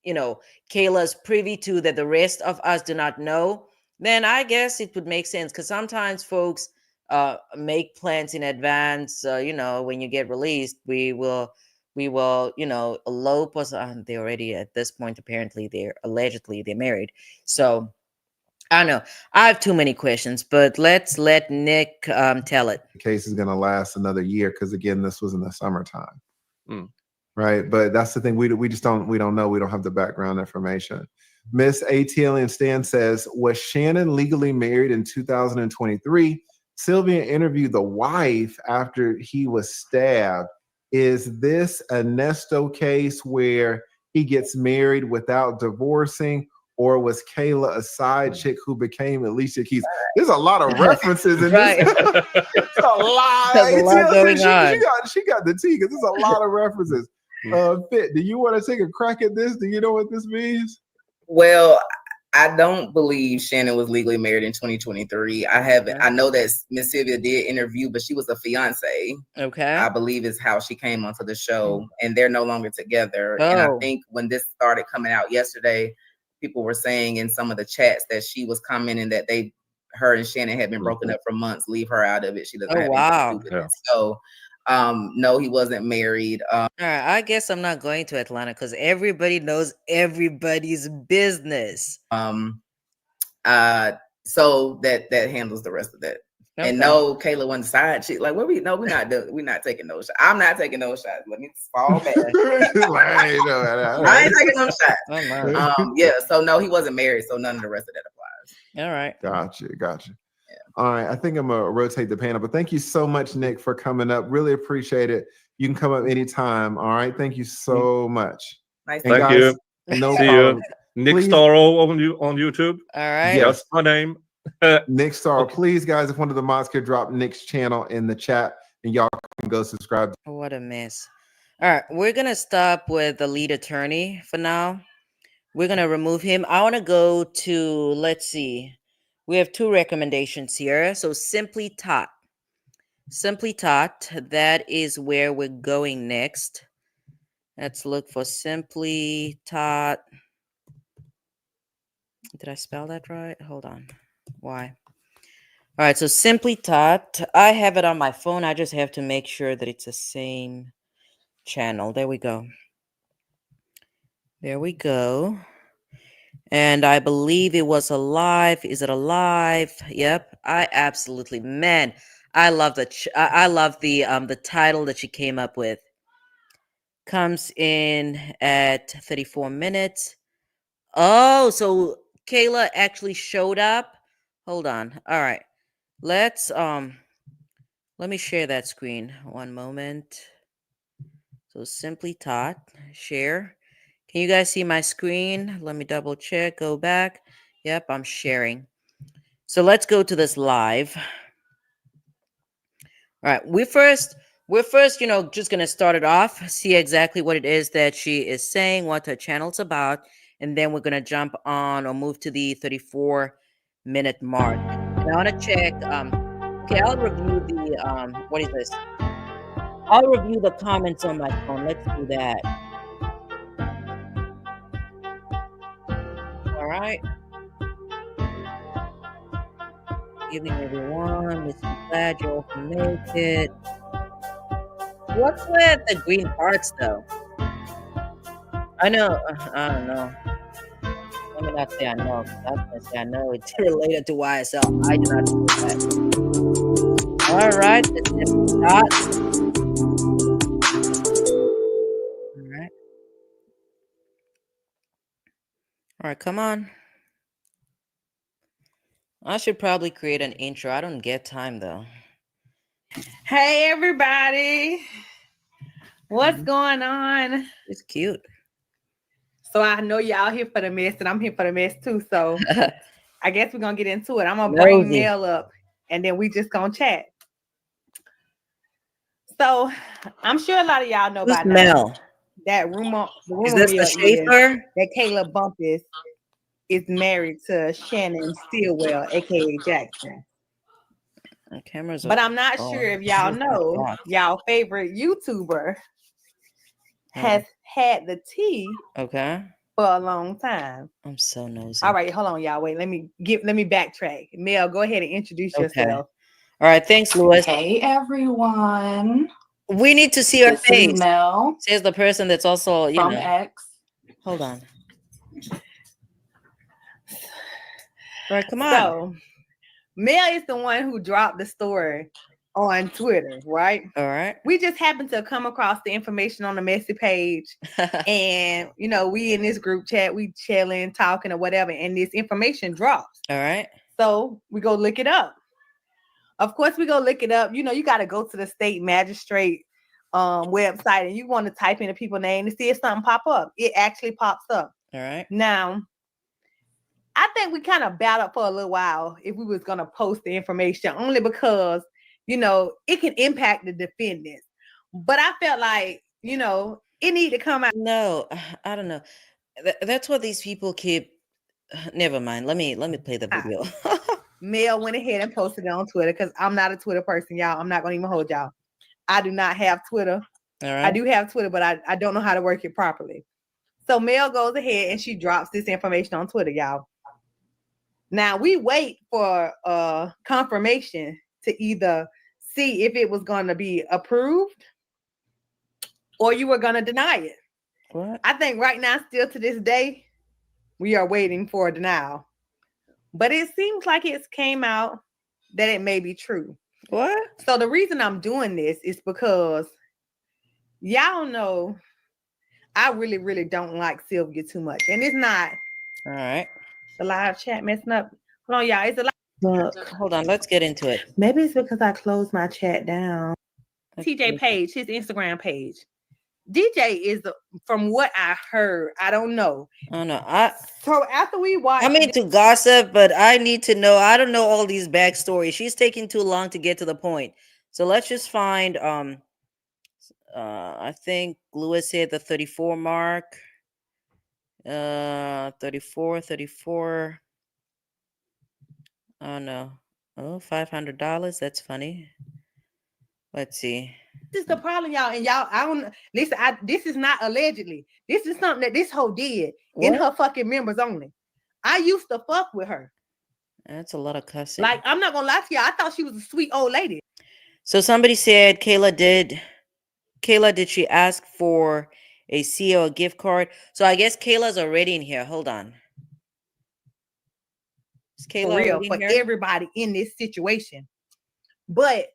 [SPEAKER 1] KAYLA's privy to that the rest of us do not know, then I guess it would make sense. Because sometimes folks make plans in advance. When you get released, we will elope. They already at this point, apparently they're married. So I don't know. I have too many questions, but let's let Nick tell it.
[SPEAKER 2] The case is going to last another year because, again, this was in the summertime. Right. But that's the thing. We don't know. We don't have the background information. Miss ATL and Stan says, was Shannon legally married in 2023? Sylvia interviewed the wife after he was stabbed. Is this a Nesto case where he gets married without divorcing? Or was KAYLA a side chick who became Alicia Keys? There's a lot of references in this. It's a lot.
[SPEAKER 1] There's a lot going on.
[SPEAKER 2] She got the tea because there's a lot of references. Fit, do you want to take a crack at this? Do you know what this means?
[SPEAKER 3] Well, I don't believe Shannon was legally married in 2023. I haven't. I know that Miss Sylvia did interview, but she was a fiance.
[SPEAKER 1] Okay.
[SPEAKER 3] I believe is how she came onto the show, and they're no longer together. And I think when this started coming out yesterday, people were saying in some of the chats that she was commenting that her and Shannon had been broken up for months. Leave her out of it. She doesn't have anything to do with it. So no, he wasn't married.
[SPEAKER 1] All right, I guess I'm not going to Atlanta because everybody knows everybody's business.
[SPEAKER 3] So that handles the rest of that. Okay. And no, KAYLA wasn't side chick. Like, we're not taking those shots. I'm not taking those shots. Let me fall back. I ain't taking those shots. Yeah. So no, he wasn't married. So none of the rest of that applies.
[SPEAKER 1] All right.
[SPEAKER 2] Gotcha. Yeah. All right. I think I'm gonna rotate the panel, but thank you so much, Nick, for coming up. Really appreciate it. You can come up anytime. All right. Thank you so much.
[SPEAKER 3] Nice.
[SPEAKER 6] Thank you.
[SPEAKER 2] No
[SPEAKER 6] See
[SPEAKER 2] problem.
[SPEAKER 6] You. Nick Starro on YouTube.
[SPEAKER 1] All right.
[SPEAKER 2] Yes.
[SPEAKER 6] That's my name.
[SPEAKER 2] Nick Starro. Please, guys, if one of the mods could drop Nick's channel in the chat and y'all can go subscribe.
[SPEAKER 1] What a mess. All right. We're going to stop with the lead attorney for now. We're going to remove him. I want to go to, let's see. We have 2 recommendations here. So Simply Tot. Simply Tot. That is where we're going next. Let's look for Simply Tot. Did I spell that right? Hold on. Why? All right, so Simply Tot. I have it on my phone. I just have to make sure that it's the same channel. There we go. There we go. And I believe it was alive. Is it alive? Yep. I absolutely, man. I love I love the title that she came up with. Comes in at 34 minutes. Oh, so KAYLA actually showed up. Hold on. All right. Let's let me share that screen. One moment. So Simply Tot, share. Can you guys see my screen? Let me double check. Go back. Yep, I'm sharing. So let's go to this live. All right, we're first, just gonna start it off, see exactly what it is that she is saying, what her channel's about, and then we're gonna jump on or move to the 34-minute mark. And I want to check. Okay, I'll review the what is this? I'll review the comments on my phone. Let's do that. All right. Giving everyone. Mr. Glad you all can make it. What's with the green hearts, though? I know. I don't know. Let me not say I know. I was gonna say I know it's related to YSL. I do not know that. All right. Let's all right. All right. Come on. I should probably create an intro. I don't get time though.
[SPEAKER 7] Hey everybody, what's going on?
[SPEAKER 1] It's cute.
[SPEAKER 7] So I know y'all here for the mess, and I'm here for the mess too. So I guess we're gonna get into it. I'm gonna bring Mel up, and then we just gonna chat. So I'm sure a lot of y'all know by now that rumor.
[SPEAKER 1] Is this the Schaefer?
[SPEAKER 7] That KAYLA BUMPUS is married to Shannon Stillwell, aka Jackson. But I'm not sure if y'all know, y'all favorite YouTuber has had the tea for a long time.
[SPEAKER 1] I'm so nosy.
[SPEAKER 7] All right, hold on, y'all. Wait, let me backtrack. Mel, go ahead and introduce yourself.
[SPEAKER 1] All right, thanks, Louis.
[SPEAKER 8] Hey everyone.
[SPEAKER 1] We need to see her face.
[SPEAKER 8] Is Mel.
[SPEAKER 1] Says the person that's also
[SPEAKER 8] from X.
[SPEAKER 1] Hold on. All right, come on.
[SPEAKER 7] So Mel is the one who dropped the story on Twitter, right?
[SPEAKER 1] All right.
[SPEAKER 7] We just happened to come across the information on the messy page. And, we in this group chat, we chilling, talking or whatever. And this information drops.
[SPEAKER 1] All right.
[SPEAKER 7] So we go look it up. Of course, we go look it up. You got to go to the state magistrate website and you want to type in the people's name to see if something pop up. It actually pops up.
[SPEAKER 1] All right.
[SPEAKER 7] Now, I think we kind of battled for a little while if we was going to post the information only because, it can impact the defendants. But I felt like, it needed to come out.
[SPEAKER 1] No, I don't know. That's what these people keep. Never mind. Let me play the video.
[SPEAKER 7] Mel went ahead and posted it on Twitter because I'm not a Twitter person, y'all. I'm not going to even hold y'all. I do not have Twitter.
[SPEAKER 1] All right.
[SPEAKER 7] I do have Twitter, but I don't know how to work it properly. So Mel goes ahead and she drops this information on Twitter, y'all. Now we wait for confirmation to either see if it was going to be approved or you were going to deny it.
[SPEAKER 1] What?
[SPEAKER 7] I think right now, still to this day, we are waiting for a denial. But it seems like it's came out that it may be true.
[SPEAKER 1] What?
[SPEAKER 7] So the reason I'm doing this is because y'all know I really, really don't like Sylvia too much. And it's not.
[SPEAKER 1] All right.
[SPEAKER 7] The live chat messing up. Hold on, y'all. It's a live. Look.
[SPEAKER 1] Hold on. Let's get into it.
[SPEAKER 7] Maybe it's because I closed my chat down. TJ Page, his Instagram page. DJ is, from what I heard, I don't know.
[SPEAKER 1] I don't know.
[SPEAKER 7] So after we watch,
[SPEAKER 1] I'm into gossip, but I need to know. I don't know all these backstories. She's taking too long to get to the point. So let's just find. I think Louis hit the 34 mark. 34. Oh no. Oh, $500. That's funny. Let's see.
[SPEAKER 7] This is the problem, y'all. And y'all, I don't listen. This is not allegedly. This is something that this hoe did in her fucking members only. I used to fuck with her.
[SPEAKER 1] That's a lot of cussing.
[SPEAKER 7] Like, I'm not gonna lie to you. I thought she was a sweet old lady.
[SPEAKER 1] So somebody said, Kayla, did she ask for a CEO gift card? So I guess Kayla's already in here. Hold on. Is Kayla
[SPEAKER 7] For real,
[SPEAKER 1] already
[SPEAKER 7] for
[SPEAKER 1] in here?
[SPEAKER 7] everybody in this situation. But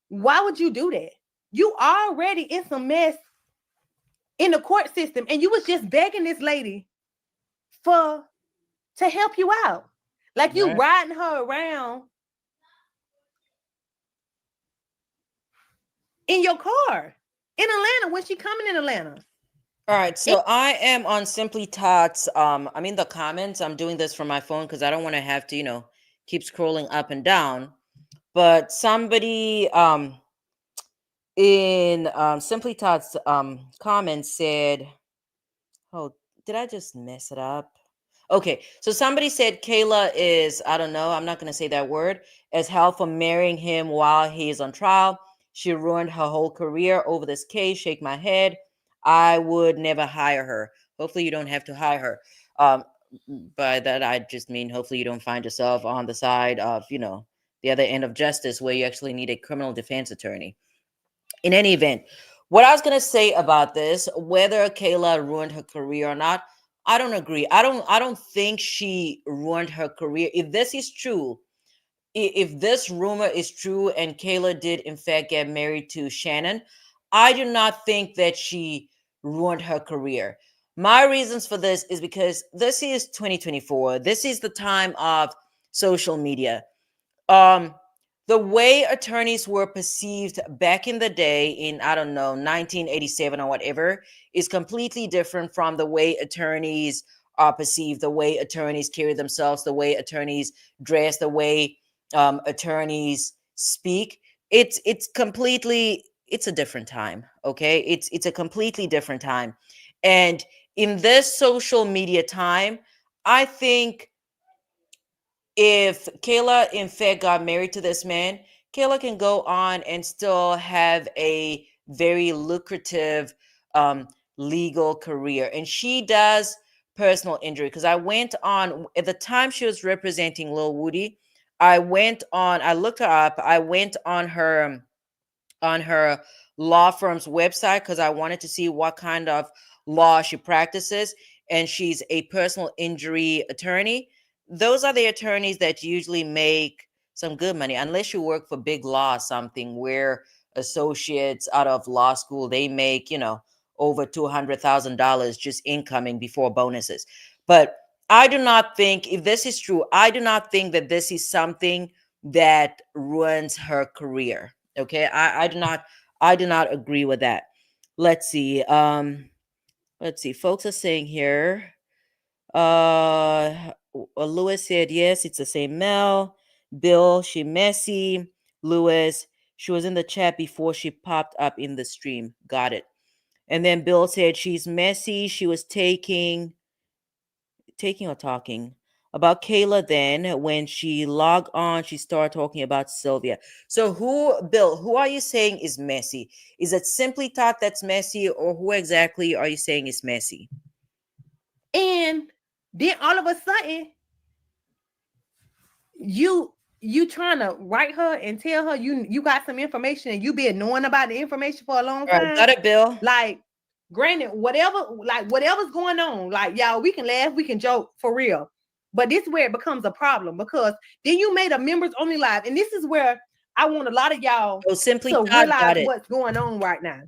[SPEAKER 7] why would you do that? You already in some mess in the court system, and you was just begging this lady to help you out. Like, you riding her around in your car in Atlanta when she coming in Atlanta.
[SPEAKER 1] All right, so I am on Simply Tots. I'm in the comments. I'm doing this from my phone because I don't want to have to, keep scrolling up and down. But somebody in Simply Tots comments said, oh, did I just mess it up? Okay, so somebody said Kayla is, I don't know, I'm not going to say that word, as hell for marrying him while he is on trial. She ruined her whole career over this case. Shake my head. I would never hire her. Hopefully you don't have to hire her. By that, I just mean hopefully you don't find yourself on the side of, the other end of justice where you actually need a criminal defense attorney. In any event, what I was going to say about this, whether Kayla ruined her career or not, I don't agree. I don't think she ruined her career. If this is true, if this rumor is true and Kayla did in fact get married to Shannon, I do not think that she ruined her career. My reasons for this is because this is 2024. This is the time of social media. The way attorneys were perceived back in the day in, I don't know, 1987 or whatever, is completely different from the way attorneys are perceived, the way attorneys carry themselves, the way attorneys dress, the way attorneys speak. It's a different time. Okay. It's a completely different time. And in this social media time, I think if Kayla in fact got married to this man, Kayla can go on and still have a very lucrative legal career. And she does personal injury, because I went on at the time she was representing Lil Woody. I looked her up. I went on her law firm's website because I wanted to see what kind of law she practices. And she's a personal injury attorney. Those are the attorneys that usually make some good money, unless you work for big law or something where associates out of law school, they make, over $200,000 just incoming before bonuses. But I do not think, if this is true, I do not think that this is something that ruins her career. Okay. I do not agree with that. Let's see. Folks are saying here, Lewis said, yes, it's the same Mel. Bill, she messy. Lewis, she was in the chat before she popped up in the stream. Got it. And then Bill said she's messy. She was taking or talking about Kayla. Then when she logged on, she started talking about Sylvia. So Bill, who are you saying is messy? Is it Simply Thought that's messy, or who exactly are you saying is messy?
[SPEAKER 7] And then all of a sudden, you trying to write her and tell her you got some information and you been knowing about the information for a long time.
[SPEAKER 1] Right, got it, Bill.
[SPEAKER 7] Like, granted, whatever's going on, like, y'all, we can laugh, we can joke for real. But this is where it becomes a problem, because then you made a members only live. And this is where I want a lot of y'all to realize what's going on right now.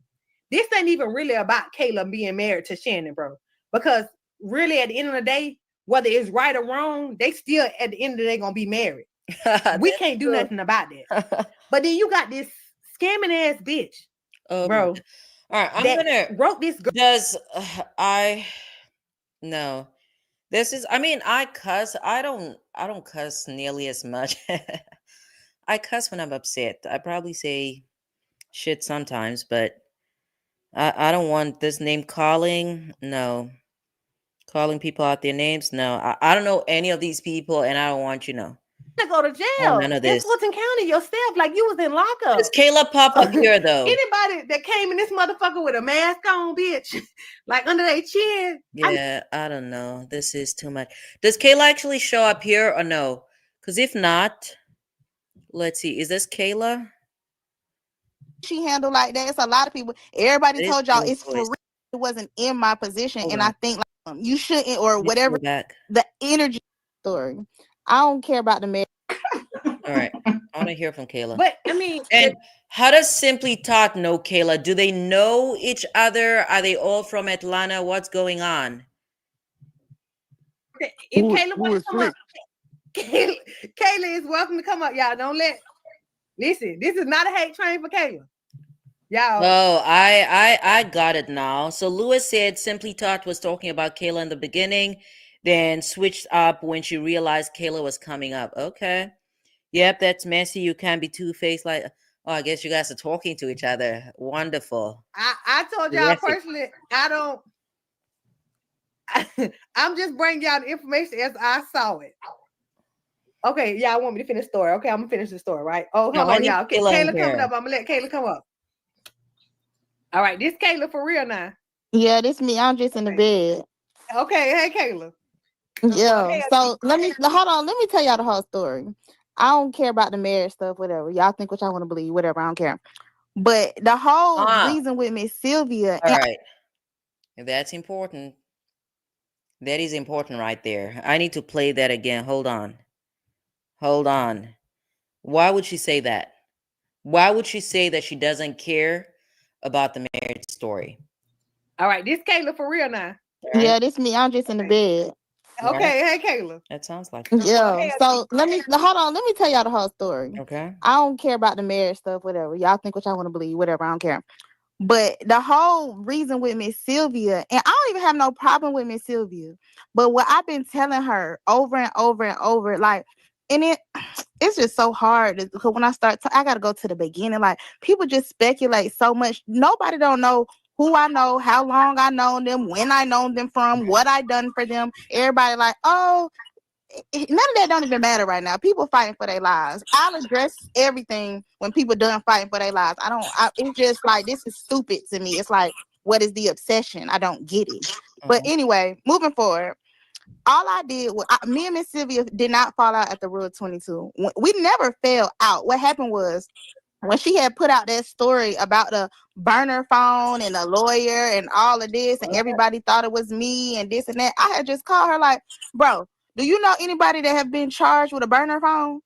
[SPEAKER 7] This ain't even really about Kayla being married to Shannon, bro. Because really, at the end of the day, whether it's right or wrong, they still at the end of the day gonna be married. We can't do nothing about that. But then you got this scamming ass bitch, bro.
[SPEAKER 1] All right, I'm gonna
[SPEAKER 7] wrote this.
[SPEAKER 1] No. This is, I cuss. I don't cuss nearly as much. I cuss when I'm upset. I probably say shit sometimes, but I don't want this name calling. No. Calling people out their names. No. I don't know any of these people, and I don't want to
[SPEAKER 7] go to jail.
[SPEAKER 1] None of this.
[SPEAKER 7] In Fulton County yourself, like you was in lockup.
[SPEAKER 1] Does Kayla pop up here though?
[SPEAKER 7] Anybody that came in this motherfucker with a mask on, bitch, like under their chin.
[SPEAKER 1] Yeah, I don't know. This is too much. Does Kayla actually show up here or no? Because if not, let's see. Is this KAYLA?
[SPEAKER 4] She handled like that. It's a lot of people. Everybody
[SPEAKER 1] It is
[SPEAKER 4] told y'all
[SPEAKER 1] KAYLA's
[SPEAKER 4] it's
[SPEAKER 1] voice.
[SPEAKER 4] free. It wasn't in my position,
[SPEAKER 1] Hold
[SPEAKER 4] and
[SPEAKER 1] on.
[SPEAKER 4] I think like you shouldn't or
[SPEAKER 1] Let me
[SPEAKER 4] whatever.
[SPEAKER 1] go back.
[SPEAKER 4] The energy story. I don't care about the marriage.
[SPEAKER 1] All right. I want to hear from KAYLA.
[SPEAKER 7] But I mean,
[SPEAKER 1] And how does Simply Taught know KAYLA? Do they know each other? Are they all from Atlanta? What's going on?
[SPEAKER 7] if KAYLA wants to come up, KAYLA is welcome to come up. Y'all don't listen. This is not a hate train for KAYLA. Y'all.
[SPEAKER 1] Oh, I got it now. So Lewis said Simply Taught was talking about KAYLA in the beginning, then switched up when she realized KAYLA was coming up. Okay. Yep, that's messy. You can't be two-faced like, oh, I guess you guys are talking to each other. Wonderful.
[SPEAKER 7] I told y'all personally, I don't. I'm just bringing y'all the information as I saw it. Okay, y'all want me to finish the story? Okay, I'm gonna finish the story, right? Oh, hold on, y'all. Okay, KAYLA coming up. I'm gonna let KAYLA come up. All right, this KAYLA for real now.
[SPEAKER 4] Yeah, this me. I'm just in the bed.
[SPEAKER 7] Okay, hey KAYLA.
[SPEAKER 4] Yeah. So let me hold on. Let me tell y'all the whole story. I don't care about the marriage stuff, whatever. Y'all think what y'all want to believe, whatever. I don't care. But the whole reason with Miss Sylvia.
[SPEAKER 1] All right. That's important. That is important right there. I need to play that again. Hold on. Hold on. Why would she say that? Why would she say that she doesn't care about the marriage story?
[SPEAKER 7] All right, this KAYLA for real now.
[SPEAKER 1] Right?
[SPEAKER 4] Yeah, this me. I'm just in the bed.
[SPEAKER 7] Okay, hey KAYLA.
[SPEAKER 1] That sounds like
[SPEAKER 4] yeah. So let me hold on. Let me tell y'all the whole story.
[SPEAKER 1] Okay.
[SPEAKER 4] I don't care about the marriage stuff, whatever. Y'all think what y'all want to believe, whatever. I don't care. But the whole reason with Miss Sylvia, and I don't even have no problem with Miss Sylvia, but what I've been telling her over and over and over, like, and it's just so hard because when I start, I got to go to the beginning. Like, people just speculate so much. Nobody don't know who I know, how long I known them, when I known them from, what I done for them. Everybody like, oh, none of that don't even matter right now. People fighting for their lives. I'll address everything when people done fighting for their lives. It's just like, this is stupid to me. It's like, what is the obsession? I don't get it. But anyway, moving forward, all I did was, me and Miss Sylvia did not fall out at the Rule 22. We never fell out. What happened was, when she had put out that story about the burner phone and a lawyer and all of this, and everybody thought it was me and this and that, I had just called her like, bro, do you know anybody that have been charged with a burner phone?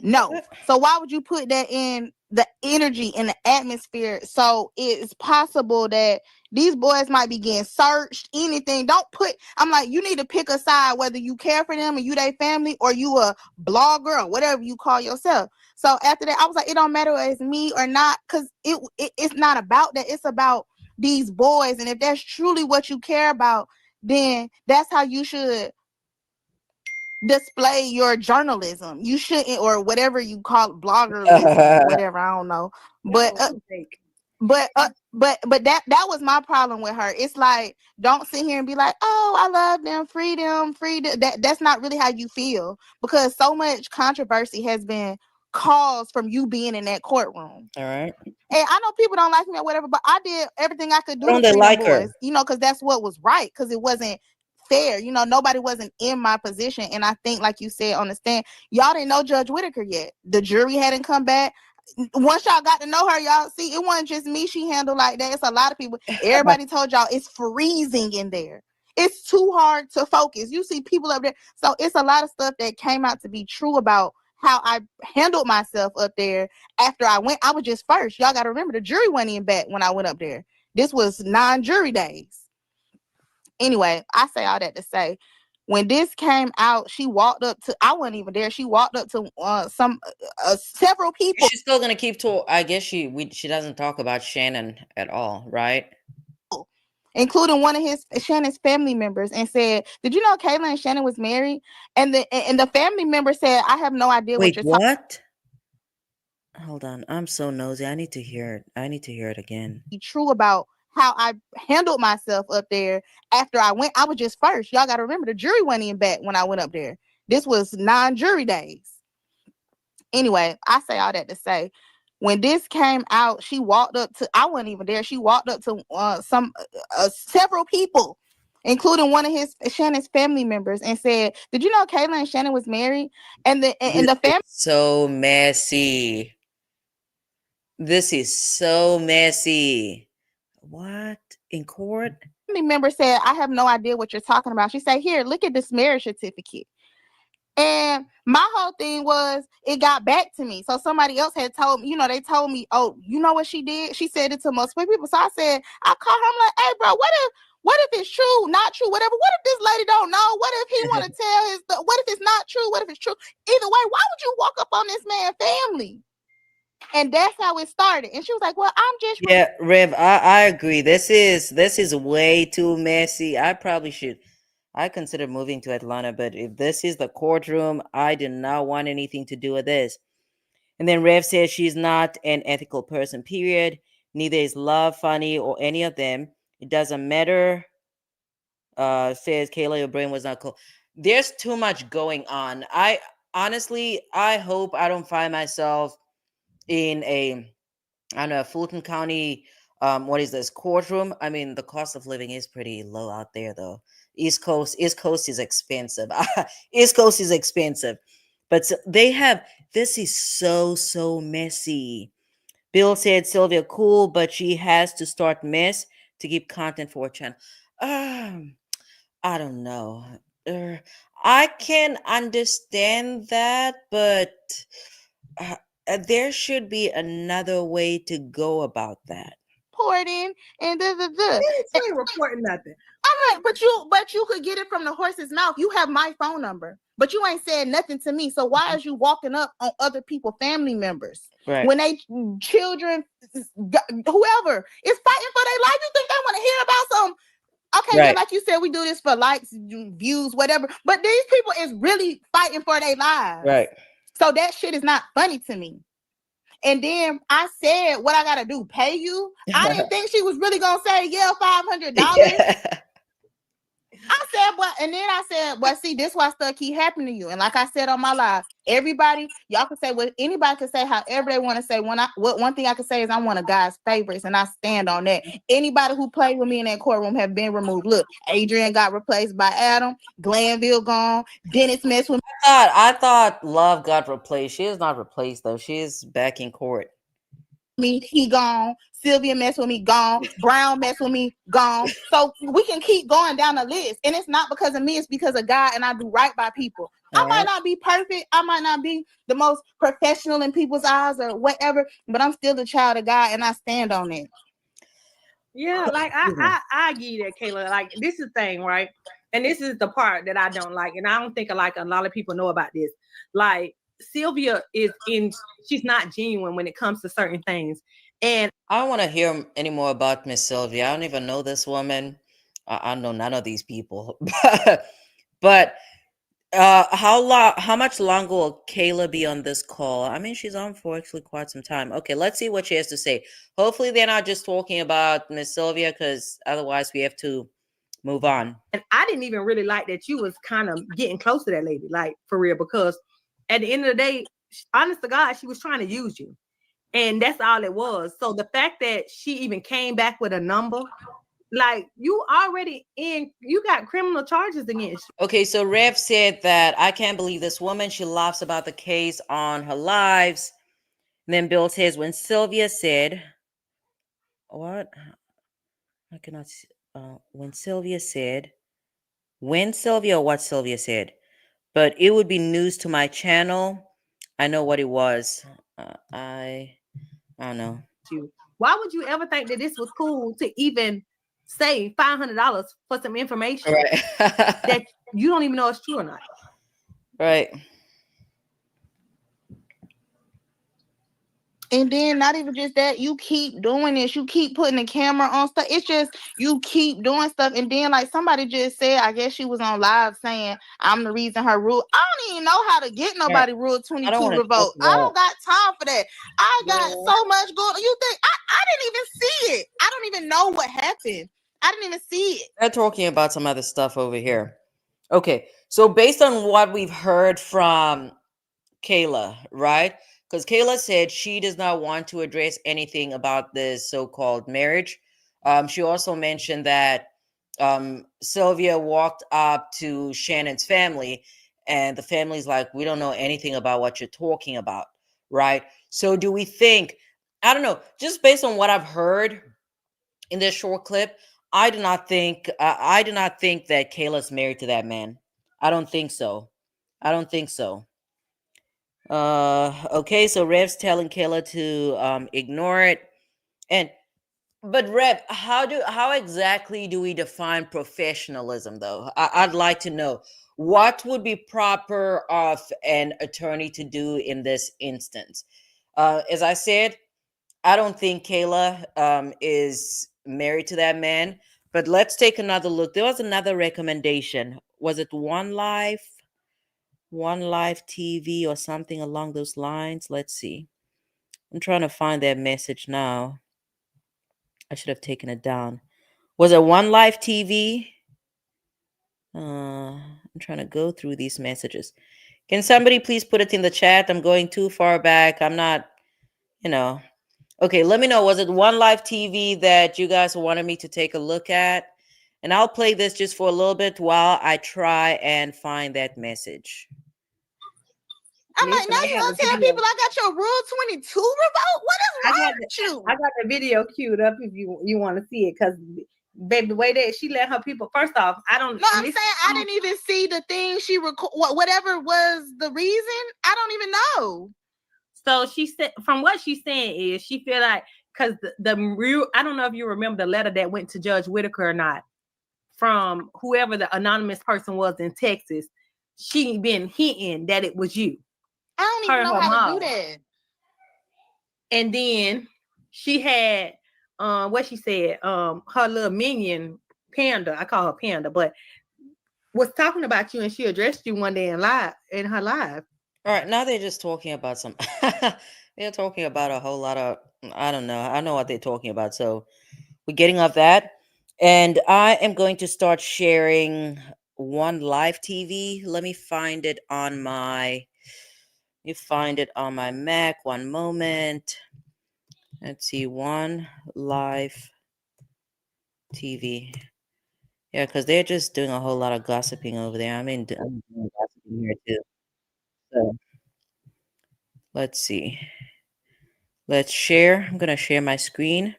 [SPEAKER 4] No. So why would you put that in the energy in the atmosphere? So it's possible that these boys might be getting searched, anything. I'm like, you need to pick a side, whether you care for them and you their family, or you a blogger or whatever you call yourself. So after that, I was like, it don't matter if it's me or not, because it's not about that. It's about these boys. And if that's truly what you care about, then that's how you should display your journalism. You shouldn't, or whatever you call it, bloggerlism, whatever, I don't know. But that was my problem with her. It's like, don't sit here and be like, oh, I love them, freedom. That's not really how you feel, because so much controversy has been caused from you being in that courtroom.
[SPEAKER 1] All right.
[SPEAKER 4] And I know people don't like me or whatever, but I did everything I could do to
[SPEAKER 1] free
[SPEAKER 4] them boys, because that's what was right, because it wasn't fair. Nobody wasn't in my position. And I think, like you said on the stand, y'all didn't know Judge Whitaker yet. The jury hadn't come back. Once y'all got to know her, y'all see, it wasn't just me she handled like that. It's a lot of people. Everybody told y'all it's freezing in there. It's too hard to focus. You see people up there. So it's a lot of stuff that came out to be true about how I handled myself up there after I went. I was just first. Y'all got to remember, the jury wasn't even back when I went up there. This was non-jury days. Anyway, I say all that to say, when this came out, she walked up to, I wasn't even there. She walked up to several people.
[SPEAKER 1] She's still gonna keep talking. I guess she doesn't talk about Shannon at all, right?
[SPEAKER 4] Including one of Shannon's family members, and said, "Did you know KAYLA and Shannon was married?" And the family member said, "I have no idea what you're talking about."
[SPEAKER 1] Hold on, I'm so nosy. I need to hear it. I need to hear it again.
[SPEAKER 4] Be true about how I handled myself up there after I went. I was just first. Y'all got to remember, the jury wasn't even back when I went up there. This was non-jury days. Anyway, I say all that to say, when this came out, she walked up to, I wasn't even there. She walked up to several people including one of Shannon's family members, and said, "Did you know KAYLA and Shannon was married?" And the family
[SPEAKER 1] so messy. This is so messy. What? In court?
[SPEAKER 4] member said, "I have no idea what you're talking about." She said, "Here, look at this marriage certificate." And my whole thing was, it got back to me. So somebody else had told me, they told me, "Oh, you know what she did? She said it to multiple people." So I said, I called her. I'm like, "Hey, bro, what if it's true, not true, whatever? What if this lady don't know? What if he want to tell his? What if it's not true? What if it's true? Either way, why would you walk up on this man's family?" And that's how it started. And she was like, "Well, I'm just..."
[SPEAKER 1] Yeah, Rev, I agree. This is way too messy. I consider moving to Atlanta, but if this is the courtroom, I do not want anything to do with this. And then Rev says she's not an ethical person, period. Neither is Love, Funny, or any of them. It doesn't matter. Says KAYLA, your brain was not cool. There's too much going on. I hope I don't find myself in I don't know, Fulton County, what is this, courtroom? I mean, the cost of living is pretty low out there, though. East Coast is expensive. East Coast is expensive. But this is so messy. Bill said Sylvia cool, but she has to start mess to keep content for her channel. I don't know. I can understand that, but there should be another way to go about that.
[SPEAKER 4] Reporting and
[SPEAKER 7] She ain't reporting nothing.
[SPEAKER 4] I'm like, but you could get it from the horse's mouth. You have my phone number, but you ain't said nothing to me. So why is you walking up on other people, family members,
[SPEAKER 1] right,
[SPEAKER 4] when they children, whoever is fighting for their life? You think they want to hear about some? Okay, right. Yeah, like you said, we do this for likes, views, whatever. But these people is really fighting for their lives.
[SPEAKER 1] Right.
[SPEAKER 4] So that shit is not funny to me. And then I said, "What I gotta do? Pay you?" I didn't think she was really gonna say, "Yeah, $500." Yeah. I said, "Well, see, this why stuff keep happening to you." And like I said on my live, everybody, y'all can say what anybody can say, however they want to say. One thing I can say is I'm one of God's favorites, and I stand on that. Anybody who played with me in that courtroom have been removed. Look, Adrian got replaced by Adam, Glanville gone, Dennis messed with me.
[SPEAKER 1] I thought Love got replaced. She is not replaced though. She is back in court.
[SPEAKER 4] He gone. Sylvia mess with me, gone. Brown mess with me, gone. So we can keep going down the list. And it's not because of me, it's because of God, and I do right by people. I might not be perfect. I might not be the most professional in people's eyes or whatever, but I'm still the child of God, and I stand on it.
[SPEAKER 7] Yeah, like I give you that, KAYLA. Like, this is the thing, right? And this is the part that I don't like. And I don't think a lot of people know about this. Like, Sylvia she's not genuine when it comes to certain things. And
[SPEAKER 1] I don't want to hear any more about Miss Sylvia. I don't even know this woman. I know none of these people. But how much longer will KAYLA be on this call? I mean, she's on for actually quite some time. Okay, let's see what she has to say. Hopefully they're not just talking about Miss Sylvia, because otherwise we have to move on.
[SPEAKER 7] And I didn't even really like that you was kind of getting close to that lady, like, for real, because at the end of the day, honest to God, she was trying to use you. And that's all it was. So the fact that she even came back with a number, like, you got criminal charges against you.
[SPEAKER 1] Okay, so Rev said that, "I can't believe this woman. She laughs about the case on her lives." And then Bill says, when Sylvia said, what? I cannot see. When Sylvia or what Sylvia said, but it would be news to my channel. I know what it was. I don't know.
[SPEAKER 7] Why would you ever think that this was cool to even say $500 for some information that you don't even know is true or not?
[SPEAKER 1] Right.
[SPEAKER 4] And then not even just that, you keep doing this. You keep putting the camera on stuff. It's just, you keep doing stuff. And then, like somebody just said, I guess she was on live saying, I'm the reason her rule. I don't even know how to get nobody Rule 22 revoked. I don't got time for that. I got so much going on. You think, I didn't even see it. I don't even know what happened. I didn't even see it.
[SPEAKER 1] They're talking about some other stuff over here. Okay, so based on what we've heard from KAYLA, right? Because KAYLA said she does not want to address anything about this so-called marriage. She also mentioned that Sylvia walked up to Shannon's family, and the family's like, we don't know anything about what you're talking about, right? So do we think, I don't know, just based on what I've heard in this short clip, I do not think that KAYLA's married to that man. I don't think so. I don't think so. Okay, so Rev's telling KAYLA to ignore it. And but Rev, how exactly do we define professionalism though? I'd like to know what would be proper of an attorney to do in this instance. As I said, I don't think KAYLA is married to that man. But let's take another look. There was another recommendation. Was it One Life TV or something along those lines? Let's see. I'm trying to find that message now. I should have taken it down. Was it One Life TV? I'm trying to go through these messages. Can somebody please put it in the chat? I'm going too far back. I'm not, you know. Okay, let me know. Was it One Life TV that you guys wanted me to take a look at? And I'll play this just for a little bit while I try and find that message.
[SPEAKER 4] I'm like, now you gonna tell people I got your Rule 22 revolt? What is wrong with you?
[SPEAKER 7] I got the video queued up if you want to see it, because baby, the way that she let her people, first off, I don't.
[SPEAKER 4] No, I'm saying I didn't even see the thing she whatever was the reason. I don't even know.
[SPEAKER 7] So she said, from what she's saying is she feel like, because the real, I don't know if you remember the letter that went to Judge Whitaker or not, from whoever the anonymous person was in Texas. She been hinting that it was you.
[SPEAKER 4] I don't even know how to do that.
[SPEAKER 7] And then she had what she said, her little minion Panda, I call her Panda, but was talking about you, and she addressed you one day in her live.
[SPEAKER 1] All right, now they're just talking about some they're talking about a whole lot of, I don't know. I know what they're talking about. So we're getting off that. And I am going to start sharing One Live TV. Let me find it on my Mac. One moment. Let's see, One Live TV. Yeah, because they're just doing a whole lot of gossiping over there. I mean, I'm doing gossiping here too. So let's see. Let's share. I'm gonna share my screen.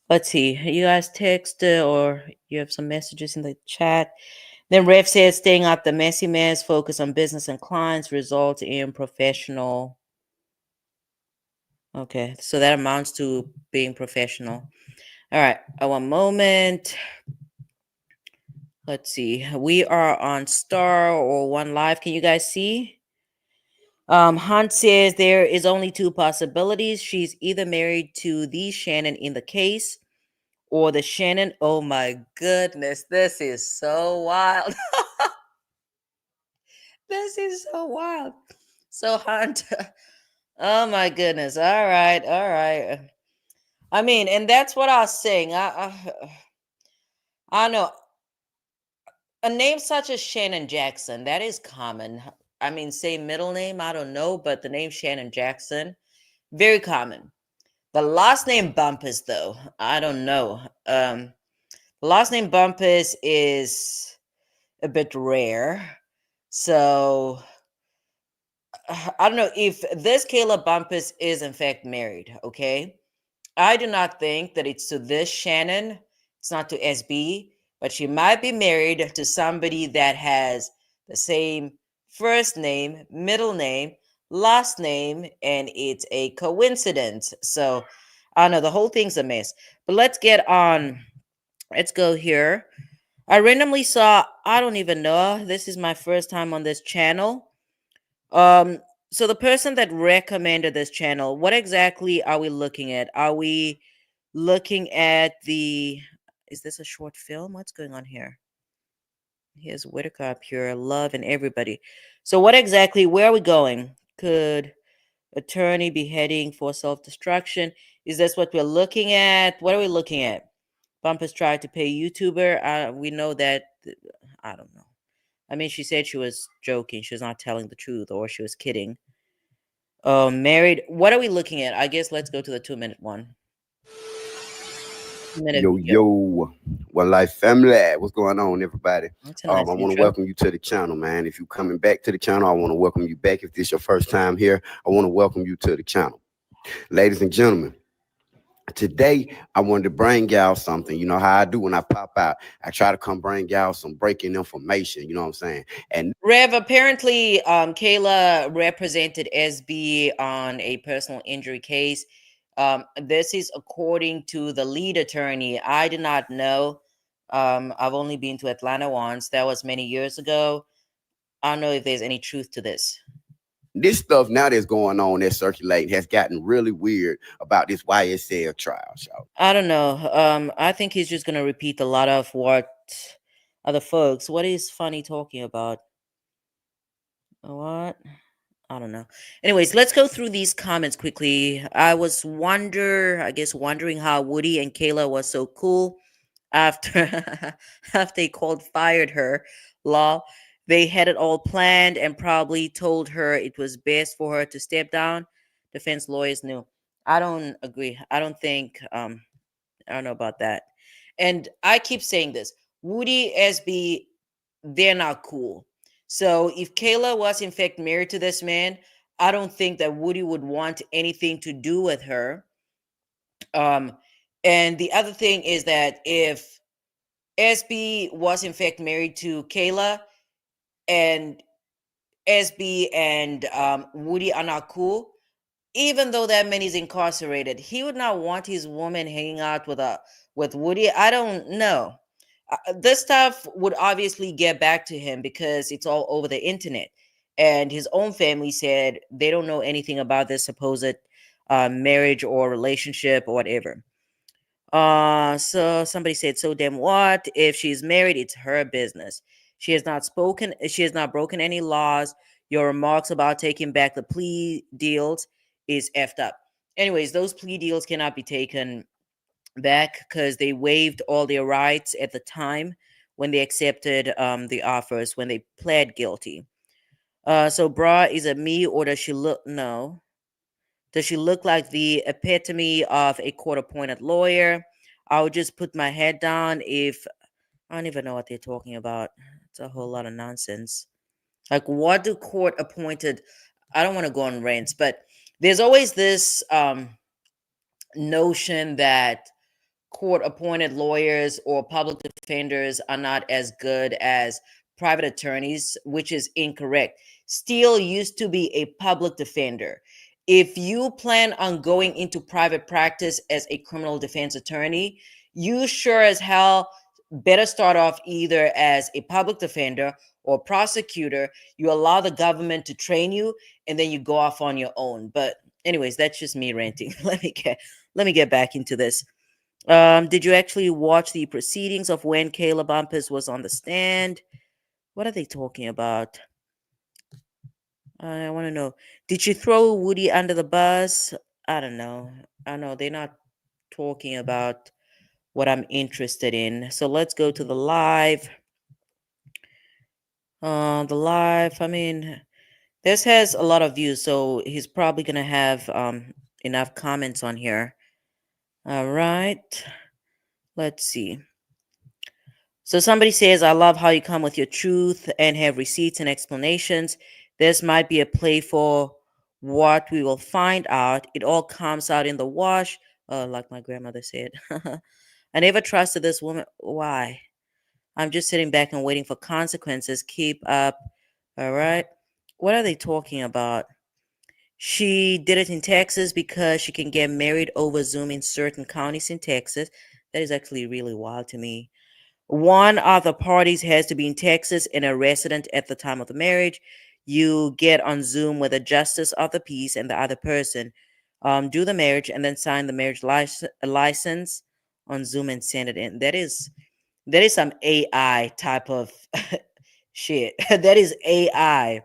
[SPEAKER 1] Let's see. You guys text or you have some messages in the chat. Then Rev says, staying out the messy mess, focus on business and clients, result in professional. Okay, so that amounts to being professional. All right, one moment. Let's see. We are on Star or One Live. Can you guys see? Hunt says there is only two possibilities. She's either married to the Shannon in the case or the Shannon. Oh my goodness, this is so wild. This is so wild. So Hunt, oh my goodness. All right, all right. I mean, and that's what I was saying. I know a name such as Shannon Jackson, that is common. I mean, say middle name, I don't know, but the name Shannon Jackson, very common. The last name Bumpus, though, I don't know. The last name Bumpus is a bit rare. So I don't know if this KAYLA Bumpus is in fact married, okay? I do not think that it's to this Shannon. It's not to SB, but she might be married to somebody that has the same first name, middle name, last name, and it's a coincidence. So I don't know, the whole thing's a mess. But let's get on. Let's go here. I randomly saw, I don't even know. This is my first time on this channel. So the person that recommended this channel, what exactly are we looking at? Are we looking at is this a short film? What's going on here? Here's Whitaker up here, Love and Everybody. So what exactly, where are we going? Could attorney be heading for self-destruction? Is this what we're looking at? What are we looking at? Bumpus tried to pay YouTuber. We know that, I don't know. I mean, she said she was joking. She was not telling the truth, or she was kidding. Married. What are we looking at? I guess let's go to the 2-minute one. minute
[SPEAKER 9] Yo,
[SPEAKER 1] video.
[SPEAKER 9] yo, One Life family, what's going on, everybody?
[SPEAKER 1] That's a
[SPEAKER 9] I
[SPEAKER 1] nice
[SPEAKER 9] want to
[SPEAKER 1] intro.
[SPEAKER 9] welcome you to the channel, man. If you're coming back to the channel, I want to welcome you back. If this is your first time here, I want to welcome you to the channel. Ladies and gentlemen, today I wanted to bring y'all something. You know how I do when I pop out. I try to come bring y'all some breaking information, you know what I'm saying? And
[SPEAKER 1] Rev, apparently, KAYLA represented SB on a personal injury case. This is according to the lead attorney. I did not know. I've only been to Atlanta once. That was many years ago. I don't know if there's any truth to this.
[SPEAKER 9] this stuff now that's going on that's circulating has gotten really weird about this YSL trial, y'all.
[SPEAKER 1] I don't know. I think he's just gonna repeat a lot of what other folks. What is Funny talking about? What? I don't know. Anyways, let's go through these comments quickly. I guess wondering how Woody and KAYLA was so cool after after they called fired her. Law. They had it all planned and probably told her it was best for her to step down. Defense lawyers knew. I don't agree. I don't think I don't know about that. And I keep saying this. Woody SB, they're not cool. So if KAYLA was in fact married to this man, I don't think that Woody would want anything to do with her. Um, and the other thing is that if SB was in fact married to KAYLA and SB and Woody are not cool, even though that man is incarcerated, he would not want his woman hanging out with Woody. I don't know. This stuff would obviously get back to him because it's all over the internet, and his own family said they don't know anything about this supposed marriage or relationship or whatever. So somebody said, so then what? If she's married, it's her business. She has not broken any laws. Your remarks about taking back the plea deals is effed up. Anyways, those plea deals cannot be taken back because they waived all their rights at the time when they accepted the offers, when they pled guilty. So Bra, is it me or does she look no? Does she look like the epitome of a court-appointed lawyer? I would just put my head down if I don't even know what they're talking about. It's a whole lot of nonsense. Like, what do court-appointed? I don't want to go on rants, but there's always this notion that court appointed lawyers or public defenders are not as good as private attorneys, which is incorrect. Steele used to be a public defender. If you plan on going into private practice as a criminal defense attorney, you sure as hell better start off either as a public defender or prosecutor. You allow the government to train you and then you go off on your own. But anyways, that's just me ranting. Let me get back into this. Did you actually watch the proceedings of when KAYLA Bumpus was on the stand? What are they talking about? I want to know. Did she throw Woody under the bus? I don't know. I know they're not talking about what I'm interested in. So let's go to the live. The live, I mean, this has a lot of views, so he's probably gonna have enough comments on here. All right. Let's see. So somebody says, I love how you come with your truth and have receipts and explanations. This might be a play for what we will find out. It all comes out in the wash, like my grandmother said. I never trusted this woman. Why? I'm just sitting back and waiting for consequences. Keep up. All right. What are they talking about? She did it in Texas because she can get married over Zoom in certain counties in Texas. That is actually really wild to me. One of the parties has to be in Texas and a resident at the time of the marriage. You get on Zoom with a justice of the peace and the other person. Do the marriage and then sign the marriage license on Zoom and send it in. That is some AI type of shit. That is AI.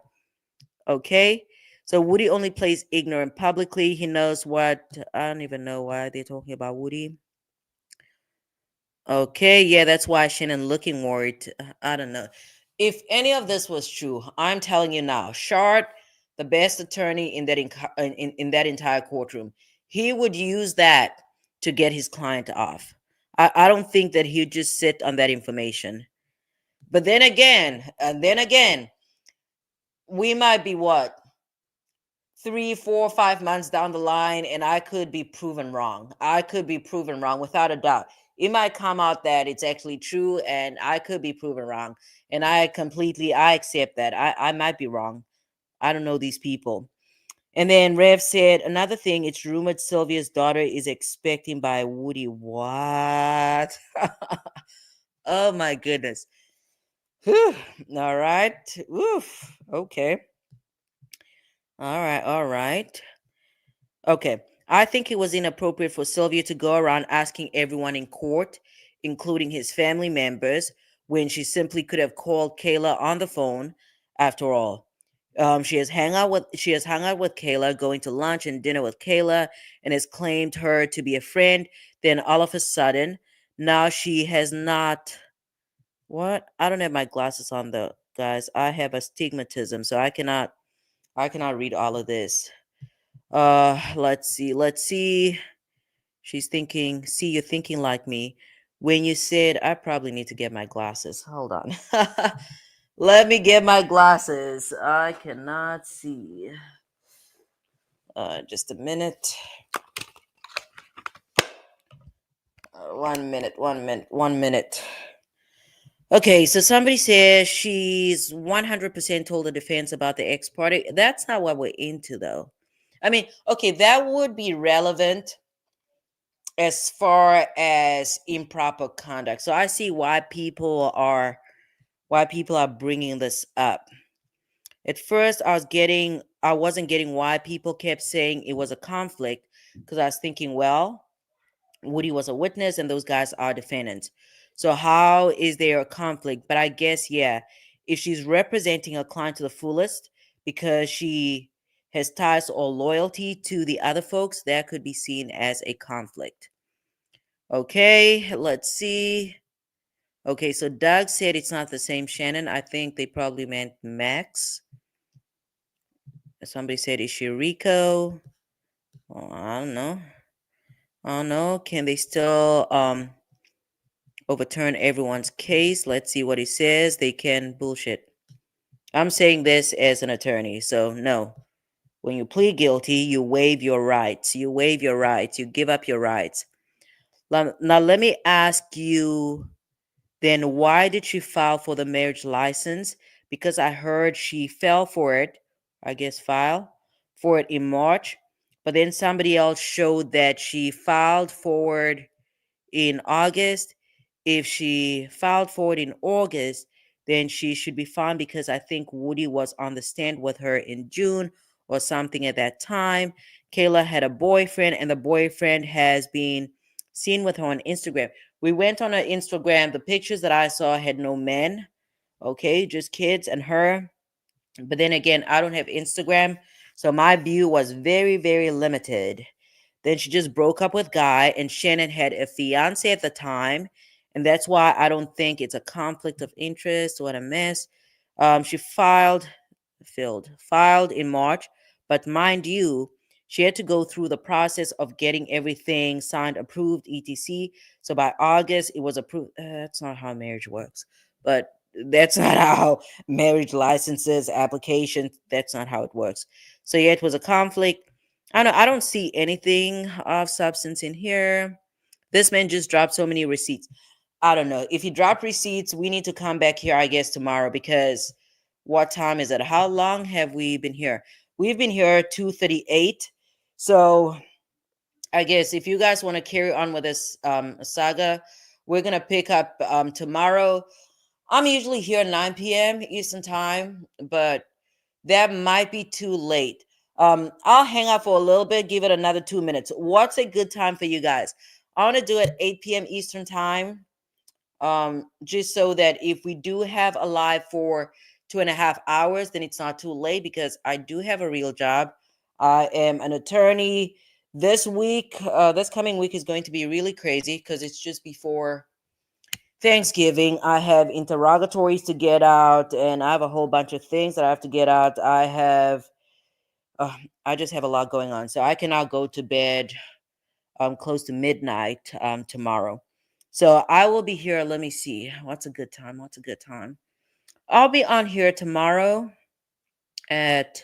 [SPEAKER 1] Okay. So Woody only plays ignorant publicly. He knows what I don't even know why they're talking about Woody. Okay, yeah, that's why Shannon looking worried. I don't know. If any of this was true, I'm telling you now, Shard, the best attorney in that in that entire courtroom, he would use that to get his client off. I don't think that he'd just sit on that information. But then again, we might be what, 3, 4, 5 months down the line, and I could be proven wrong. I could be proven wrong without a doubt. It might come out that it's actually true, and I could be proven wrong. And I accept that. I might be wrong. I don't know these people. And then Rev said, another thing, it's rumored Sylvia's daughter is expecting by Woody. What? Oh my goodness. Whew. All right. Oof. Okay. All right. All right. Okay. I think it was inappropriate for Sylvia to go around asking everyone in court, including his family members, when she simply could have called KAYLA on the phone. After all, she has hung out with KAYLA, going to lunch and dinner with KAYLA, and has claimed her to be a friend. Then all of a sudden, now she has not. What? I don't have my glasses on though, guys. I have astigmatism, so I cannot read all of this. Let's see. She's thinking, see, you're thinking like me. When you said, I probably need to get my glasses. Hold on. Let me get my glasses. I cannot see. Just a minute. 1 minute. Okay, so somebody says she's 100% told the defense about the ex party. That's not what we're into, though. I mean, okay, that would be relevant as far as improper conduct. So I see why people are bringing this up. At first, I wasn't getting why people kept saying it was a conflict, because I was thinking, well, Woody was a witness and those guys are defendants. So how is there a conflict? But I guess, yeah, if she's representing a client to the fullest because she has ties or loyalty to the other folks, that could be seen as a conflict. Okay, let's see. Okay, so Doug said it's not the same Shannon. I think they probably meant Max. Somebody said, is she Rico? Oh, I don't know. I don't know. Can they still overturn everyone's case? Let's see what he says. They can. Bullshit. I'm saying this as an attorney, so no. When you plead guilty, you waive your rights. You waive your rights. You give up your rights. Now, let me ask you then, why did she file for the marriage license? Because I heard she fell for it, I guess file for it in March, but then somebody else showed that she filed forward in August. If she filed for it in August, then she should be fine, because I think Woody was on the stand with her in June or something at that time. KAYLA had a boyfriend, and the boyfriend has been seen with her on Instagram. We went on her Instagram. The pictures that I saw had no men, okay, just kids and her. But then again, I don't have Instagram, so my view was very, very limited. Then she just broke up with Guy, and Shannon had a fiance at the time, and that's why I don't think it's a conflict of interest. What a mess. She filed in March, but mind you, she had to go through the process of getting everything signed, approved, etc. So by August, it was approved. That's not how marriage works, but that's not how marriage licenses, applications, that's not how it works. So yeah, it was a conflict. I don't see anything of substance in here. This man just dropped so many receipts. I don't know. If he dropped receipts, we need to come back here, I guess, tomorrow, because what time is it? How long have we been here? We've been here 2:38. So I guess if you guys want to carry on with this saga, we're going to pick up tomorrow. I'm usually here 9 p.m. Eastern time, but that might be too late. I'll hang out for a little bit, give it another 2 minutes. What's a good time for you guys? I want to do it 8 p.m. Eastern time, just so that if we do have a live for 2.5 hours, then it's not too late, because I do have a real job. I am an attorney. This coming week is going to be really crazy because it's just before Thanksgiving. I have interrogatories to get out, and I have a whole bunch of things that I have to get out. I just have a lot going on, so I cannot go to bed close to midnight tomorrow. So I will be here. Let me see. What's a good time? What's a good time? I'll be on here tomorrow at,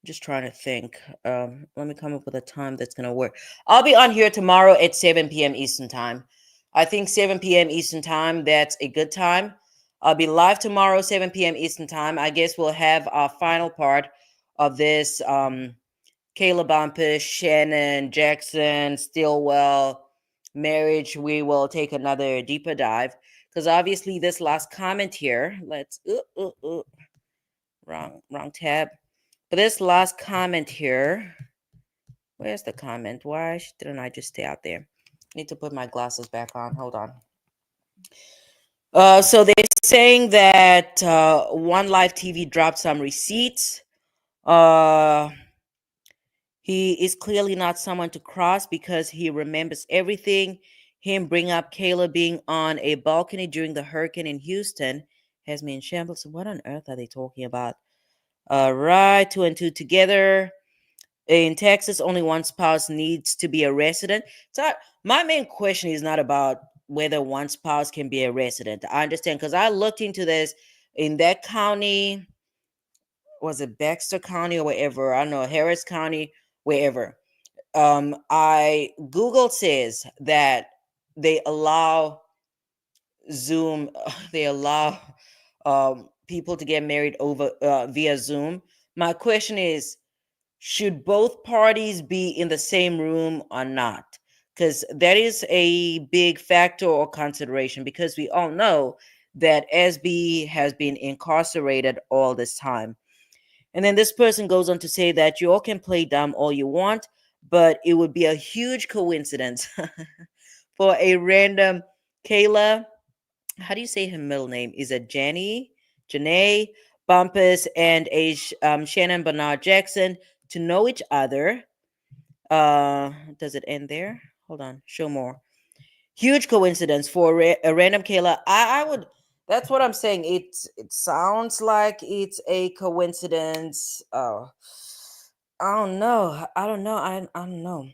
[SPEAKER 1] just trying to think. Let me come up with a time that's gonna work. I'll be on here tomorrow at 7 p.m. Eastern time. I think 7 p.m. Eastern time, that's a good time. I'll be live tomorrow, 7 p.m. Eastern time. I guess we'll have our final part of this KAYLA, BUMPUS, Shannon, Jackson, Stillwell marriage. We will take another deeper dive because obviously this last comment here, let's wrong tab. But this last comment here, where's the comment? Why didn't I just stay out there? Need to put my glasses back on. Hold on. So they're saying that One Live TV dropped some receipts. He is clearly not someone to cross because he remembers everything. Him bring up KAYLA being on a balcony during the hurricane in Houston has me in shambles. What on earth are they talking about? Right, 2 and 2 together. In Texas, only one spouse needs to be a resident. So my main question is not about whether one spouse can be a resident. I understand because I looked into this in that county. Was it Baxter County or wherever? I don't know, Harris County, wherever. Google says that they allow Zoom, they allow people to get married over via Zoom. My question is, should both parties be in the same room or not? Because that is a big factor or consideration because we all know that SB has been incarcerated all this time. And then this person goes on to say that you all can play dumb all you want, but it would be a huge coincidence for a random KAYLA. How do you say her middle name? Is it Janae, Bumpus, and a Shannon Bernard Jackson to know each other? Does it end there? Hold on. Show more. Huge coincidence for a random KAYLA. I would. That's what I'm saying. It sounds like it's a coincidence. Oh, I don't know. I don't know. I don't know.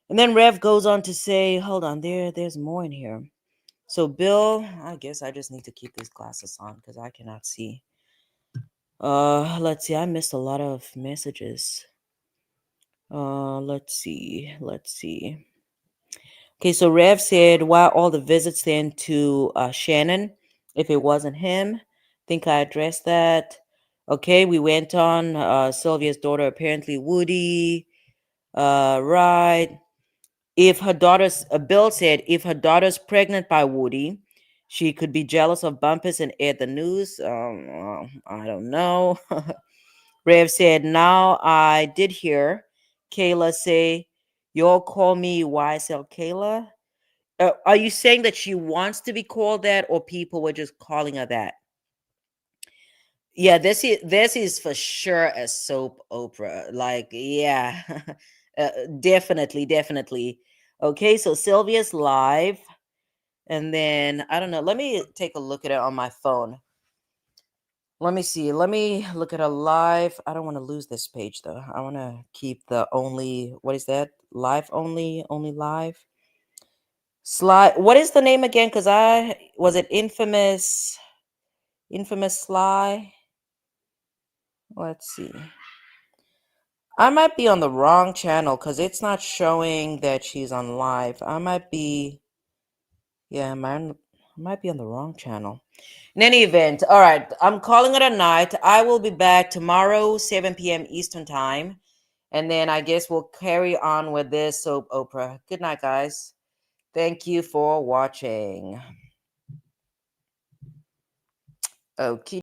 [SPEAKER 1] And then Rev goes on to say, hold on, there's more in here. So Bill, I guess I just need to keep these glasses on because I cannot see. Let's see. I missed a lot of messages. Let's see. Okay, so Rev said, why all the visits then to Shannon if it wasn't him? Think I addressed that. Okay, we went on. Sylvia's daughter, apparently Woody. Right. If her daughter's, Bill said, if her daughter's pregnant by Woody, she could be jealous of Bumpus and air the news. I don't know. Rev said, now I did hear KAYLA say, y'all call me YSL KAYLA. Are you saying that she wants to be called that or people were just calling her that? Yeah, this is for sure a soap opera. Like, yeah, definitely. Okay, so Sylvia's live. And then, I don't know. Let me take a look at it on my phone. Let me see. Let me look at a live. I don't want to lose this page, though. I want to keep the only, what is that? Live only live. Sly. What is the name again? Because was it Infamous Sly? Let's see. I might be on the wrong channel because it's not showing that she's on live. I might be, yeah, I might be on the wrong channel. In any event, all right, I'm calling it a night. I will be back tomorrow, 7 p.m. Eastern time. And then I guess we'll carry on with this soap opera. Good night, guys. Thank you for watching. Okay.